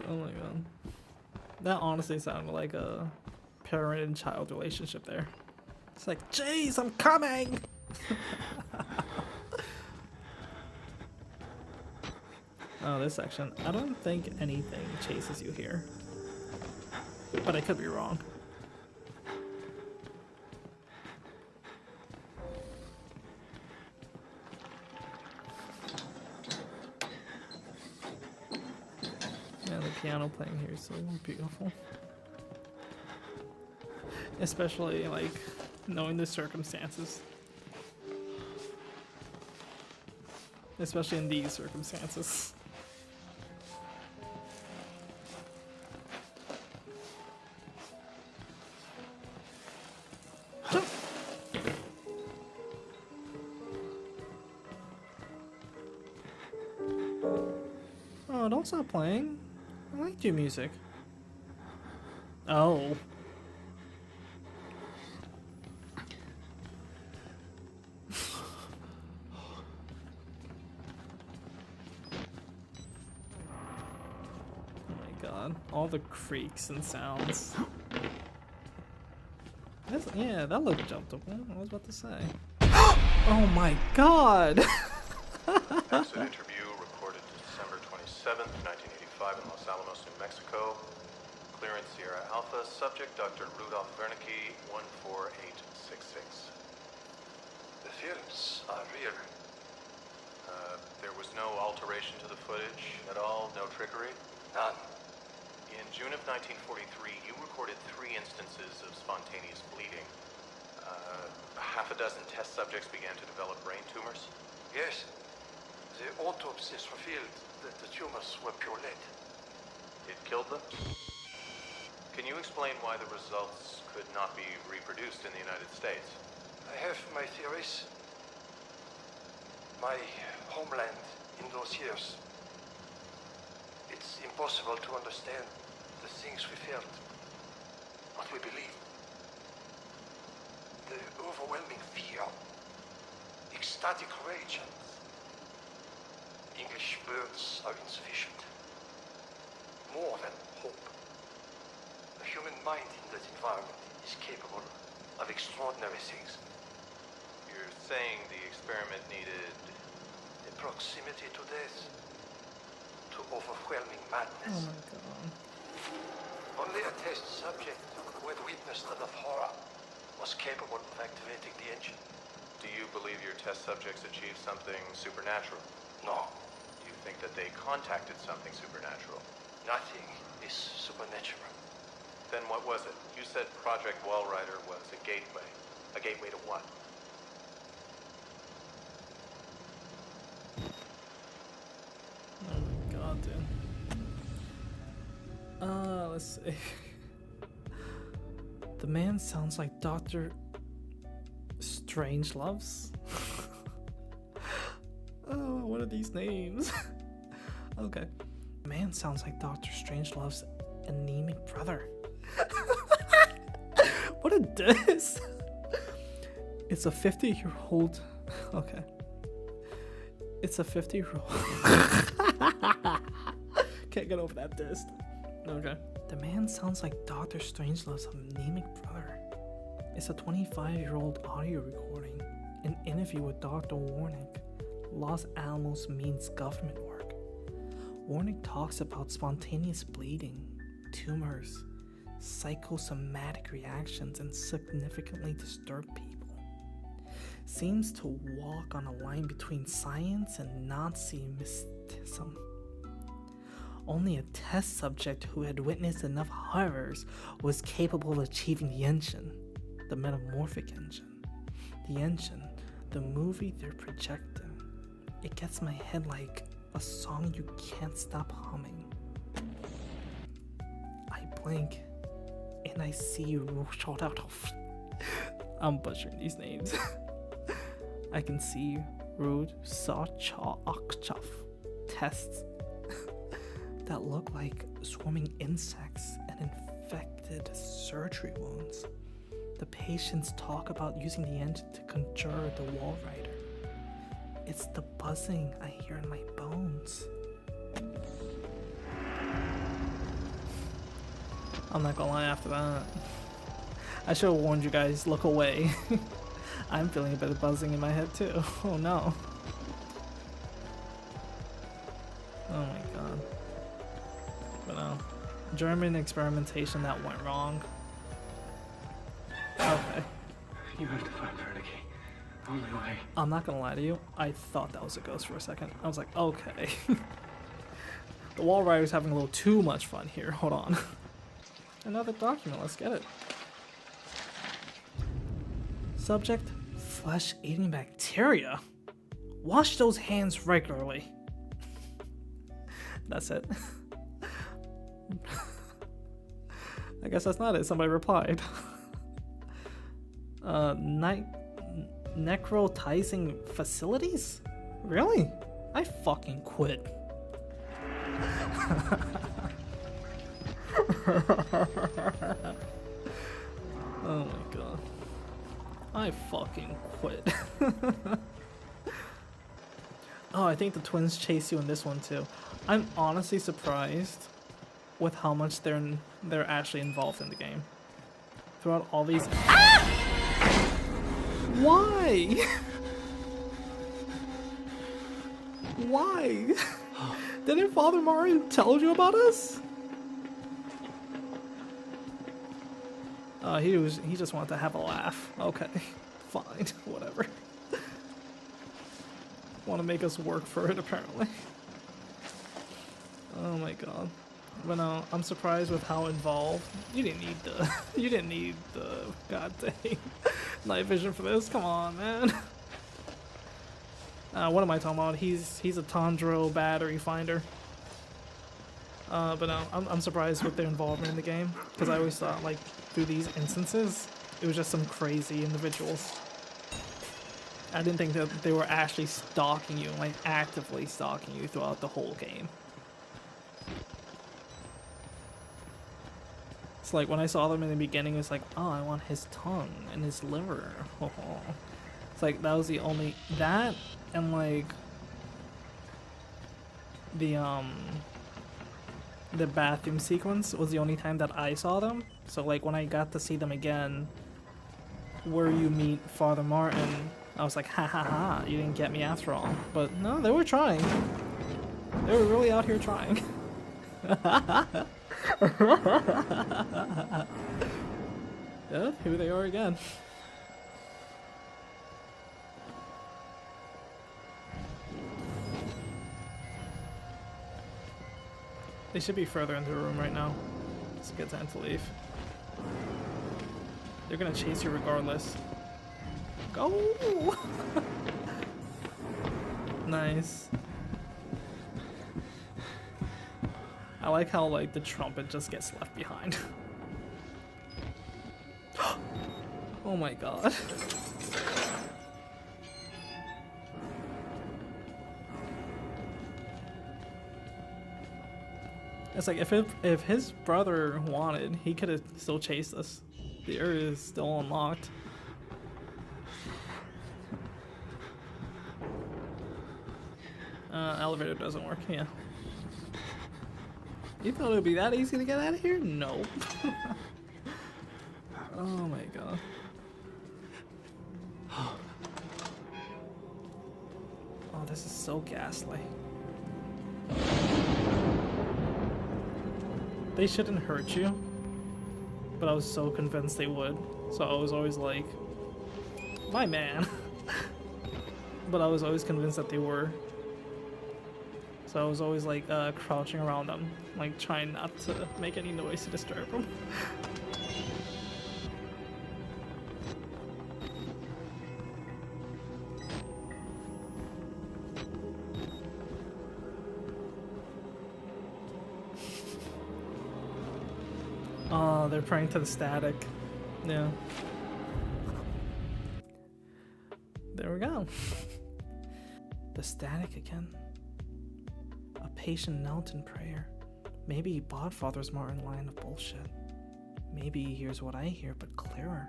Oh my god. That honestly sounded like a parent and child relationship there. It's like, jeez, I'm coming! Oh, this section. I don't think anything chases you here. But I could be wrong. Yeah, the piano playing here is so beautiful. Especially, like, knowing the circumstances. Especially in these circumstances. Oh, don't stop playing. I liked your music. Oh. All the creaks and sounds. Yeah, that looked jumpable. I was about to say. Oh my god! Exit interview recorded December 27th, 1985 in Los Alamos, New Mexico. Clearance Sierra Alpha. Subject Dr. Rudolph Wernicke, 14866. The films are real. There was no alteration to the footage at all? No trickery? None. In June of 1943, you recorded 3 instances of spontaneous bleeding. Half a dozen test subjects began to develop brain tumors. Yes. The autopsies revealed that the tumors were pure lead. It killed them? Can you explain why the results could not be reproduced in the United States? I have my theories. My homeland in those years. It's impossible to understand the things we felt, what we believed. The overwhelming fear, ecstatic rage, and English words are insufficient. More than hope. The human mind in that environment is capable of extraordinary things. You're saying the experiment needed... The proximity to death, to overwhelming madness. Oh my god. Only a test subject who had witnessed enough horror was capable of activating the engine. Do you believe your test subjects achieved something supernatural? No, You think that they contacted something supernatural? nothing is supernatural. Then what was it? You said Project Wallrider was a gateway. A gateway to what? Oh my god, dude. Let's see. The man sounds like Dr. Strangeloves. Oh, what are these names? Okay. The man sounds like Dr. Strangelove's anemic brother. What a diss. It's a 50-year-old. Okay. It's a 50-year-old. Can't get over that diss. Okay. The man sounds like Dr. Strangelove's anemic brother. It's a 25-year-old audio recording. An interview with Dr. Warnick. Los Alamos means government work. Warnick talks about spontaneous bleeding, tumors, psychosomatic reactions, and significantly disturbed people. Seems to walk on a line between science and Nazi mysticism. Only a test subject who had witnessed enough horrors was capable of achieving the engine, the metamorphic engine. The engine, the movie they're projecting. It gets my head like a song you can't stop humming. I blink and I see I'm butchering these names. I can see Rud Sachakchov tests that look like swarming insects and infected surgery wounds. The patients talk about using the engine to conjure the wall rider. It's the buzzing I hear in my bones. I'm not gonna lie after that. I should have warned you guys, look away. I'm feeling a bit of buzzing in my head too. Oh no. Oh my god. But no. German experimentation that went wrong. Okay. You have to find Wernicke. Only way. I'm not gonna lie to you, I thought that was a ghost for a second. I was like, okay. The wall rider's having a little too much fun here. Hold on. Another document, let's get it. subject? Flesh-eating bacteria. Wash those hands regularly. That's it. I guess that's not it. Somebody replied. Necrotizing facilities? Really? I fucking quit. Oh my god. I fucking quit. Oh, I think the twins chase you in this one too. I'm honestly surprised with how much they're actually involved in the game. Throughout all these. Ah! Why? Why? Didn't Father Martin tell you about us? He just wanted to have a laugh. Okay, fine, whatever. Want to make us work for it apparently. Oh my god. But no, I'm surprised with how involved. You didn't need the god dang night vision for this. Come on, man. What am I talking about? He's a Tondro battery finder. But no, I'm surprised with their involvement in the game, because I always thought like through these instances it was just some crazy individuals. I didn't think that they were actually stalking you, like actively stalking you throughout the whole game. It's like when I saw them in the beginning, it's like, oh, I want his tongue and his liver. It's like that was the only that, and like the bathroom sequence was the only time that I saw them. So like when I got to see them again, where you meet Father Martin, I was like, ha ha ha, you didn't get me after all. But no, they were trying. They were really out here trying. Yeah, here they are again. They should be further into the room right now. It's a good time to leave. They're gonna chase you regardless. Go! Nice. I like how like the trumpet just gets left behind. Oh my god. It's like if his brother wanted, he could have still chased us. The area is still unlocked. Elevator doesn't work, yeah. You thought it would be that easy to get out of here? No. Oh my god. Oh, this is so ghastly. They shouldn't hurt you, but I was so convinced they would. So I was always like, my man. But I was always convinced that they were. So I was always like crouching around them, like trying not to make any noise to disturb them. Oh, they're praying to the static. Yeah. There we go. The static again. A patient knelt in prayer. Maybe he bought Father Martin's line of bullshit. Maybe he hears what I hear, but clearer.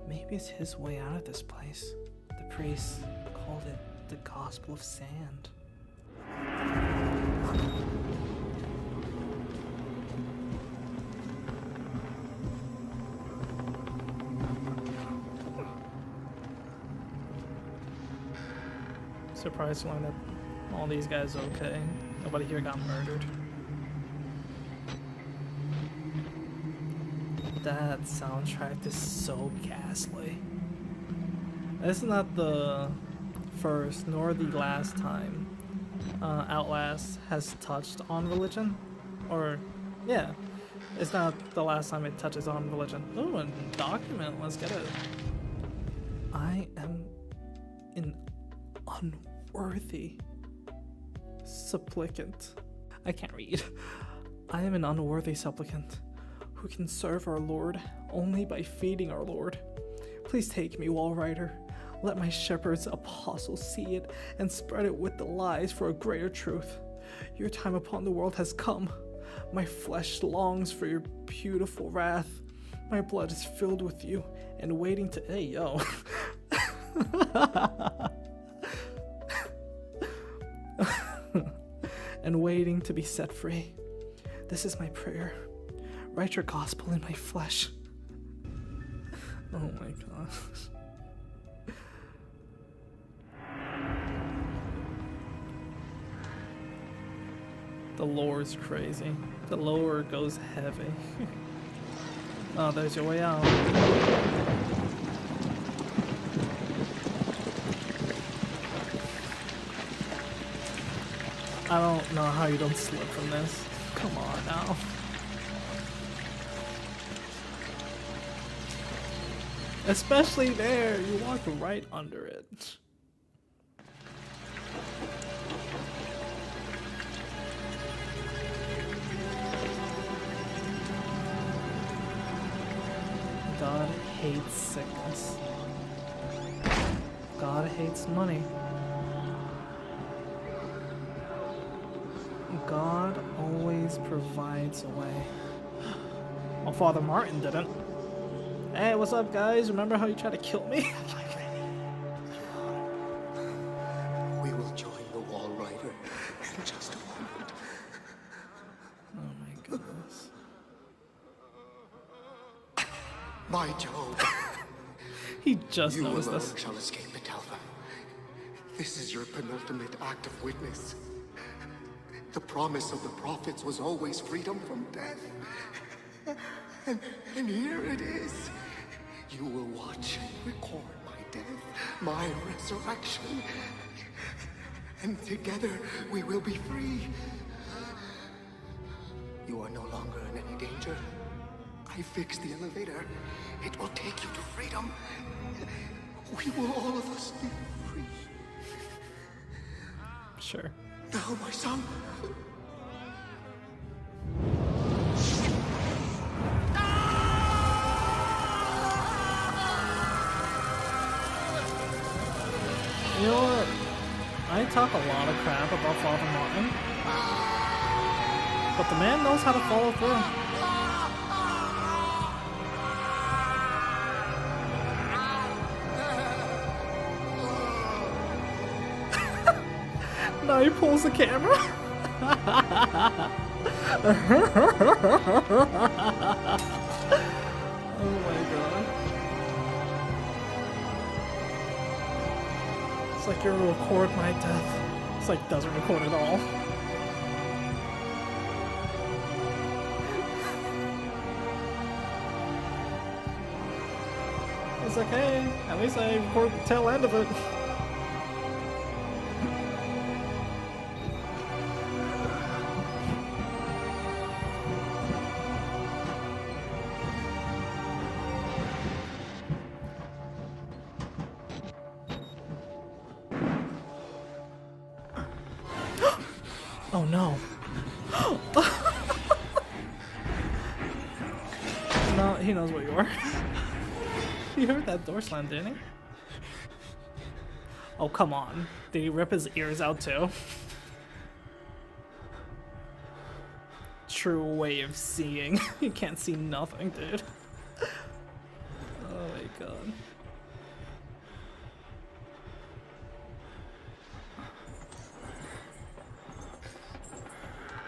Maybe it's his way out of this place. The priest called it the Gospel of Sand. Surprised to learn that all these guys are okay. Nobody here got murdered. That soundtrack is so ghastly. This is not the first nor the last time Outlast has touched on religion. Or, yeah, it's not the last time it touches on religion. Oh, a document, let's get it. I am an unworthy supplicant. I can't read. I am an unworthy supplicant who can serve our Lord only by feeding our Lord. Please take me, Wall Rider. Let my shepherd's apostles see it and spread it with the lies for a greater truth. Your time upon the world has come. My flesh longs for your beautiful wrath. My blood is filled with you and waiting to... Hey, yo. And waiting to be set free. This is my prayer. Write your gospel in my flesh. Oh my gosh. The lore's crazy. The lore goes heavy. Oh, there's your way out. I don't know how you don't slip from this. Come on now. Especially there, you walk right under it. God hates sickness. God hates money. God always provides a way. Well, Father Martin didn't. Hey, what's up, guys? Remember how you tried to kill me? We will join the Wall Rider in just a moment. Oh my goodness. My Job, He just you noticed alone this. shall escape Metalva. This is your penultimate act of witness. The promise of the prophets was always freedom from death. And here it is. You will watch and record my death, my resurrection. And together we will be free. You are no longer in any danger. I fixed the elevator. It will take you to freedom. We will all of us be free. Sure. Now, my son. You know what? I talk a lot of crap about Father Martin, but the man knows how to follow through. Now he pulls the camera. Oh my god. It's like you'll record my death. It's like doesn't record at all. It's like, hey, at least I recorded the tail end of it. Oh no. No, he knows where you are. You heard that door slam, didn't he? Oh, come on. Did he rip his ears out too? True way of seeing. You can't see nothing, dude. Oh my god.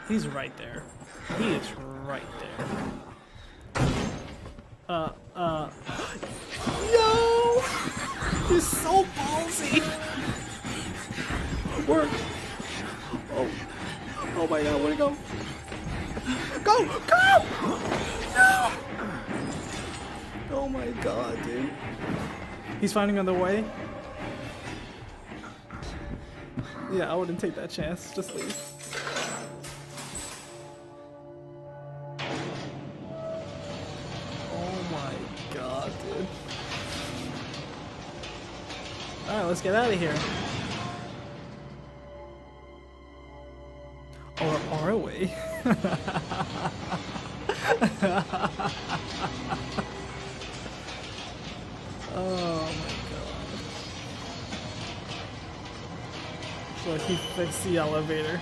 He's right there. He is right there. Yo! He's so ballsy! Work! Oh. Oh my god, where'd he go? Go! Go! No! Oh my god, dude. He's finding another way? Yeah, I wouldn't take that chance. Just leave. let's get out of here. Or are we? Oh my god. So he fixed the elevator.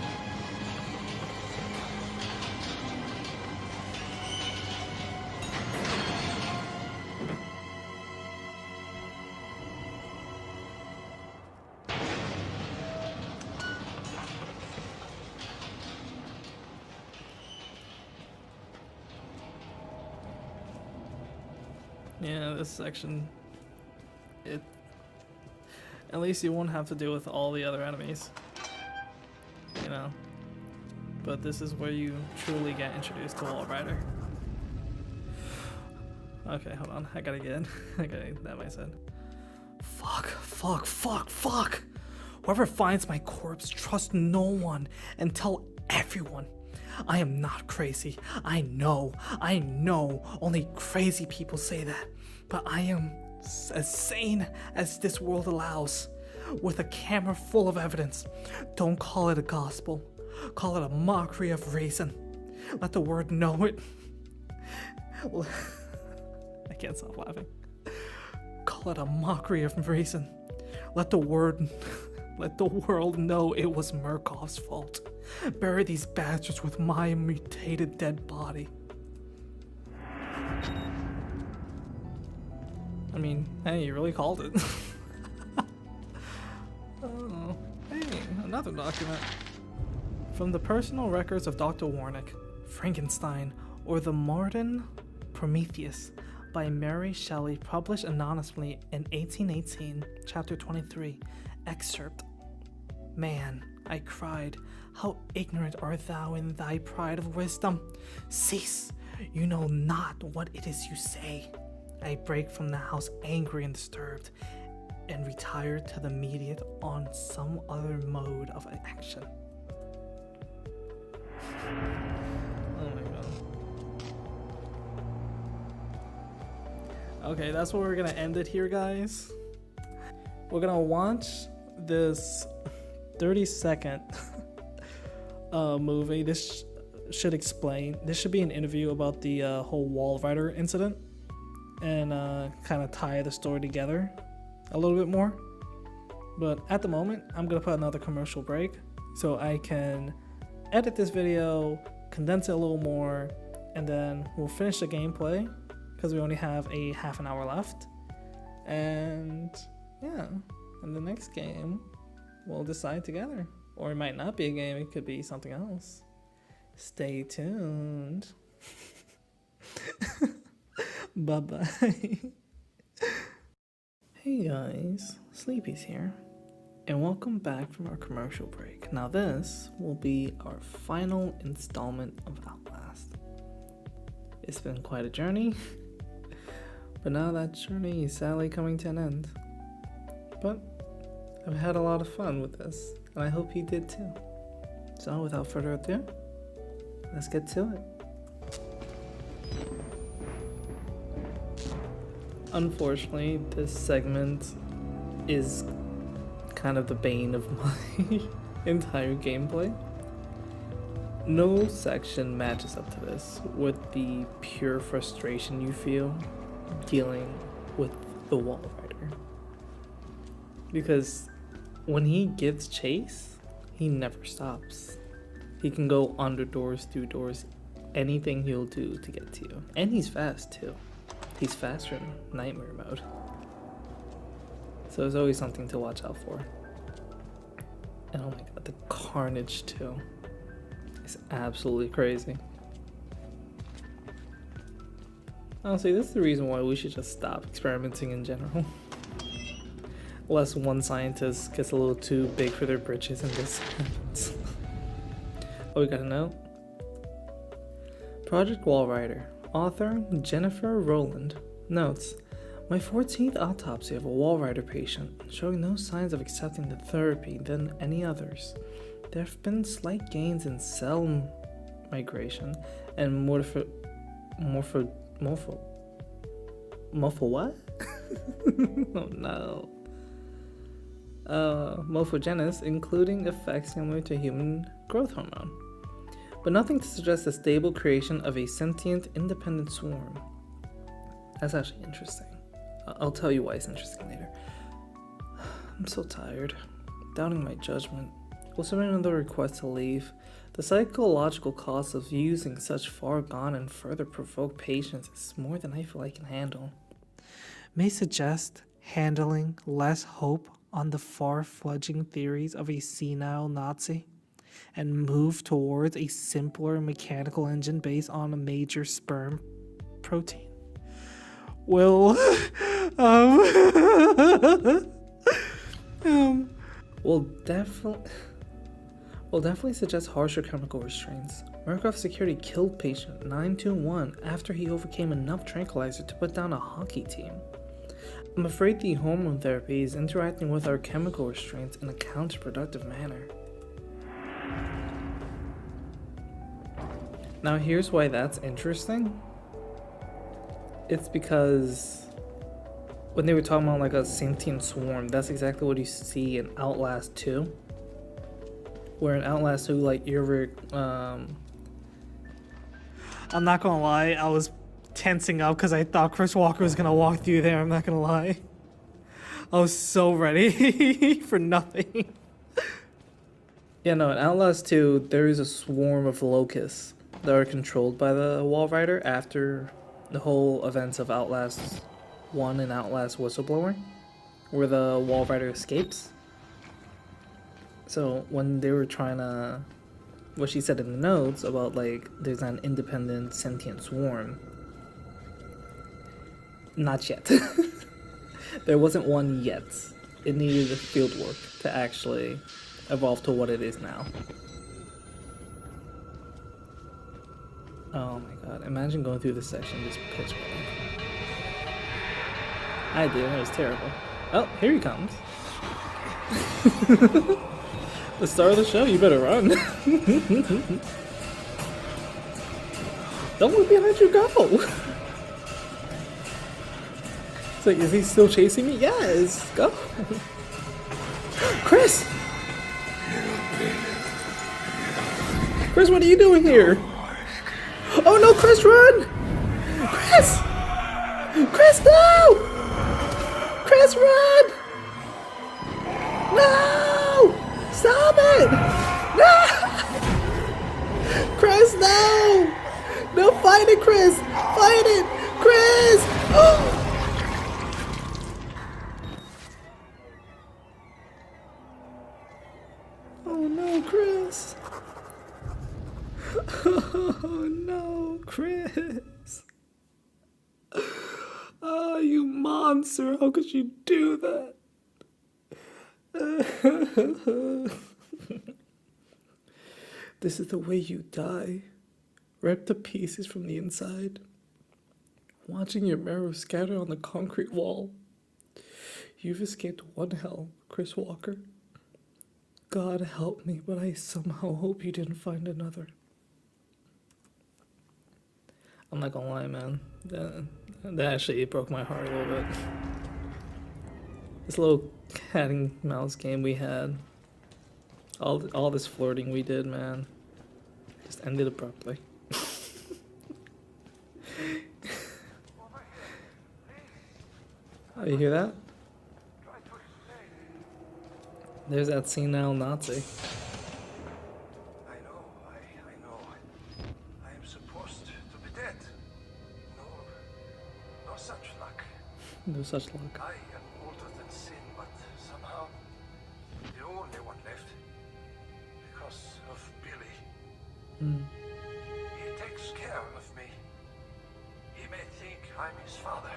Yeah, this section, at least you won't have to deal with all the other enemies, you know. But this is where you truly get introduced to Wall Rider. Okay, hold on, I gotta get that might said. Fuck. Whoever finds my corpse, trust no one and tell everyone. I am not crazy. I know. Only crazy people say that. But I am as sane as this world allows. With a camera full of evidence. Don't call it a gospel. Call it a mockery of reason. Let the world know it. I can't stop laughing. Call it a mockery of reason. Let the world know it was Murkoff's fault. Bury these bastards with my mutated dead body. I mean, hey, you really called it. Oh, hey, another document. From the personal records of Dr. Warnick, Frankenstein, or the Modern Prometheus, by Mary Shelley, published anonymously in 1818, chapter 23, excerpt. Man, I cried, how ignorant art thou in thy pride of wisdom! Cease! You know not what it is you say. I break from the house angry and disturbed, and retire to the mediate on some other mode of action. Oh my god. Okay, that's where we're gonna end it here, guys. We're gonna watch this 30-second movie. This should explain. This should be an interview about the whole Wall Rider incident, and kind of tie the story together a little bit more. But at the moment, I'm gonna put another commercial break so I can edit this video, condense it a little more, and then we'll finish the gameplay because we only have a half an hour left. And yeah, in the next game we'll decide together, or it might not be a game, it could be something else. Stay tuned. Bye bye. Hey guys, Sleepy's here, and welcome back from our commercial break. Now this will be our final installment of Outlast. It's been quite a journey, but now that journey is sadly coming to an end. But I've had a lot of fun with this, and I hope you did too. So without further ado, let's get to it. Unfortunately, this segment is kind of the bane of my entire gameplay. No section matches up to this with the pure frustration you feel dealing with the Wall Rider. Because when he gives chase, he never stops. He can go under doors, through doors, anything he'll do to get to you. And he's fast too. He's faster in Nightmare mode. So there's always something to watch out for. And oh my god, the carnage too. It's absolutely crazy. Honestly, this is the reason why we should just stop experimenting in general. Unless one scientist gets a little too big for their britches and this happens. Oh, we got a note. Project Wall Rider. Author Jennifer Rowland notes, my 14th autopsy of a Wall Rider patient, showing no signs of accepting the therapy than any others. There have been slight gains in cell migration and what? Oh no. morphogenesis, including effects similar to human growth hormone, but nothing to suggest a stable creation of a sentient, independent swarm. That's actually interesting. I'll tell you why it's interesting later. I'm so tired, doubting my judgment. We'll submit another request to leave. The psychological cost of using such far gone and further provoked patients is more than I feel I can handle. May suggest handling less hope on the far-fledging theories of a senile Nazi and move towards a simpler mechanical engine based on a major sperm protein. We'll definitely suggest harsher chemical restraints. Murkoff's security killed patient 921 after he overcame enough tranquilizer to put down a hockey team. I'm afraid the hormone therapy is interacting with our chemical restraints in a counterproductive manner. Now here's why that's interesting. It's because when they were talking about like a sentient swarm, that's exactly what you see in Outlast 2. Where in Outlast 2, like you're I'm not gonna lie, I was tensing up because I thought Chris Walker was gonna walk through there. I'm not gonna lie. I was so ready for nothing. Yeah, no, in Outlast 2, there is a swarm of locusts that are controlled by the Wall Rider after the whole events of Outlast 1 and Outlast Whistleblower, where the Wall Rider escapes. So when they were trying to, what she said in the notes about like there's an independent sentient swarm, not yet. There wasn't one yet. It needed the field work to actually evolve to what it is now. Oh my god, imagine going through this section just pitch black. I did, it was terrible. Oh, here he comes. The star of the show, you better run. Don't look behind you, go! It's like, is he still chasing me? Yes, go! Chris! Chris, what are you doing here? Oh no, Chris, run! Chris! Chris, no! Chris, run! No! Stop it! No! Chris, no! No, fight it, Chris! Fight it! Chris! Oh! Oh no, Chris! Oh no, Chris! Oh, you monster! How could you do that? This is the way you die, ripped to pieces from the inside, watching your marrow scatter on the concrete wall. You've escaped one hell, Chris Walker. God help me, but I somehow hope you didn't find another. I'm not gonna lie, man. That actually broke my heart a little bit. This little cat and mouse game we had, all this flirting we did, man, just ended abruptly. Oh, you hear that? There's that senile Nazi. I know. I am supposed to be dead. No such luck. No such luck. I am older than sin, but somehow the only one left. Because of Billy. He takes care of me. He may think I'm his father.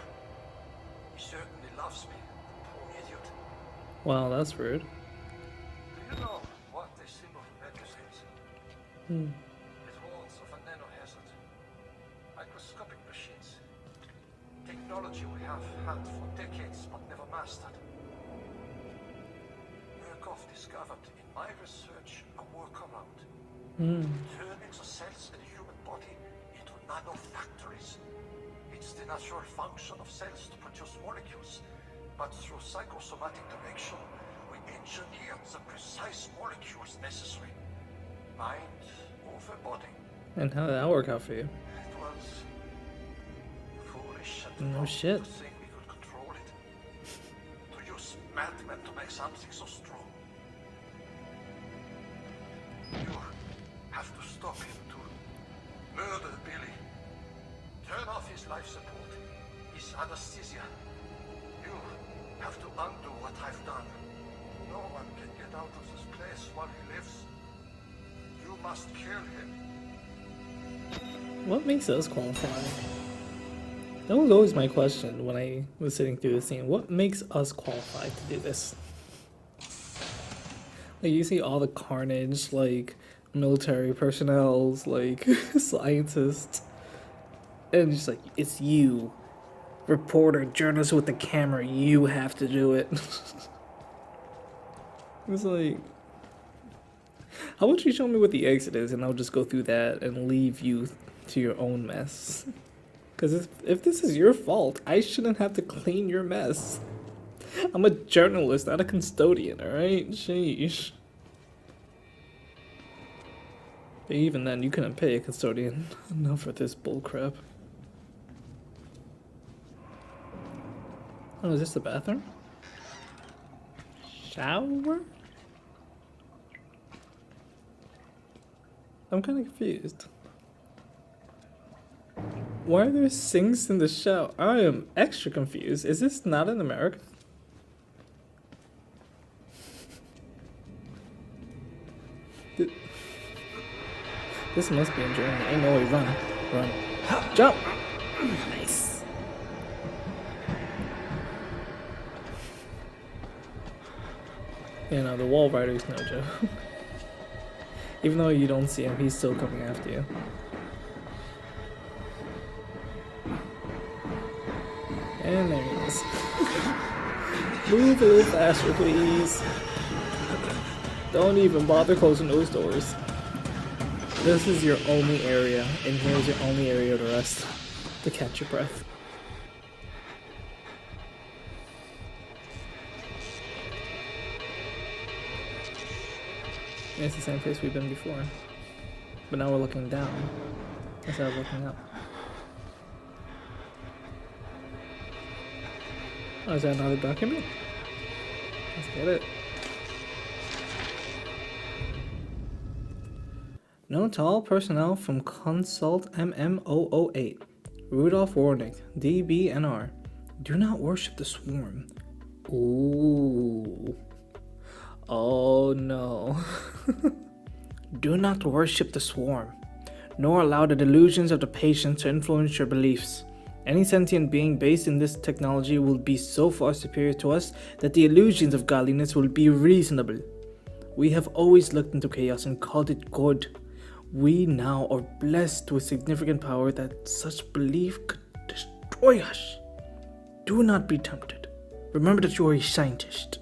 He certainly loves me, the poor idiot. Wow, that's rude. Do you know what a symbol represents? It warns of a nanohazard. Microscopic machines. Technology we have had for decades but never mastered. Murkoff discovered in my research a workaround. Turning the cells in the human body into nanofactories. It's the natural function of cells to produce molecules, but through psychosomatic direction, we engineered the precise molecules necessary. Mind over body. And how did that work out for you? It was foolish and No wrong shit. to think we could control it. To use madmen to make something so strong. You have to stop him to murder Billy. Turn off his life support, his anesthesia. You have to undo what I've done. No one can get out of this place while he lives. You must kill him. What makes us qualify? That was always my question when I was sitting through the scene. What makes us qualified to do this? Like, you see all the carnage, like military personnels, like scientists, and just like, it's you, reporter, journalist with the camera, you have to do it. It's like, how about you show me what the exit is and I'll just go through that and leave you to your own mess. Because if this is your fault, I shouldn't have to clean your mess. I'm a journalist, not a custodian, alright? Sheesh. But even then, you couldn't pay a custodian enough for this bullcrap. Oh, is this the bathroom? Shower? I'm kind of confused. Why are there sinks in the shower? I am extra confused. Is this not in America? This must be in Germany. Ain't no way. Run. Run. Jump! Nice. You know, the wall rider is no joke. Even though you don't see him, he's still coming after you. And there he is. Move a little faster, please. Don't even bother closing those doors. This is your only area, and here's your only area to rest, to catch your breath. It's the same place we've been before, but now we're looking down instead of looking up. Oh, is that another document? Let's get it. Note to all personnel from Consult MM008. Rudolph Warnick, DBNR. Do not worship the swarm. Ooh. Oh no. Do not worship the swarm, nor allow the delusions of the patient to influence your beliefs. Any sentient being based in this technology will be so far superior to us that the illusions of godliness will be reasonable. We have always looked into chaos and called it good. We now are blessed with significant power that such belief could destroy us. Do not be tempted. Remember that you are a scientist.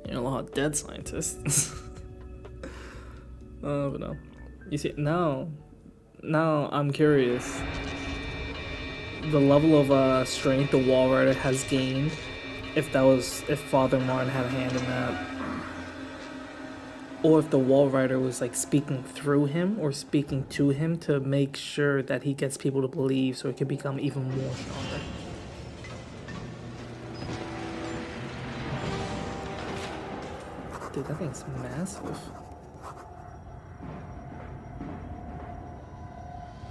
You know, a lot of dead scientists. But no. You see, now I'm curious. The level of strength the Wall Rider has gained, if Father Martin had a hand in that. Or if the Wall Rider was like speaking through him or speaking to him to make sure that he gets people to believe so he can become even more stronger. Dude, that thing's massive.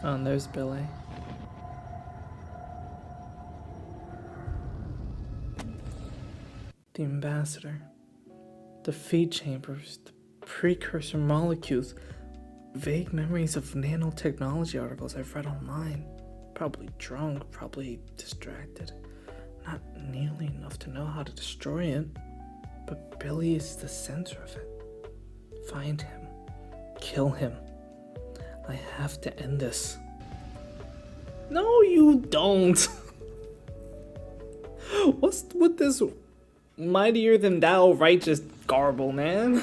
Oh, and there's Billy. The ambassador. The feed chambers. The precursor molecules. Vague memories of nanotechnology articles I've read online. Probably drunk, probably distracted. Not nearly enough to know how to destroy it. But Billy is the center of it. Find him. Kill him. I have to end this. No, you don't. What's with this mightier than thou righteous garble, man?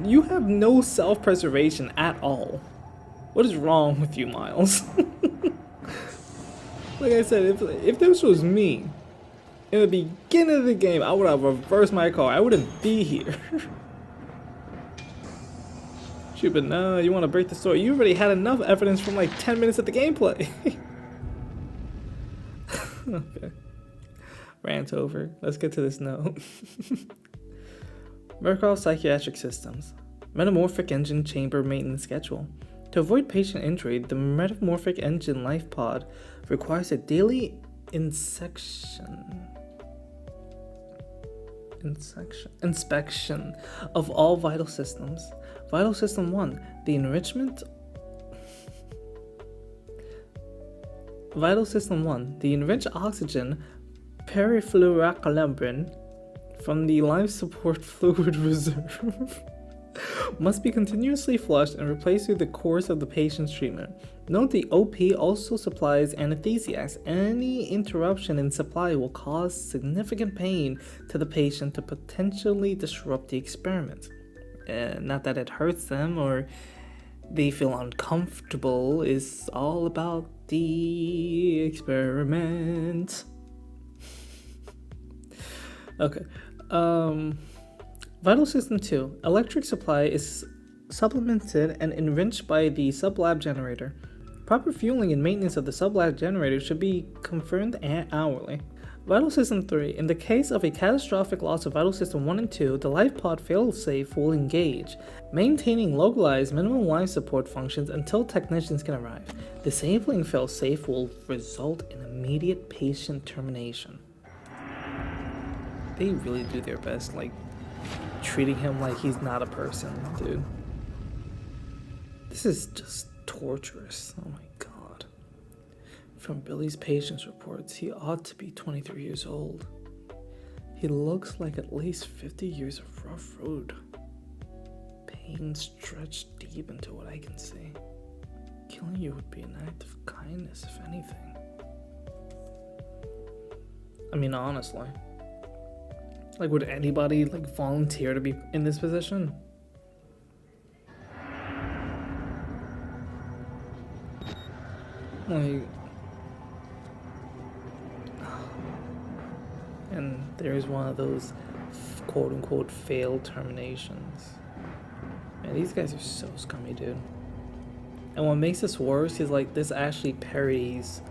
You have no self-preservation at all. What is wrong with you, Miles? Like I said, if this was me, In the beginning of the game, I would have reversed my car. I wouldn't be here. Shoot, but no, you want to break the story. You already had enough evidence from like 10 minutes of the gameplay. Okay. Rant over. Let's get to this note. Murkoff Psychiatric Systems. Metamorphic Engine Chamber Maintenance Schedule. To avoid patient injury, the Metamorphic Engine Life Pod requires a daily inspection of all vital systems. Vital System 1, the enrichment. Vital System 1, the enriched oxygen perifluorocarbon from the life support fluid reserve must be continuously flushed and replaced through the course of the patient's treatment. Note the OP also supplies anesthesiacs. Any interruption in supply will cause significant pain to the patient to potentially disrupt the experiment. Not that it hurts them or they feel uncomfortable, it's all about the experiment. Okay. Vital System 2. Electric supply is supplemented and enriched by the sublab generator. Proper fueling and maintenance of the sublab generator should be confirmed hourly. Vital System 3. In the case of a catastrophic loss of Vital System 1 and 2, the life pod failsafe will engage, maintaining localized minimum life support functions until technicians can arrive. Disabling failsafe will result in immediate patient termination. They really do their best, like, treating him like he's not a person, dude. This is just torturous. Oh my god. From Billy's patient's reports, he ought to be 23 years old. He looks like at least 50 years of rough road. Pain stretched deep into what I can see. Killing you would be an act of kindness, if anything. I mean, honestly. Like, would anybody, like, volunteer to be in this position? Like... And there's one of those quote-unquote failed terminations. Man, these guys are so scummy, dude. And what makes this worse is, like, this actually parodies,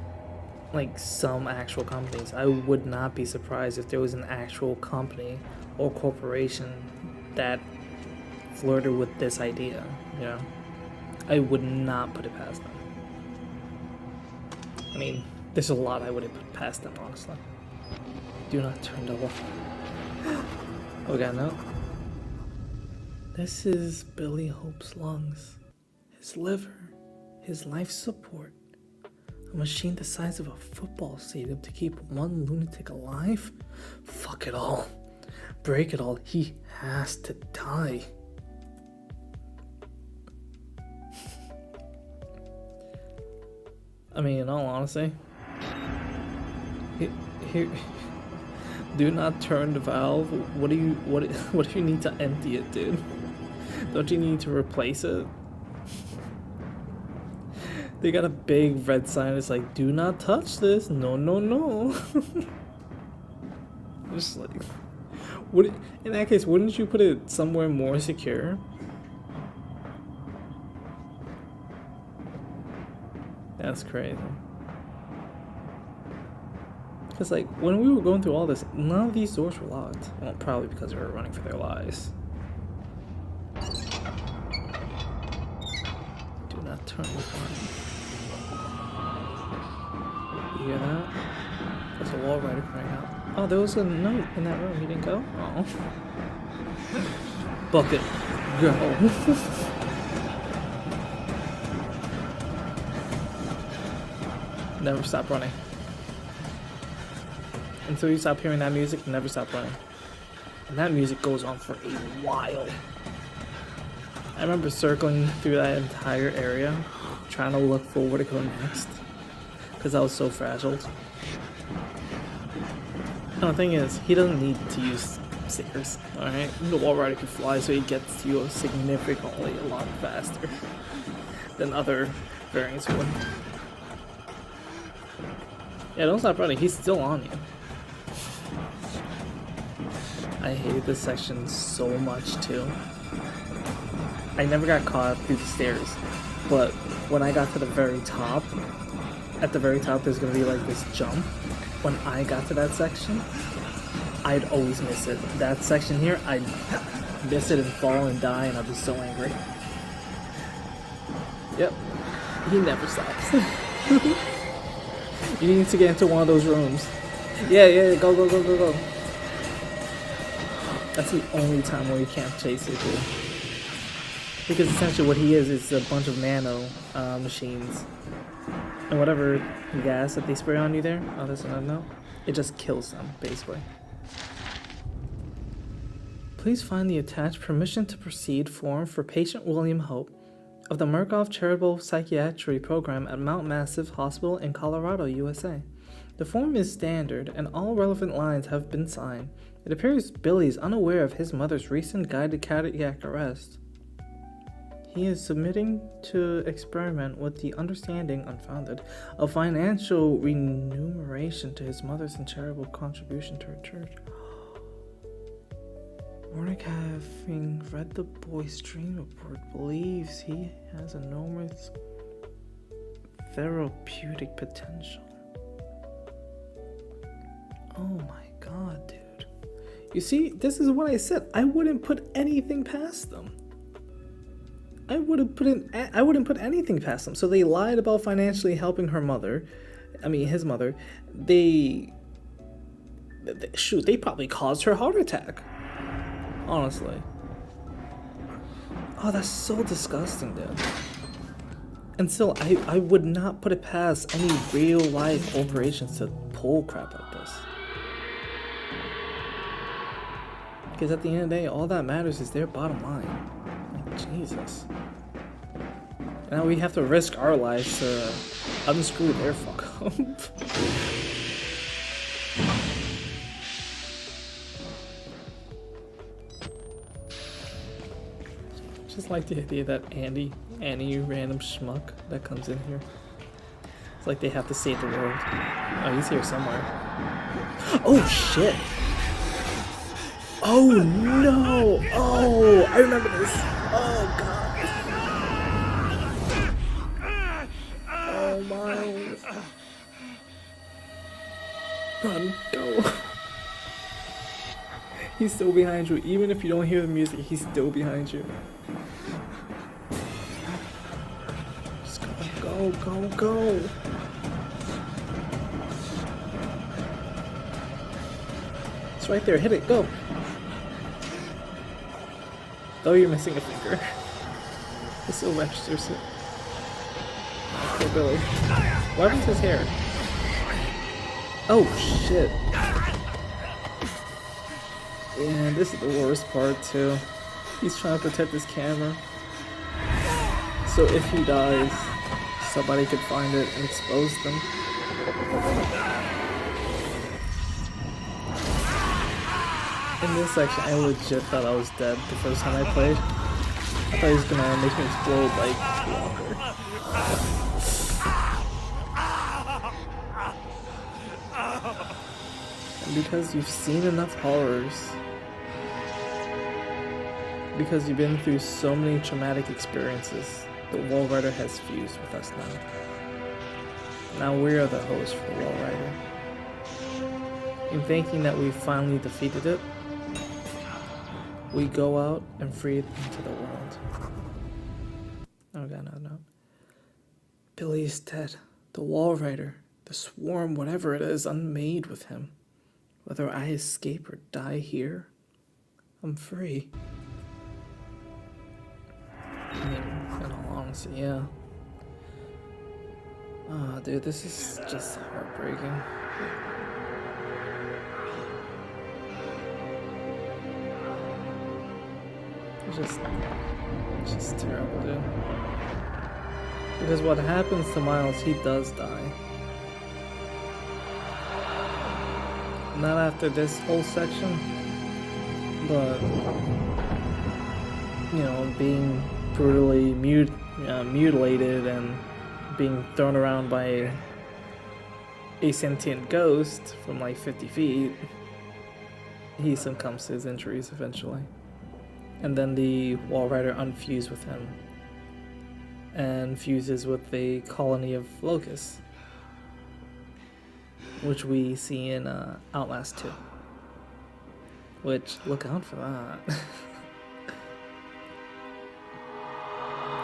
like, some actual companies. I would not be surprised if there was an actual company or corporation that flirted with this idea, you know? I would not put it past them. I mean, there's a lot I wouldn't put past them, honestly. Do not turn the light. Oh, we got a note. This is Billy Hope's lungs, his liver, his life support. A machine the size of a football stadium to keep one lunatic alive? Fuck it all. Break it all. He has to die. I mean, in all honesty, here, do not turn the valve. What do you need to empty it, dude? Don't you need to replace it? They got a big red sign. It's like, do not touch this. No, no, no. Just like, in that case, wouldn't you put it somewhere more secure? That's crazy. Because, like, when we were going through all this, none of these doors were locked. Well, probably because they were running for their lives. Do not turn the phone. You hear that? There's a wall rider crying out. Oh, there was a note in that room. You didn't go? Oh. Bucket. Go. Never stop running. Until you stop hearing that music, never stop running. And that music goes on for a while. I remember circling through that entire area, trying to look for where to go next. Because I was so frazzled. And the thing is, he doesn't need to use stairs, alright? The wall rider can fly, so he gets to you significantly a lot faster than other variants would. Yeah, don't stop running. He's still on you. I hated this section so much too. I never got caught through the stairs, but when I got to the very top, at the very top there's gonna be like this jump. When I got to that section, I'd always miss it. That section here, I'd miss it and fall and die, and I'd be so angry. Yep, he never stops. You need to get into one of those rooms. Yeah, go. That's the only time where you can't chase it, dude. Because essentially what he is a bunch of nano machines. And whatever gas that they spray on you there, oh, that's another note, it just kills them, basically. Please find the attached permission to proceed form for patient William Hope of the Murkoff Charitable Psychiatry Program at Mount Massive Hospital in Colorado, USA. The form is standard and all relevant lines have been signed. It appears Billy is unaware of his mother's recent guided cardiac arrest. He is submitting to experiment with the understanding, unfounded, of financial remuneration to his mother's charitable contribution to her church. Warnick, having read the boy's dream report, believes he has enormous therapeutic potential. Oh my god, dude. You see, this is what I said. I wouldn't put anything past them. I wouldn't put anything past them. So they lied about financially helping her mother. I mean, his mother. They probably caused her heart attack. Honestly. Oh, that's so disgusting, dude. And still, I would not put it past any real life operations to pull crap like this. Because at the end of the day, all that matters is their bottom line. Like, Jesus. And now we have to risk our lives to unscrew their fuck up. Just like the idea that Annie, random schmuck that comes in here. It's like they have to save the world. Oh, he's here somewhere. Oh shit! Oh no! Oh, I remember this. Oh god. Oh Miles. Run, go. He's still behind you. Even if you don't hear the music, he's still behind you. Just go. It's right there. Hit it. Go. Oh, you're missing a finger. It still registers it. Poor Billy. What happened to his hair? Oh, shit. And this is the worst part, too. He's trying to protect his camera. So if he dies, somebody could find it and expose them. In this section, I legit thought I was dead the first time I played. I thought he was gonna make me explode like Walker. And because you've seen enough horrors, because you've been through so many traumatic experiences, the Wall Rider has fused with us now. Now we are the hosts for the Wall Rider. In thinking that we've finally defeated it, we go out and free it into the world. Oh god, no. Billy is dead. The Wall Rider, the Swarm, whatever it is, unmade with him. Whether I escape or die here, I'm free. I mean, in all honesty, yeah. Oh, dude, this is just heartbreaking. It's just terrible, dude. Because what happens to Miles, he does die. Not after this whole section, but, you know, being brutally mutilated and being thrown around by a sentient ghost from like 50 feet. he succumbs to his injuries eventually. And then the Wall Rider unfused with him and fuses with the colony of locusts, which we see in Outlast 2. Which, look out for that.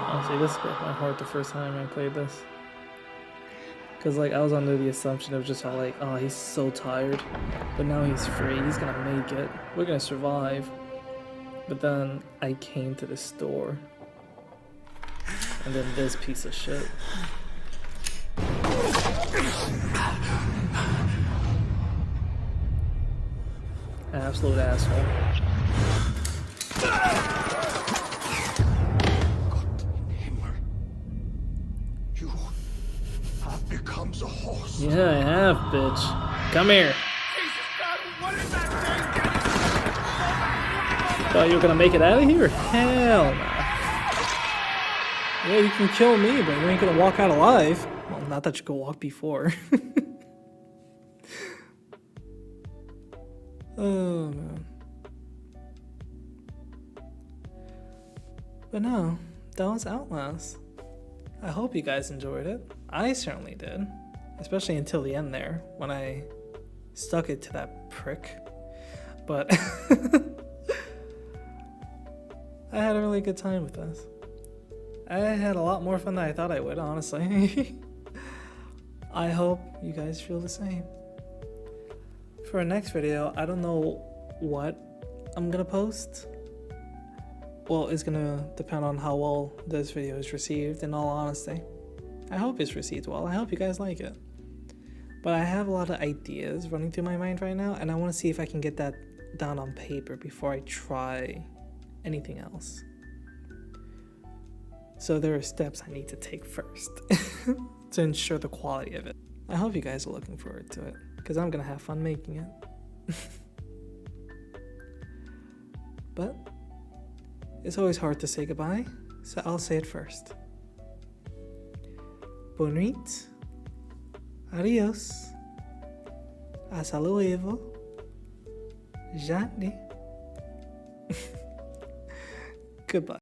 Honestly, this broke my heart the first time I played this. Because, like, I was under the assumption of just how, like, oh, he's so tired. But now he's free. He's gonna make it. We're gonna survive. But then I came to the store. And then this piece of shit. Absolute asshole. You have become a horse. Yeah, I have, bitch. Come here. Thought you were gonna make it out of here? Hell no. Yeah, you can kill me, but you ain't gonna walk out alive. Well, not that you could walk before. Oh, man. But no, that was Outlast. I hope you guys enjoyed it. I certainly did. Especially until the end there, when I stuck it to that prick. But I had a really good time with this. I had a lot more fun than I thought I would, honestly. I hope you guys feel the same. For our next video, I don't know what I'm gonna post. Well, it's gonna depend on how well this video is received, in all honesty. I hope it's received well. I hope you guys like it. But I have a lot of ideas running through my mind right now, and I want to see if I can get that down on paper before I try anything else. So there are steps I need to take first to ensure the quality of it. I hope you guys are looking forward to it, because I'm gonna have fun making it. But it's always hard to say goodbye, so I'll say it first. Bonne nuit, adios, hasta luego, Johnny. Goodbye.